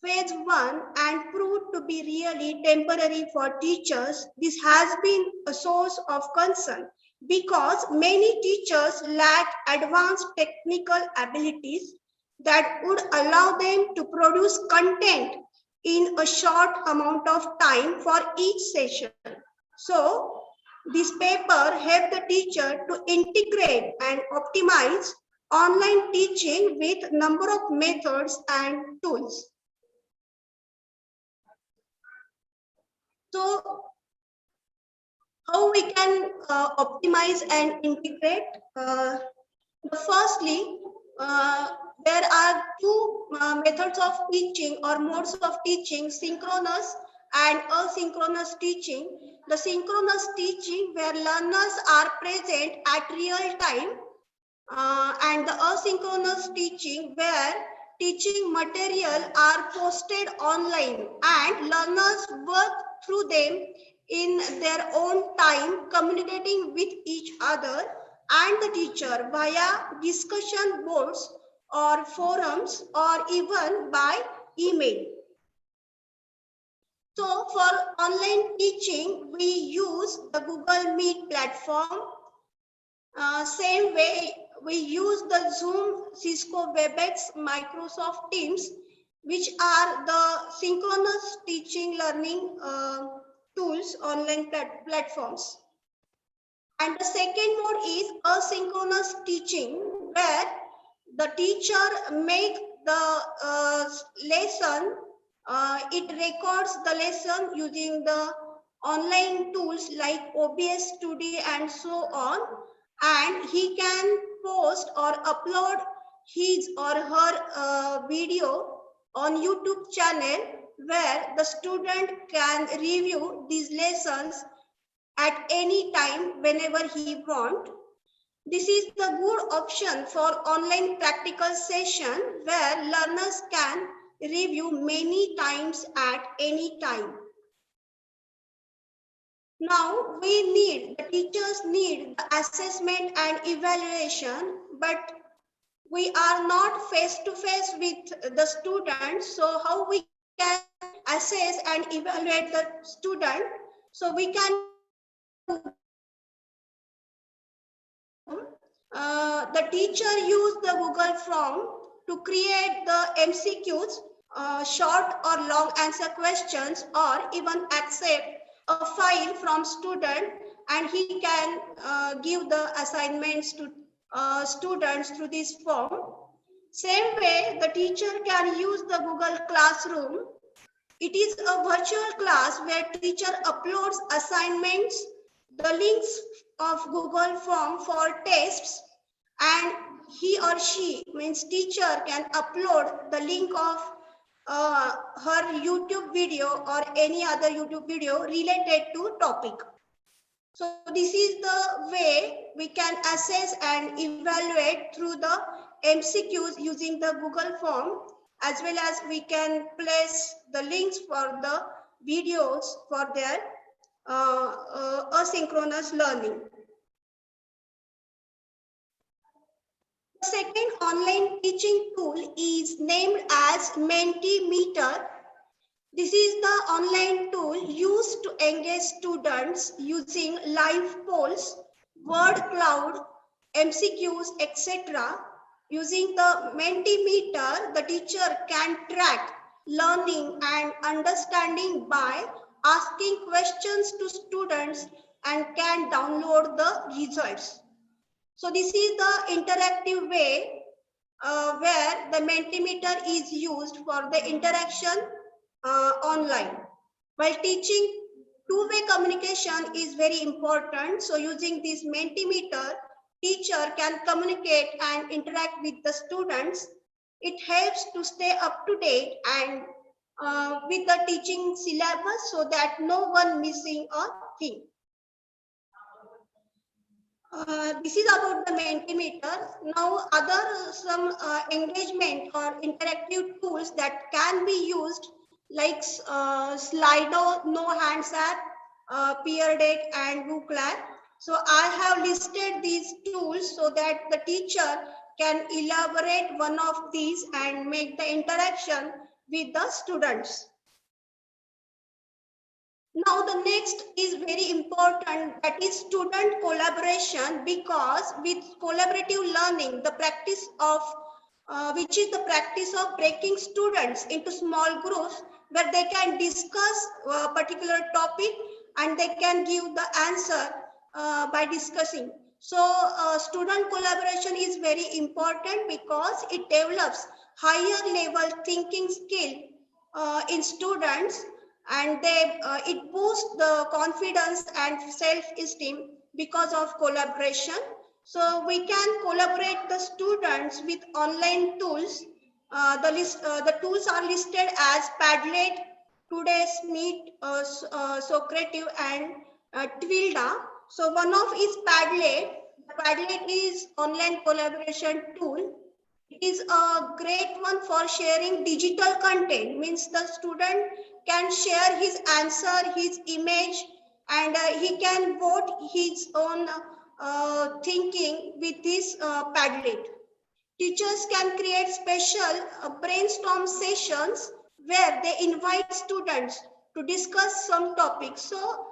phase one and proved to be really temporary for teachers. This has been a source of concern because many teachers lack advanced technical abilities that would allow them to produce content in a short amount of time for each session. So, this paper helped the teacher to integrate and optimize online teaching with number of methods and tools. So, how we can optimize and integrate? Firstly, there are two methods of teaching or modes of teaching: synchronous and asynchronous teaching. The synchronous teaching where learners are present at real time, and the asynchronous teaching where teaching material are posted online and learners work through them in their own time, communicating with each other and the teacher via discussion boards or forums or even by email. So for online teaching, we use the Google Meet platform. Same way, we use the Zoom, Cisco WebEx, Microsoft Teams, which are the synchronous teaching learning tools, online platforms. And the second mode is asynchronous teaching, where the teacher make the lesson, it records the lesson using the online tools like OBS Studio and so on, and he can post or upload his or her video on YouTube channel where the student can review these lessons at any time whenever he wants. This is the good option for online practical session where learners can review many times at any time. Now the teachers need the assessment and evaluation, but we are not face to face with the students. So how we can assess and evaluate the student? So we can the teacher use the Google form to create the MCQs, short or long answer questions, or even accept a file from student, and he can give the assignments to students through this form. Same way, the teacher can use the Google Classroom. It is a virtual class where teacher uploads assignments, the links of Google form for tests, and he or she, means teacher, can upload the link of her YouTube video or any other YouTube video related to topic. So this is the way we can assess and evaluate through the MCQs using the Google form, as well as we can place the links for the videos for their asynchronous learning. The second online teaching tool is named as Mentimeter. This is the online tool used to engage students using live polls, word cloud, MCQs, etc. Using the Mentimeter, the teacher can track learning and understanding by asking questions to students and can download the results. So this is the interactive way where the Mentimeter is used for the interaction online. While teaching, two-way communication is very important. So using this Mentimeter, teacher can communicate and interact with the students. It helps to stay up to date and with the teaching syllabus so that no one missing a thing. This is about the Mentimeter. Now some engagement or interactive tools that can be used like Slido, No Hands App, Peer Deck and Booklet. So I have listed these tools so that the teacher can elaborate one of these and make the interaction with the students. Now the next is very important, that is student collaboration, because with collaborative learning, the practice of which is the practice of breaking students into small groups where they can discuss a particular topic and they can give the answer by discussing. So student collaboration is very important because it develops higher level thinking skill in students, and it boosts the confidence and self-esteem because of collaboration. So we can collaborate the students with online tools. The tools are listed as Padlet, Today's Meet, Socrative, and Twilda. So one of is Padlet. Padlet is online collaboration tool. It is a great one for sharing digital content, means the student can share his answer, his image, and he can vote his own thinking with this Padlet. Teachers can create special brainstorm sessions where they invite students to discuss some topics. So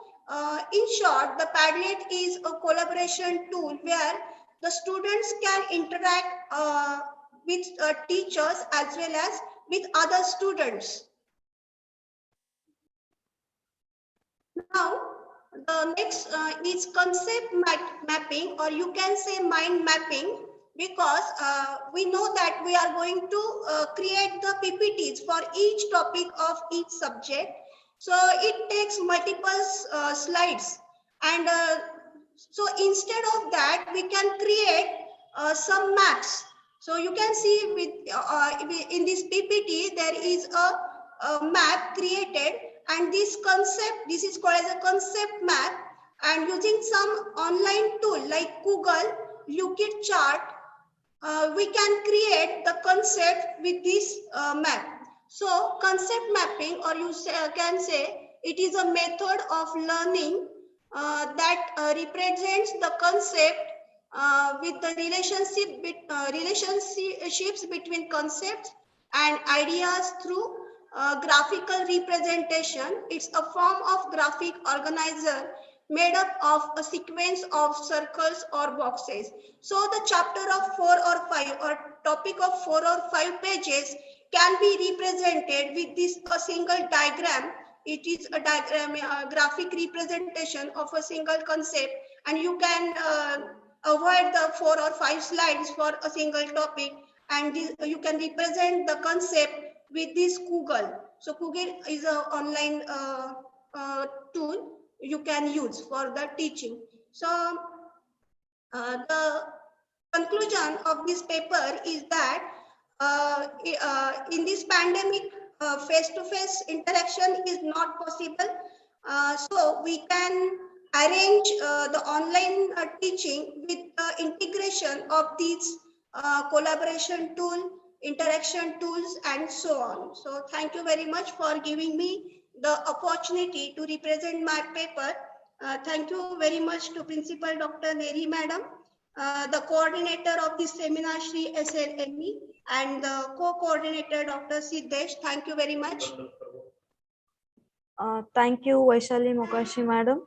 in short, the Padlet is a collaboration tool where the students can interact with teachers as well as with other students. Now, the next is concept mapping, or you can say mind mapping, because we know that we are going to create the PPTs for each topic of each subject. So it takes multiple slides, and so instead of that, we can create some maps. So you can see in this PPT, there is a map created, and this is called as a concept map, and using some online tool like Google, Lookit chart, we can create the concept with this map. So concept mapping, or can say it is a method of learning that represents the concept with the relationships between concepts and ideas through graphical representation. It's a form of graphic organizer made up of a sequence of circles or boxes. So the chapter of 4 or 5 or topic of 4 or 5 pages can be represented with this a single diagram. It is a diagram, a graphic representation of a single concept, and you can avoid the 4 or 5 slides for a single topic, and you can represent the concept with this Google. So Google is an online tool you can use for the teaching. So the conclusion of this paper is that in this pandemic, face-to-face interaction is not possible. So we can arrange the online teaching with the integration of these collaboration tool, interaction tools, and so on. So thank you very much for giving me the opportunity to represent my paper. Thank you very much to Principal Dr. Neri Madam, the coordinator of this seminar, Shri SLME, and the co-coordinator, Dr. Siddesh. Thank you very much. Thank you, Vaishali Mokashi Madam.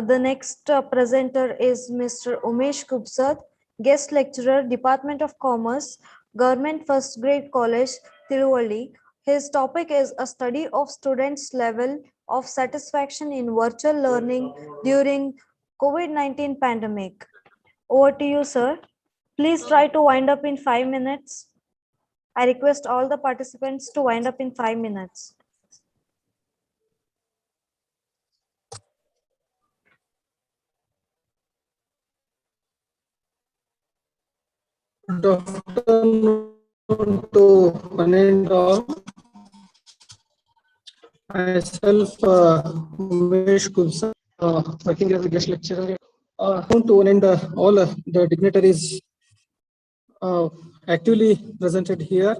The next presenter is Mr. Umesh Kubsat, Guest Lecturer, Department of Commerce, Government First Grade College, Tiruvallur. His topic is a study of students' level of satisfaction in virtual learning during COVID-19 pandemic. Over to you, sir. Please try to wind up in 5 minutes. I request all the participants to wind up in 5 minutes. Good afternoon to one and all. Myself, Umesh Kubsa, working as a guest lecturer. To one and all the dignitaries actively presented here.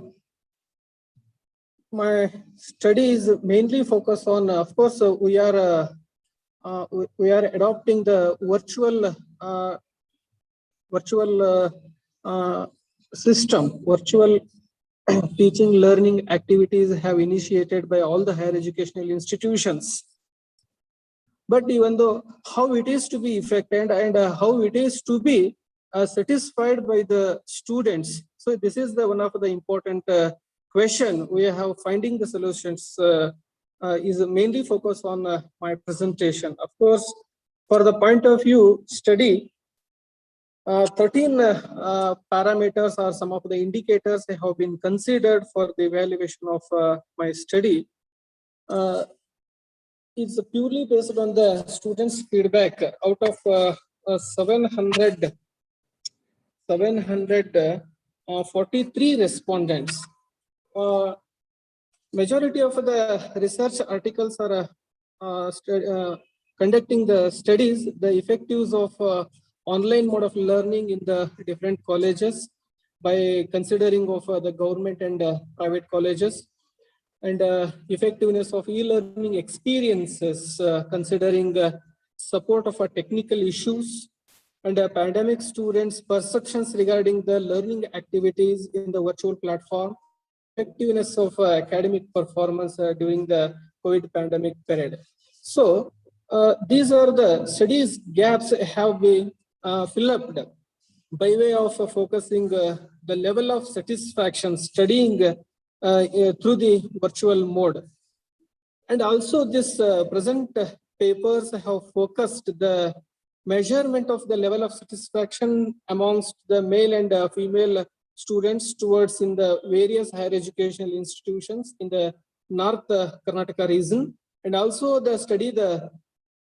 My study is mainly focused on, of course, we are adopting the virtual system. Virtual teaching learning activities have initiated by all the higher educational institutions. But even though how it is to be effective and how it is to be satisfied by the students, so this is the one of the important question we have finding the solutions is mainly focused on my presentation. Of course, for the point of view study, 13 parameters are some of the indicators that have been considered for the evaluation of my study. It's purely based on the students' feedback. Out of 743 respondents, majority of the research articles are conducting the studies, the effectives of online mode of learning in the different colleges by considering of the government and private colleges, and effectiveness of e-learning experiences considering support of technical issues, and pandemic students' perceptions regarding the learning activities in the virtual platform, effectiveness of academic performance during the COVID pandemic period. So these are the studies gaps have been filled up by way of focusing the level of satisfaction studying through the virtual mode. And also this present papers have focused the measurement of the level of satisfaction amongst the male and female students towards in the various higher educational institutions in the North Karnataka region, and also the study the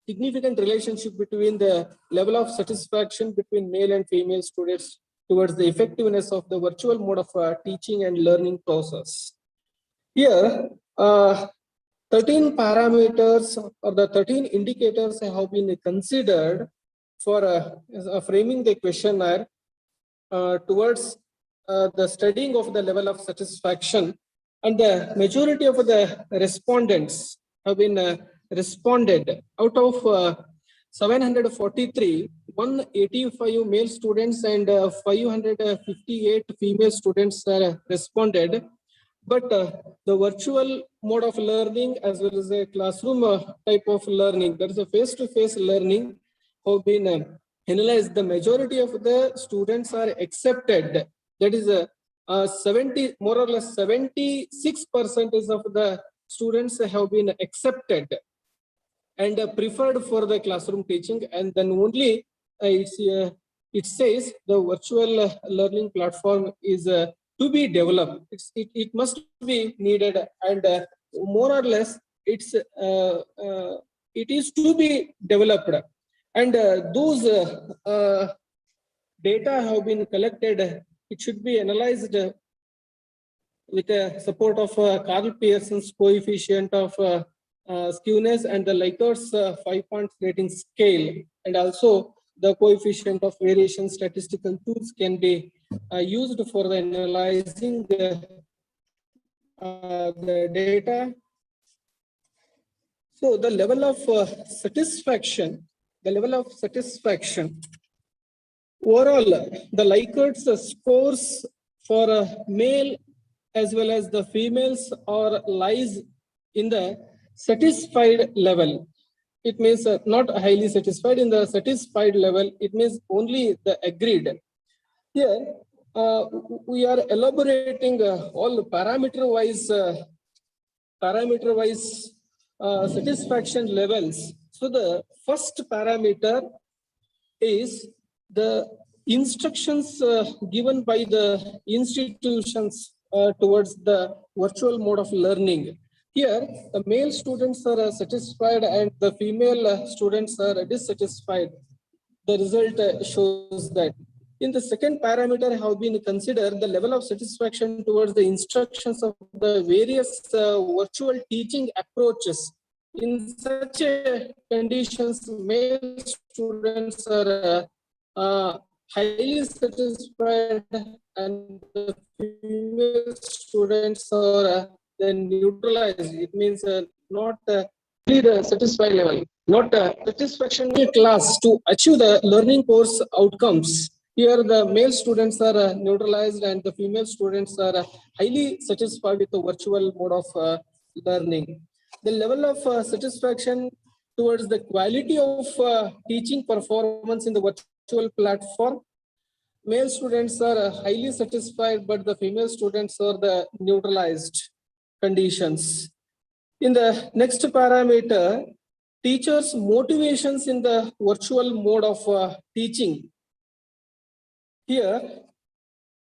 significant relationship between the level of satisfaction between male and female students towards the effectiveness of the virtual mode of teaching and learning process. Here, 13 parameters or the 13 indicators have been considered for framing the questionnaire towards the studying of the level of satisfaction, and the majority of the respondents have been responded. Out of 743, 185 male students and 558 female students responded. But the virtual mode of learning as well as a classroom type of learning, that is a face-to-face learning, have been analyzed. The majority of the students are accepted. That is 70, more or less 76% of the students have been accepted and preferred for the classroom teaching, and then only it says the virtual learning platform is to be developed. It must be needed, and more or less it is to be developed, and those data have been collected. It should be analyzed with the support of Carl Pearson's coefficient of skewness and the Likhart's 5-point rating scale, and also the coefficient of variation statistical tools can be used for the analyzing the data. So the level of satisfaction, overall, the Likhart's scores for male as well as the females or lies in the satisfied level. It means not highly satisfied. In the satisfied level, it means only the agreed. Here, we are elaborating all parameter-wise satisfaction levels. So the first parameter is the instructions given by the institutions towards the virtual mode of learning. Here, the male students are satisfied and the female students are dissatisfied. The result shows that. In the second parameter have been considered the level of satisfaction towards the instructions of the various virtual teaching approaches. In such conditions, male students are highly satisfied and the female students are then neutralized. It means not the satisfied level, not satisfaction class to achieve the learning course outcomes. Here the male students are neutralized and the female students are highly satisfied with the virtual mode of learning. The level of satisfaction towards the quality of teaching performance in the virtual platform, male students are highly satisfied, but the female students are the neutralized conditions. In the next parameter, teachers' motivations in the virtual mode of teaching. Here,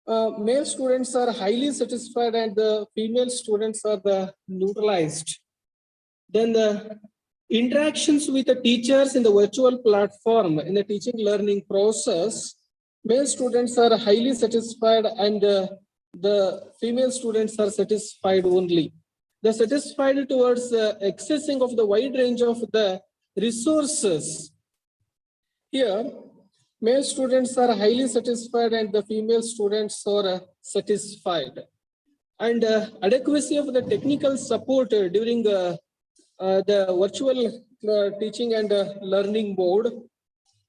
male students are highly satisfied and the female students are the neutralized. Then the interactions with the teachers in the virtual platform in the teaching learning process, male students are highly satisfied and the female students are satisfied only. The satisfied towards accessing of the wide range of the resources. Here, male students are highly satisfied and the female students are satisfied. And adequacy of the technical support during the virtual teaching and learning mode,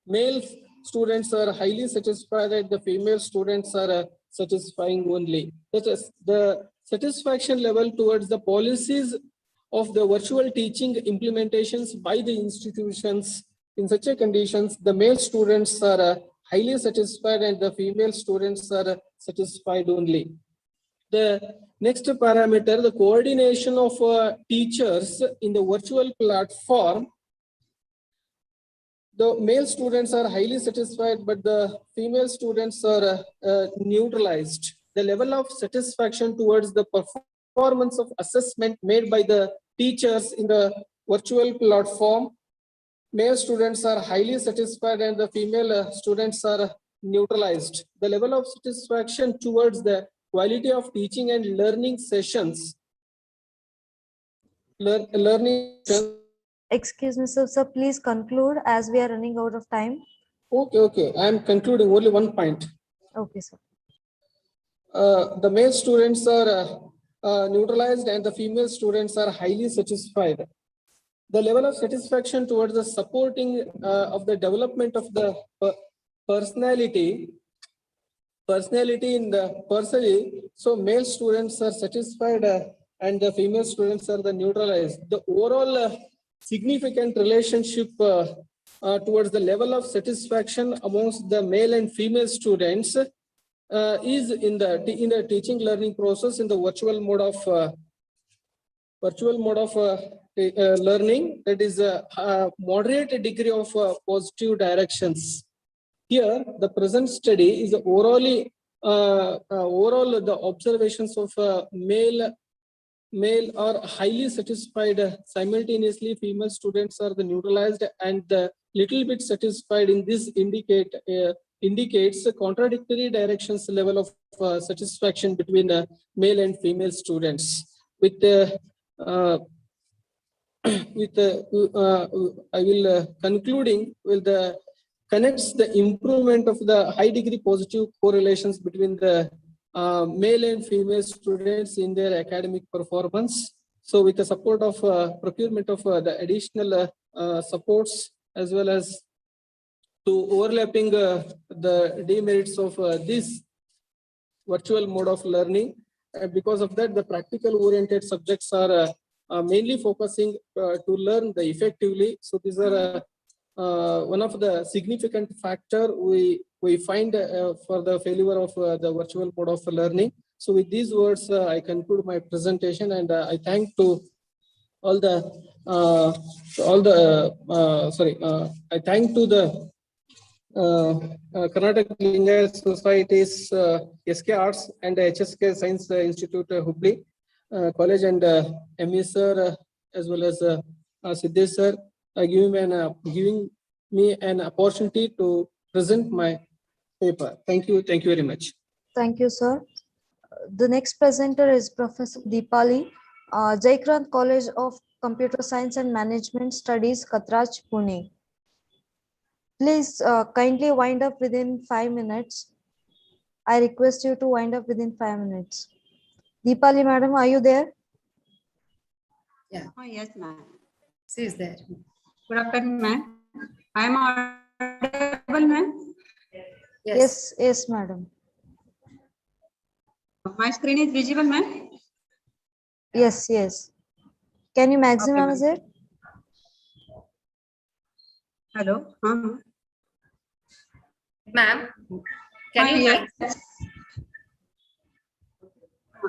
male students are highly satisfied and the female students are satisfying only. That is the satisfaction level towards the policies of the virtual teaching implementations by the institutions. In such a conditions, the male students are highly satisfied and the female students are satisfied only. The next parameter, the coordination of teachers in the virtual platform. The male students are highly satisfied, but the female students are neutralized. The level of satisfaction towards the performance of assessment made by the teachers in the virtual platform. Male students are highly satisfied and the female students are neutralized. The level of satisfaction towards the quality of teaching and learning sessions, Excuse me, sir, please conclude as we are running out of time. Okay, I am concluding only one point. Okay, sir. The male students are neutralized and the female students are highly satisfied. The level of satisfaction towards the supporting of the development of the personality in the personally, so male students are satisfied and the female students are the neutralized. The overall significant relationship towards the level of satisfaction amongst the male and female students is in the teaching learning process in the virtual mode of learning, that is a moderate degree of positive directions. Here, the present study is overall the observations of male are highly satisfied. Simultaneously, female students are the neutralized and the little bit satisfied. In this indicates a contradictory directions level of satisfaction between male and female students. I will concluding with the connects the improvement of the high degree positive correlations between the male and female students in their academic performance. So with the support of procurement of the additional supports as well as to overlapping the demerits of this virtual mode of learning. Because of that, the practical oriented subjects are mainly focusing to learn the effectively. So these are one of the significant factor we find for the failure of the virtual mode of learning. So with these words, I conclude my presentation, and I thank to I thank to the Karnataka Lingayat Society's SK Arts and HSK Science Institute Hubli College and ME sir as well as Siddesh sir giving me an opportunity to present my paper. Thank you very much. Thank you, sir. The next presenter is Professor Deepali, Jaikrant College of Computer Science and Management Studies, Katraj, Pune. Please kindly wind up within 5 minutes. I request you to wind up within 5 minutes. Deepali madam, are you there? Yeah. Oh, yes, ma'am. She is there. Good afternoon, ma'am. I am audible, ma'am. Yes, madam. My screen is visible, ma'am. Yes. Can you maximize it? Hello. Ma'am, can you? Yes.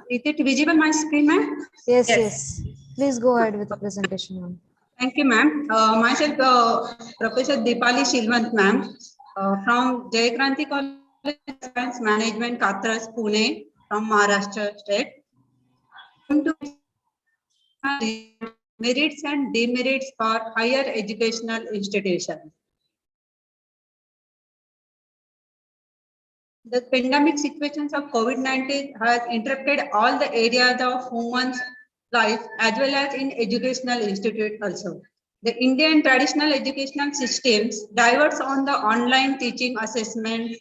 Is it visible, my screen, ma'am? Yes. Please go ahead with the presentation, ma'am. Thank you, ma'am. Myself, Professor Deepali Shilwant, ma'am, from Jayakranti College of Science Management, Katras, Pune, from Maharashtra state. Merits and demerits for higher educational institutions. The pandemic situations of COVID-19 has interrupted all the areas of human's life as well as in educational institute also. The Indian traditional educational systems diverts on the online teaching assessment.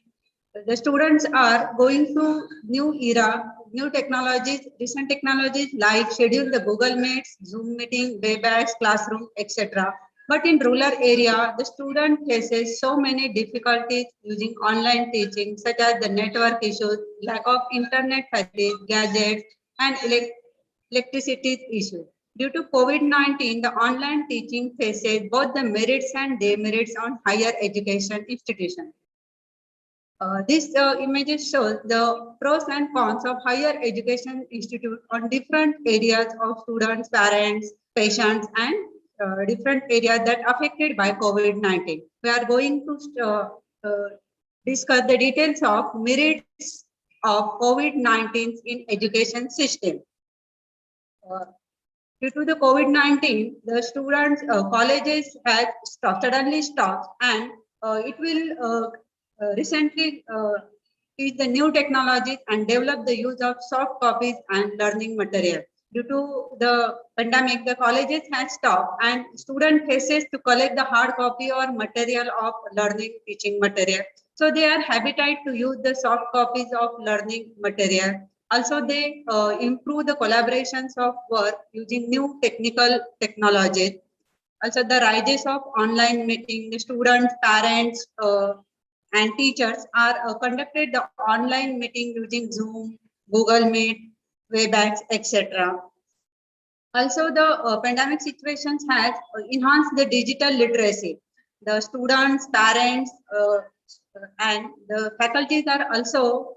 The students are going to new era, new technologies, recent technologies like schedule the Google Meets, Zoom meeting, Webex, classroom, etc. But in rural area, the student faces so many difficulties using online teaching, such as the network issues, lack of internet facilities, gadgets, and electricity issues. Due to COVID-19, the online teaching faces both the merits and demerits on higher education institutions. This images shows the pros and cons of higher education institute on different areas of students, parents, patients, and different areas that affected by COVID-19. We are going to discuss the details of merits of COVID-19 in education system. Due to the COVID-19, the students, colleges had suddenly stopped, and it will recently teach the new technologies and develop the use of soft copies and learning material. Due to the pandemic, the colleges has stopped and student faces to collect the hard copy or material of learning teaching material. So they are habited to use the soft copies of learning material. Also, they improve the collaborations of work using new technical technologies. Also, the rises of online meeting, the students, parents, and teachers are conducted the online meeting using Zoom, Google Meet, Webex, etc. Also, the pandemic situations has enhanced the digital literacy. The students, parents, and the faculties are also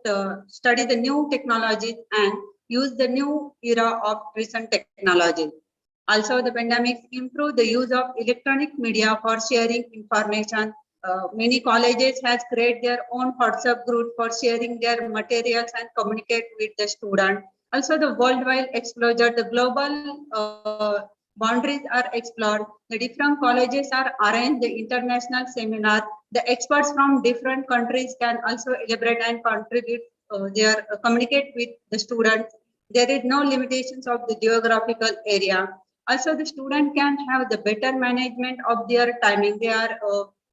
study the new technologies and use the new era of recent technology. Also, the pandemic improved the use of electronic media for sharing information. Many colleges has created their own WhatsApp group for sharing their materials and communicate with the student. Also, the worldwide exposure, the global boundaries are explored. The different colleges are arranged the international seminar. The experts from different countries can also elaborate and contribute their communicate with the students. There is no limitations of the geographical area. Also, the student can have the better management of their timing. They are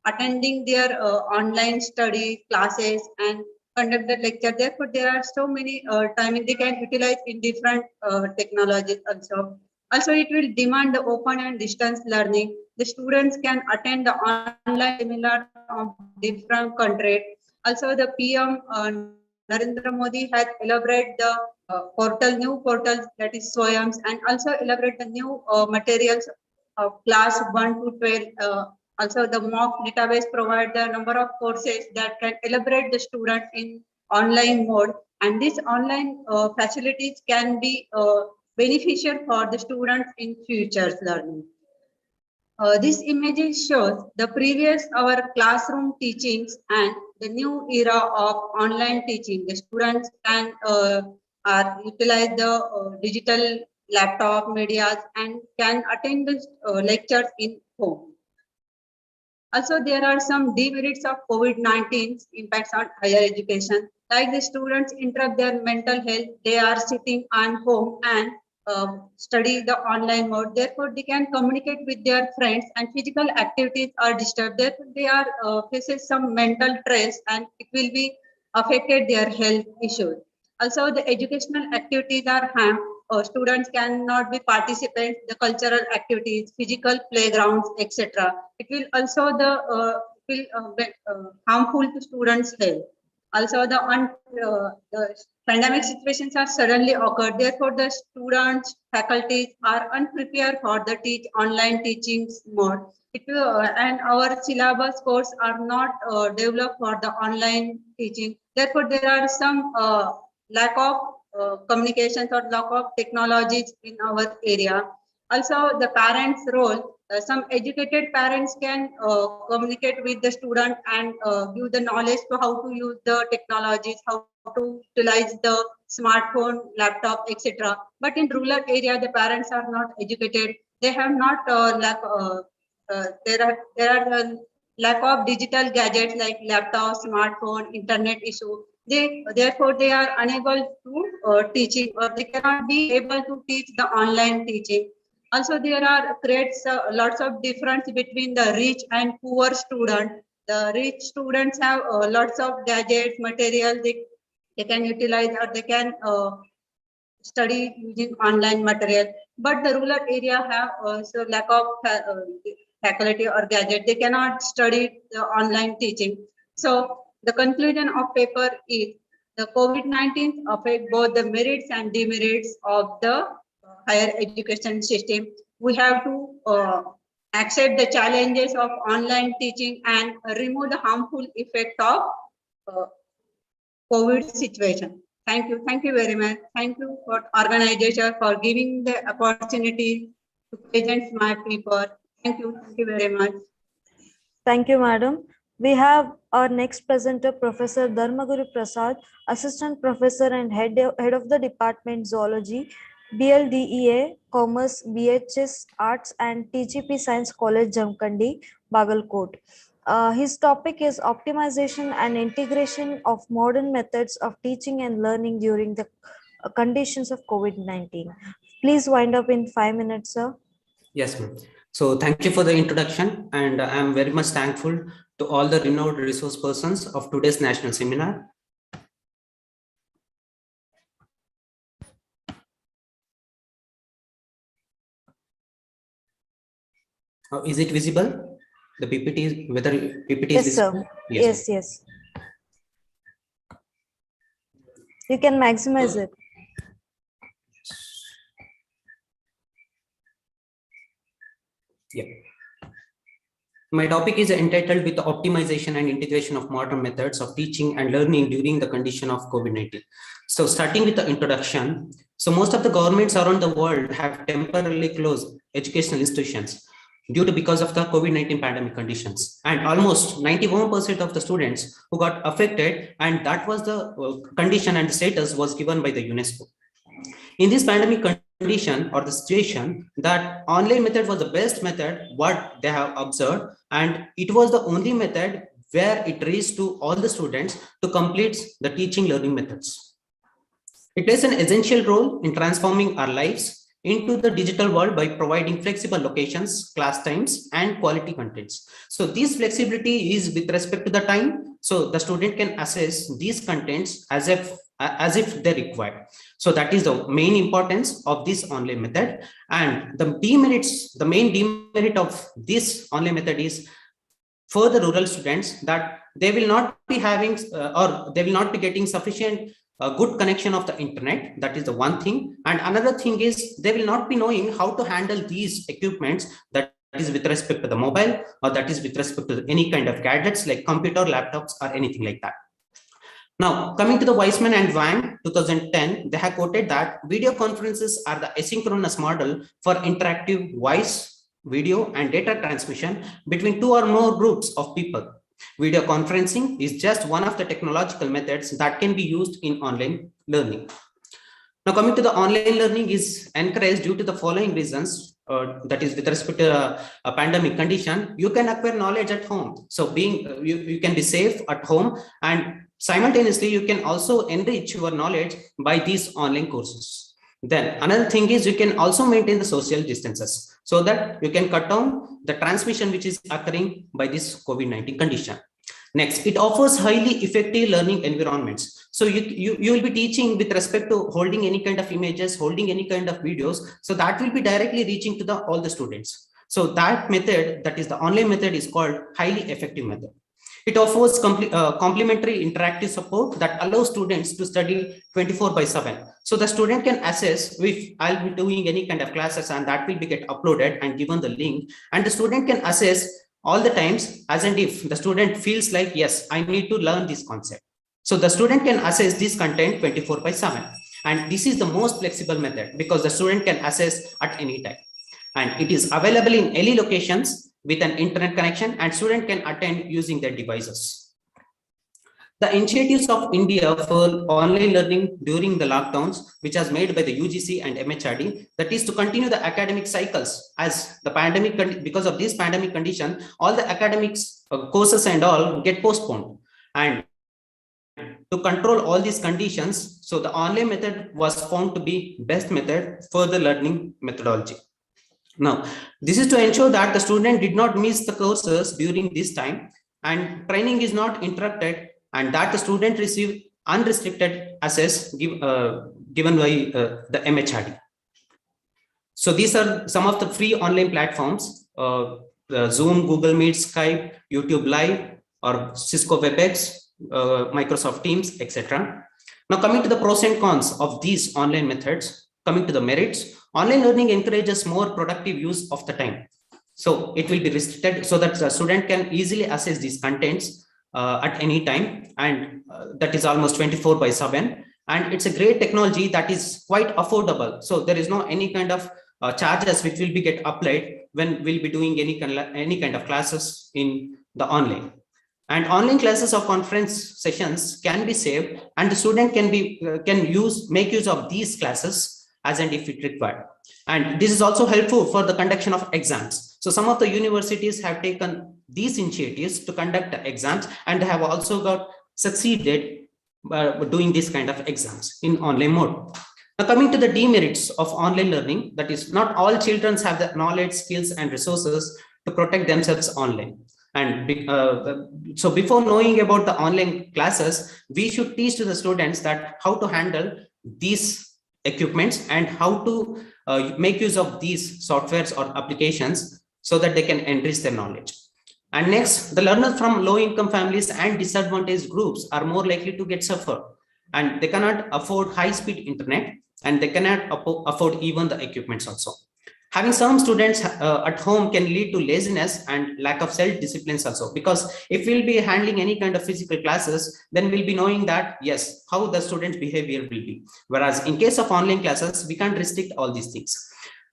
attending their online study classes and conduct the lecture. Therefore, there are so many timing they can utilize in different technologies also. Also, it will demand the open and distance learning. The students can attend the online seminar of different countries. Also, the PM Narendra Modi has elaborated the new portals that is SWAYAMs, and also elaborate the new materials of class 1 to 12. Also, the mock database provide the number of courses that can elaborate the student in online mode, and these online facilities can be beneficial for the students in future learning. This image shows the previous our classroom teachings and the new era of online teaching. The students can utilize the digital laptop medias and can attend the lectures in home. Also, there are some demerits of COVID-19 impacts on higher education. Like the students interrupt their mental health, they are sitting on home and study the online mode. Therefore, they can communicate with their friends and physical activities are disturbed. Therefore, they are faces some mental stress and it will be affected their health issues. Also, the educational activities are harmed. Students cannot be participants, the cultural activities, physical playgrounds, etc. It will also harmful to students' health. Also, the pandemic situations are suddenly occurred. Therefore, the students, faculties are unprepared for the online teachings mode. And our syllabus course are not developed for the online teaching. Therefore, there are some lack of communications or lack of technologies in our area. Also, the parents' role. Some educated parents can communicate with the student and give the knowledge to how to use the technologies, how to utilize the smartphone, laptop, etc. But in rural area, the parents are not educated. They have not there are lack of digital gadgets like laptop, smartphone, internet issue. Therefore they are unable to teaching, or they cannot be able to teach the online teaching. Also, there are creates lots of difference between the rich and poor student. The rich students have lots of gadgets, material they can utilize, or they can study using online material. But the rural area have also lack of faculty or gadget. They cannot study the online teaching. So the conclusion of paper is the COVID-19 affect both the merits and demerits of the higher education system. We have to accept the challenges of online teaching and remove the harmful effect of COVID situation. Thank you very much. Thank you for organization for giving the opportunity to present my paper. Thank you very much. Thank you, madam. We have our next presenter, Professor Dharmaguru Prasad, Assistant Professor and Head of the Department Zoology, BLDEA, Commerce, BHS, Arts and TGP Science College, Jamkandi, Bagalkot. His topic is optimization and integration of modern methods of teaching and learning during the conditions of COVID-19. Please wind up in 5 minutes, sir. Yes, ma'am. So thank you for the introduction, and I am very much thankful to all the renowned resource persons of today's national seminar. Is it visible? The PPT, whether PPT is Yes, visible? sir. Yes, yes. You can maximize it. Yeah. My topic is entitled with the optimization and integration of modern methods of teaching and learning during the condition of COVID-19. So starting with the introduction. So most of the governments around the world have temporarily closed educational institutions because of the COVID-19 pandemic conditions. And almost 91% of the students who got affected, and that was the condition and the status was given by the UNESCO. In this pandemic condition or the situation, that online method was the best method what they have observed, and it was the only method where it reached to all the students to complete the teaching learning methods. It plays an essential role in transforming our lives into the digital world by providing flexible locations, class times, and quality contents. So this flexibility is with respect to the time, so the student can access these contents as if they require. So that is the main importance of this online method. And the demerits, the main demerit of this online method is for the rural students, that they will not be having or they will not be getting sufficient good connection of the internet. That is the one thing. And another thing is they will not be knowing how to handle these equipments, that is with respect to the mobile, or that is with respect to any kind of gadgets like computer, laptops, or anything like that. Now, coming to the Weissman and Wang 2010, they have quoted that video conferences are the asynchronous model for interactive voice, video, and data transmission between two or more groups of people. Video conferencing is just one of the technological methods that can be used in online learning. Now, coming to the online learning is encouraged due to the following reasons. That is with respect to a pandemic condition, you can acquire knowledge at home. So you can be safe at home, and simultaneously you can also enrich your knowledge by these online courses. Then another thing is you can also maintain the social distances so that you can cut down the transmission which is occurring by this COVID-19 condition. Next, it offers highly effective learning environments. So you will be teaching with respect to holding any kind of images, holding any kind of videos. So that will be directly reaching to all the students. So that method, that is the online method, is called highly effective method. It offers complementary interactive support that allows students to study 24/7. So the student can access, if I'll be doing any kind of classes, and that will be get uploaded and given the link, and the student can access all the times, as and if the student feels like, yes, I need to learn this concept. So the student can access this content 24/7. And this is the most flexible method because the student can access at any time. And it is available in any locations with an internet connection, and student can attend using their devices. The initiatives of India for online learning during the lockdowns, which was made by the UGC and MHRD, that is to continue the academic cycles as the pandemic, because of this pandemic condition, all the academics courses and all get postponed. And to control all these conditions, so the online method was found to be best method for the learning methodology. Now, this is to ensure that the student did not miss the courses during this time and training is not interrupted, and that the student receive unrestricted access given by the MHRD. So these are some of the free online platforms, Zoom, Google Meet, Skype, YouTube Live, or Cisco WebEx, Microsoft Teams, etc. Now coming to the pros and cons of these online methods, coming to the merits, online learning encourages more productive use of the time. So it will be restricted so that the student can easily access these contents at any time, and that is almost 24/7. And it's a great technology that is quite affordable. So there is no any kind of charges which will be get applied when we'll be doing any kind of classes in the online. And online classes or conference sessions can be saved, and the student can make use of these classes as and if it required. And this is also helpful for the conduction of exams. So some of the universities have taken these initiatives to conduct exams and have also got succeeded doing this kind of exams in online mode. Now, coming to the demerits of online learning, that is, not all children have the knowledge, skills, and resources to protect themselves online. And so before knowing about the online classes, we should teach to the students that how to handle these equipments and how to make use of these softwares or applications so that they can enrich their knowledge. And next, the learners from low-income families and disadvantaged groups are more likely to get suffer, and they cannot afford high-speed internet, and they cannot afford even the equipments also. Having some students at home can lead to laziness and lack of self-discipline also, because if we'll be handling any kind of physical classes, then we'll be knowing that, yes, how the student's behavior will be. Whereas in case of online classes, we can't restrict all these things.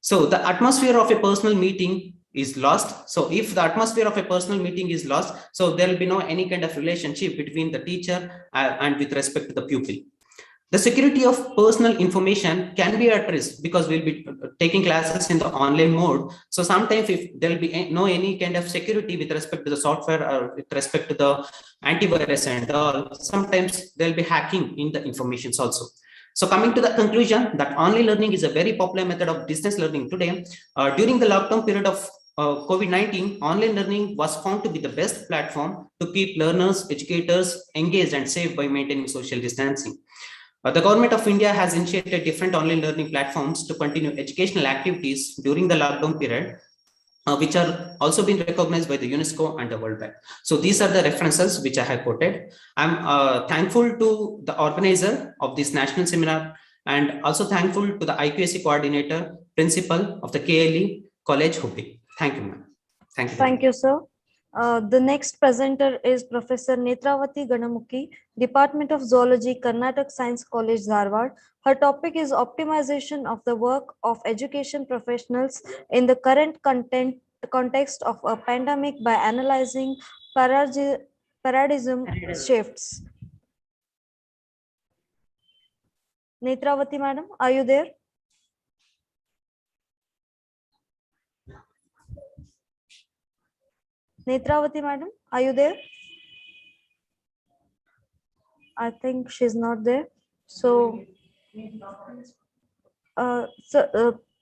So the atmosphere of a personal meeting is lost. So if the atmosphere of a personal meeting is lost, so there will be no any kind of relationship between the teacher and with respect to the pupil. The security of personal information can be at risk because we'll be taking classes in the online mode. So sometimes if there'll be no any kind of security with respect to the software or with respect to the antivirus and all, sometimes there'll be hacking in the informations also. So coming to the conclusion that online learning is a very popular method of distance learning today. During the lockdown period of COVID-19, online learning was found to be the best platform to keep learners, educators engaged and safe by maintaining social distancing. The government of India has initiated different online learning platforms to continue educational activities during the lockdown period, which are also been recognized by the UNESCO and the World Bank. So these are the references which I have quoted. I'm thankful to the organizer of this national seminar and also thankful to the IQAC coordinator, principal of the KLE College, Hubli. Thank you, ma'am. Thank you. Thank you, sir. The next presenter is Professor Netravati Ganamukhi, Department of Zoology, Karnataka Science College, Dharwad. Her topic is optimization of the work of education professionals in the current context of a pandemic by analyzing paradigm shifts. Netravati, madam, are you there? Netravati, madam, are you there? I think she's not there. So,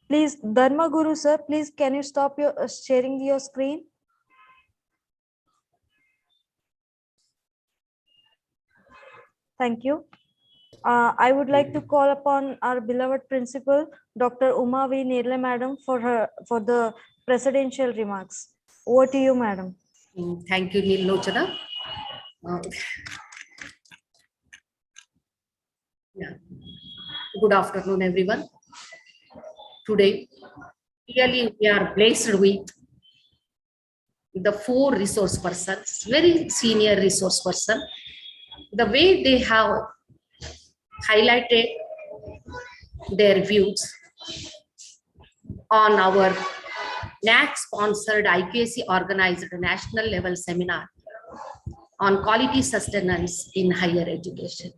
please, Dharma Guru, sir, please, can you stop your sharing your screen? Thank you. I would like to call upon our beloved principal, Dr. Uma V. Nirle, madam, for the presidential remarks. Over to you, madam. Thank you, Neelochana. Yeah. Good afternoon, everyone. Today, really, we are blessed with the 4 resource persons, very senior resource person. The way they have highlighted their views on our NAC-sponsored IQAC organized national level seminar on quality sustenance in higher education.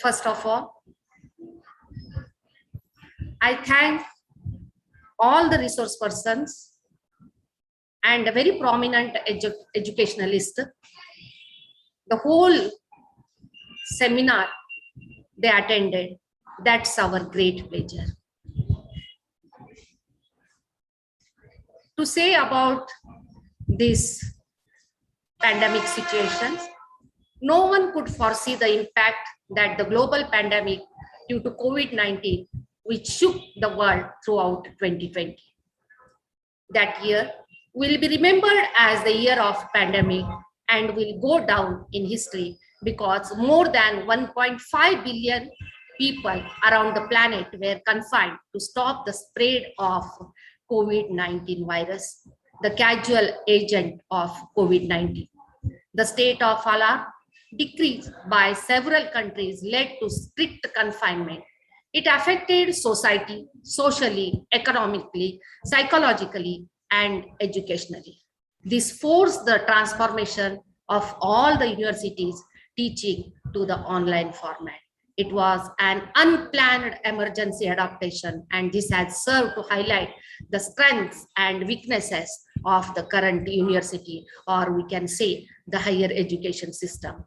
First of all, I thank all the resource persons and a very prominent educationalist. The whole seminar they attended, that's our great pleasure. To say about this pandemic situation, no one could foresee the impact that the global pandemic due to COVID-19, which shook the world throughout 2020. That year will be remembered as the year of pandemic and will go down in history because more than 1.5 billion people around the planet were confined to stop the spread of COVID-19 virus, the casual agent of COVID-19. The state of alarm decreed by several countries led to strict confinement. It affected society, socially, economically, psychologically, and educationally. This forced the transformation of all the universities teaching to the online format. It was an unplanned emergency adaptation, and this has served to highlight the strengths and weaknesses of the current university, or we can say the higher education system.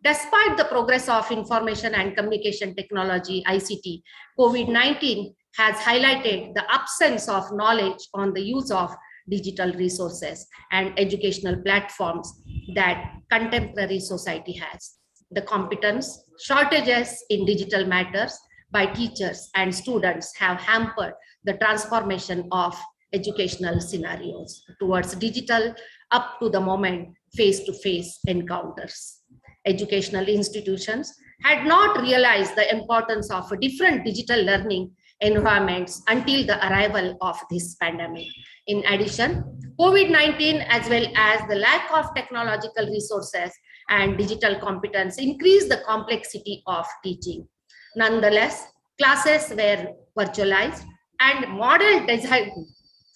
Despite the progress of information and communication technology, ICT, COVID-19 has highlighted the absence of knowledge on the use of digital resources and educational platforms that contemporary society has. The competence shortages in digital matters by teachers and students have hampered the transformation of educational scenarios towards digital up to the moment face-to-face encounters. Educational institutions had not realized the importance of different digital learning environments until the arrival of this pandemic. In addition, COVID-19 as well as the lack of technological resources and digital competence increased the complexity of teaching. Nonetheless, classes were virtualized and model design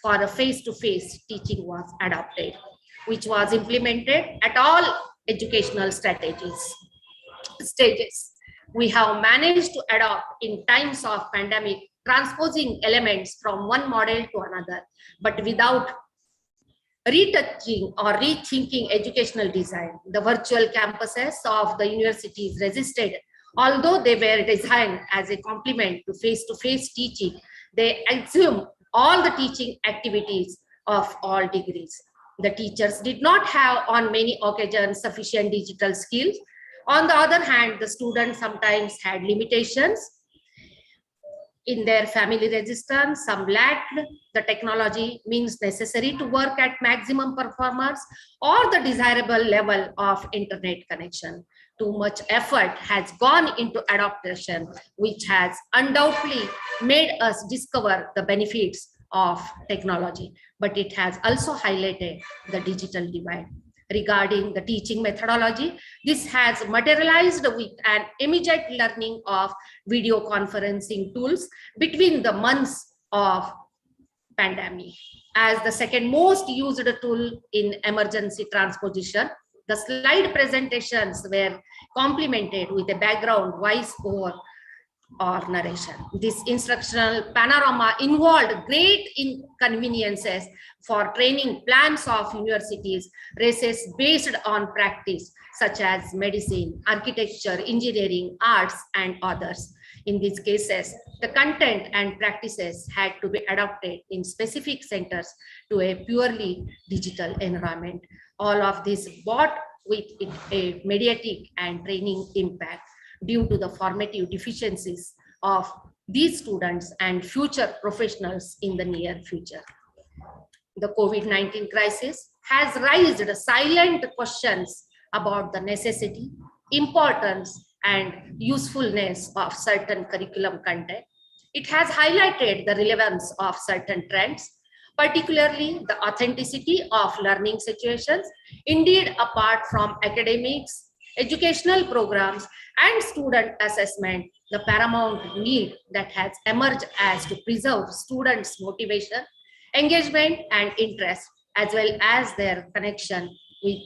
for a face-to-face teaching was adopted, which was implemented at all educational stages. We have managed to adopt in times of pandemic, transposing elements from one model to another, but without retouching or rethinking educational design. The virtual campuses of the universities resisted. Although they were designed as a complement to face-to-face teaching, they assume all the teaching activities of all degrees. The teachers did not have on many occasions sufficient digital skills. On the other hand, the students sometimes had limitations in their family resistance. Some lacked the technology means necessary to work at maximum performance or the desirable level of internet connection. Too much effort has gone into adaptation, which has undoubtedly made us discover the benefits of technology, but it has also highlighted the digital divide. Regarding the teaching methodology, this has materialized with an immediate learning of video conferencing tools between the months of pandemic. As the second most used tool in emergency transposition, the slide presentations were complemented with a background voice-over or narration. This instructional panorama involved great inconveniences for training plans of universities, races based on practice, such as medicine, architecture, engineering, arts, and others. In these cases, the content and practices had to be adapted in specific centers to a purely digital environment. All of this brought with it a mediatic and training impact due to the formative deficiencies of these students and future professionals in the near future. The COVID-19 crisis has raised silent questions about the necessity, importance, and usefulness of certain curriculum content. It has highlighted the relevance of certain trends, particularly the authenticity of learning situations. Indeed, apart from academics, educational programs, and student assessment, the paramount need that has emerged as to preserve students' motivation, engagement, and interest, as well as their connection with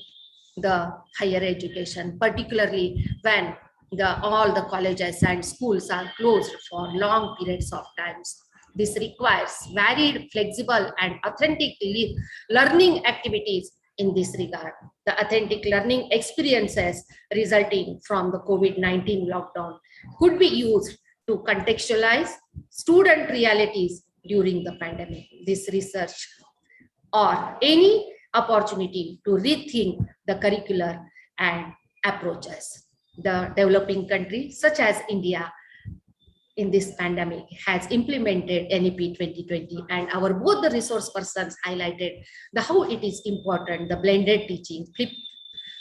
the higher education, particularly when all the colleges and schools are closed for long periods of times. This requires varied, flexible, and authentic learning activities in this regard. The authentic learning experiences resulting from the COVID-19 lockdown could be used to contextualize student realities during the pandemic. This research or any opportunity to rethink the curricular and approaches. The developing countries such as India in this pandemic has implemented NEP 2020, and our both the resource persons highlighted how it is important, the blended teaching,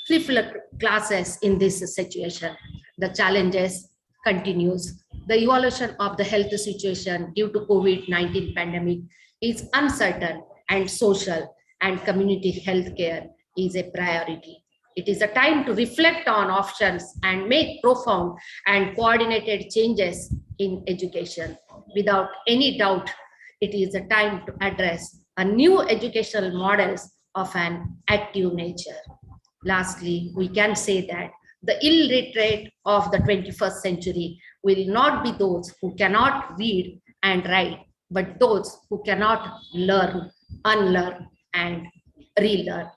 flip classes in this situation. The challenges continues. The evolution of the health situation due to COVID-19 pandemic is uncertain, and social and community health care is a priority. It is a time to reflect on options and make profound and coordinated changes in education. Without any doubt, it is a time to address a new educational models of an active nature. Lastly, we can say that The illiterate of the 21st century will not be those who cannot read and write, but those who cannot learn, unlearn, and relearn.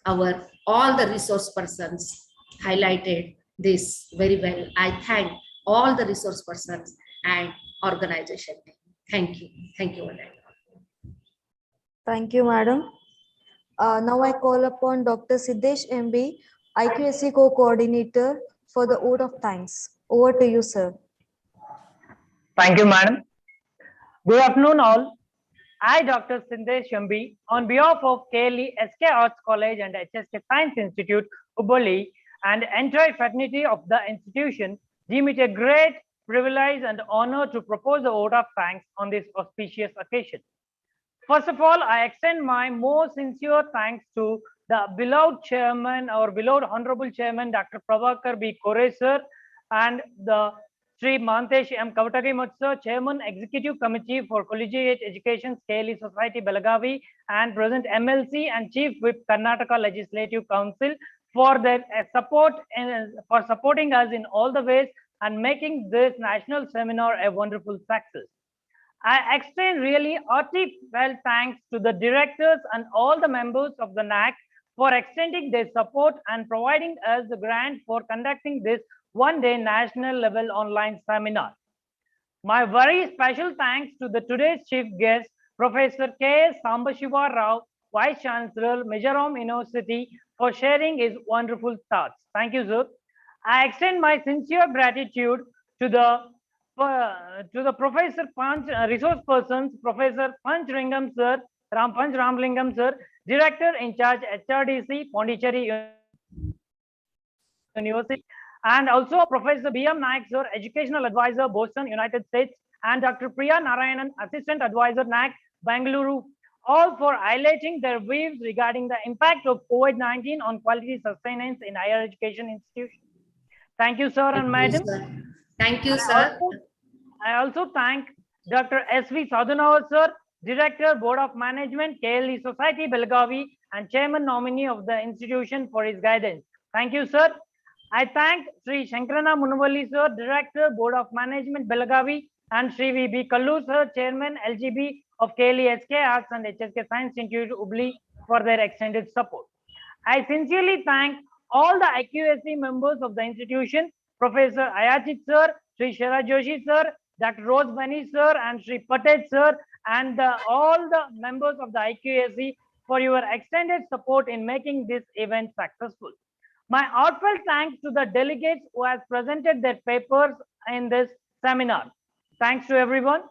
All the resource persons highlighted this very well. I thank all the resource persons and organization. Thank you. Thank you, Anand. Thank you, madam. Now I call upon Dr. Siddesh MB, IQSC co-coordinator, for the vote of thanks. Over to you, sir. Thank you, madam. Good afternoon, all. I, Dr. Siddesh MB, on behalf of KLE SK Arts College and HSK Science Institute, Hubballi, and entire fraternity of the institution, deem it a great privilege and honor to propose a vote of thanks on this auspicious occasion. First of all, I extend my most sincere thanks to the beloved chairman, our beloved honorable chairman, Dr. Prabhakar B. Kore sir, and the Sri Mantesh M. Kavatagi Sir, Chairman Executive Committee for Collegiate Education, KLE Society, Belagavi, and present MLC and Chief Whip, Karnataka Legislative Council, for their support and for supporting us in all the ways and making this national seminar a wonderful success. I extend really heartfelt thanks to the directors and all the members of the NAC for extending their support and providing us the grant for conducting this one-day national level online seminar. My very special thanks to the today's chief guest, Professor K. Sambashiva Rao, Vice Chancellor, Mizoram University, for sharing his wonderful thoughts. Thank you, sir. I extend my sincere gratitude to the Professor Panch, resource persons, Professor Panch Ringam sir, Panch Ramlingam sir, Director in charge HRDC, Pondicherry University, and also Professor B.M. Naik sir, Educational Advisor, Boston, United States, and Dr. Priya Narayanan, Assistant Advisor, NAC, Bangalore, all for highlighting their views regarding the impact of COVID-19 on quality sustenance in higher education institutions. Thank you, sir and madam. Thank you, sir. I also thank Dr. S.V. Sadhunavar, sir, Director, Board of Management, KLE Society, Belagavi, and Chairman nominee of the institution for his guidance. Thank you, sir. I thank Sri Shankarana Munavalli, sir, Director, Board of Management, Belagavi, and Sri V.B. Kallu, sir, Chairman, LGB of KLE SK Arts and HSK Science Institute, Hubli, for their extended support. I sincerely thank all the IQSC members of the institution, Professor Ayachit, sir, Sri Shara Joshi, sir, Dr. Rose Bani, sir, and Sri Patel, sir, and all the members of the IQSC for your extended support in making this event successful. My heartfelt thanks to the delegates who have presented their papers in this seminar. Thanks to everyone.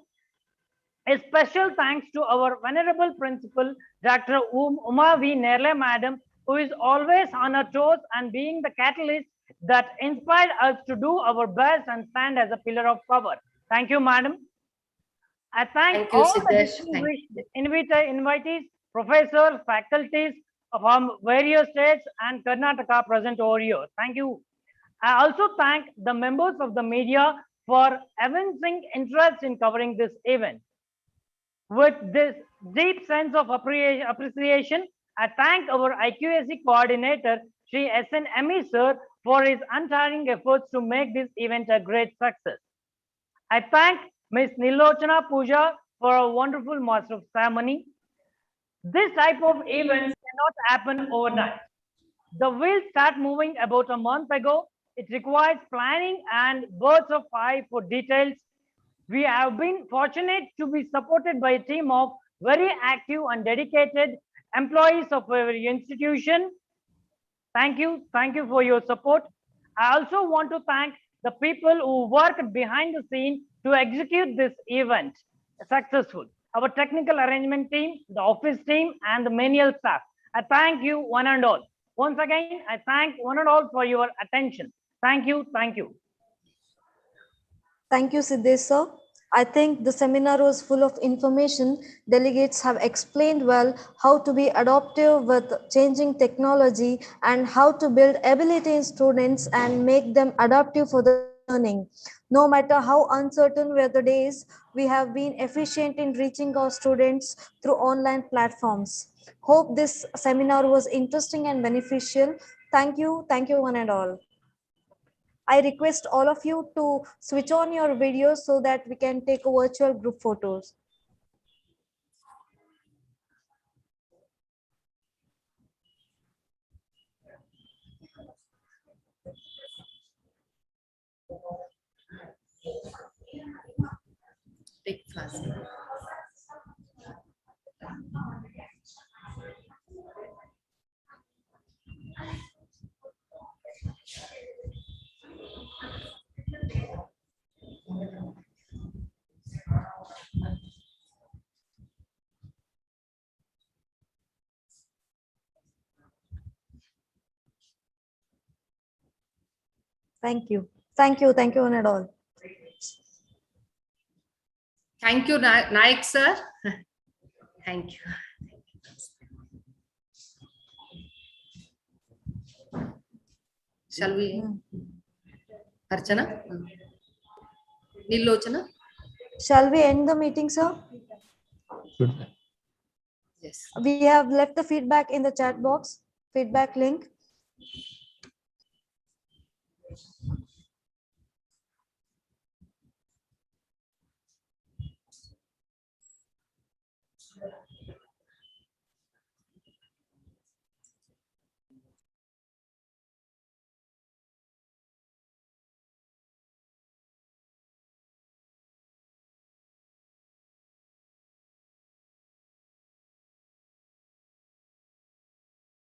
A special thanks to our venerable principal, Dr. Uma V. Nerle, madam, who is always on her toes and being the catalyst that inspired us to do our best and stand as a pillar of power. Thank you, madam. I thank all the distinguished invitees, professors, faculties from various states and Karnataka present over here. Thank you. I also thank the members of the media for evincing interest in covering this event. With this deep sense of appreciation, I thank our IQSC coordinator, Sri S.N. Emi sir, for his untiring efforts to make this event a great success. I thank Ms. Nilochana Pooja for a wonderful master of ceremony. This type of event cannot happen overnight. The wheels start moving about a month ago. It requires planning and birds of eye for details. We have been fortunate to be supported by a team of very active and dedicated employees of our institution. Thank you for your support. I also want to thank the people who worked behind the scene to execute this event successful. Our technical arrangement team, the office team, and the manual staff. I thank you one and all. Once again, I thank one and all for your attention. Thank you. Thank you. Thank you, Siddesh sir. I think the seminar was full of information. Delegates have explained well how to be adaptive with changing technology and how to build ability in students and make them adaptive for the learning. No matter how uncertain were the days, we have been efficient in reaching our students through online platforms. Hope this seminar was interesting and beneficial. Thank you one and all. I request all of you to switch on your videos so that we can take a virtual group photos. Take fast. Thank you. Thank you. Thank you, one and all. Thank you, Naik sir. Thank you. Shall we? Archana? Nilochana? Shall we end the meeting, sir? Yes. We have left the feedback in the chat box, feedback link.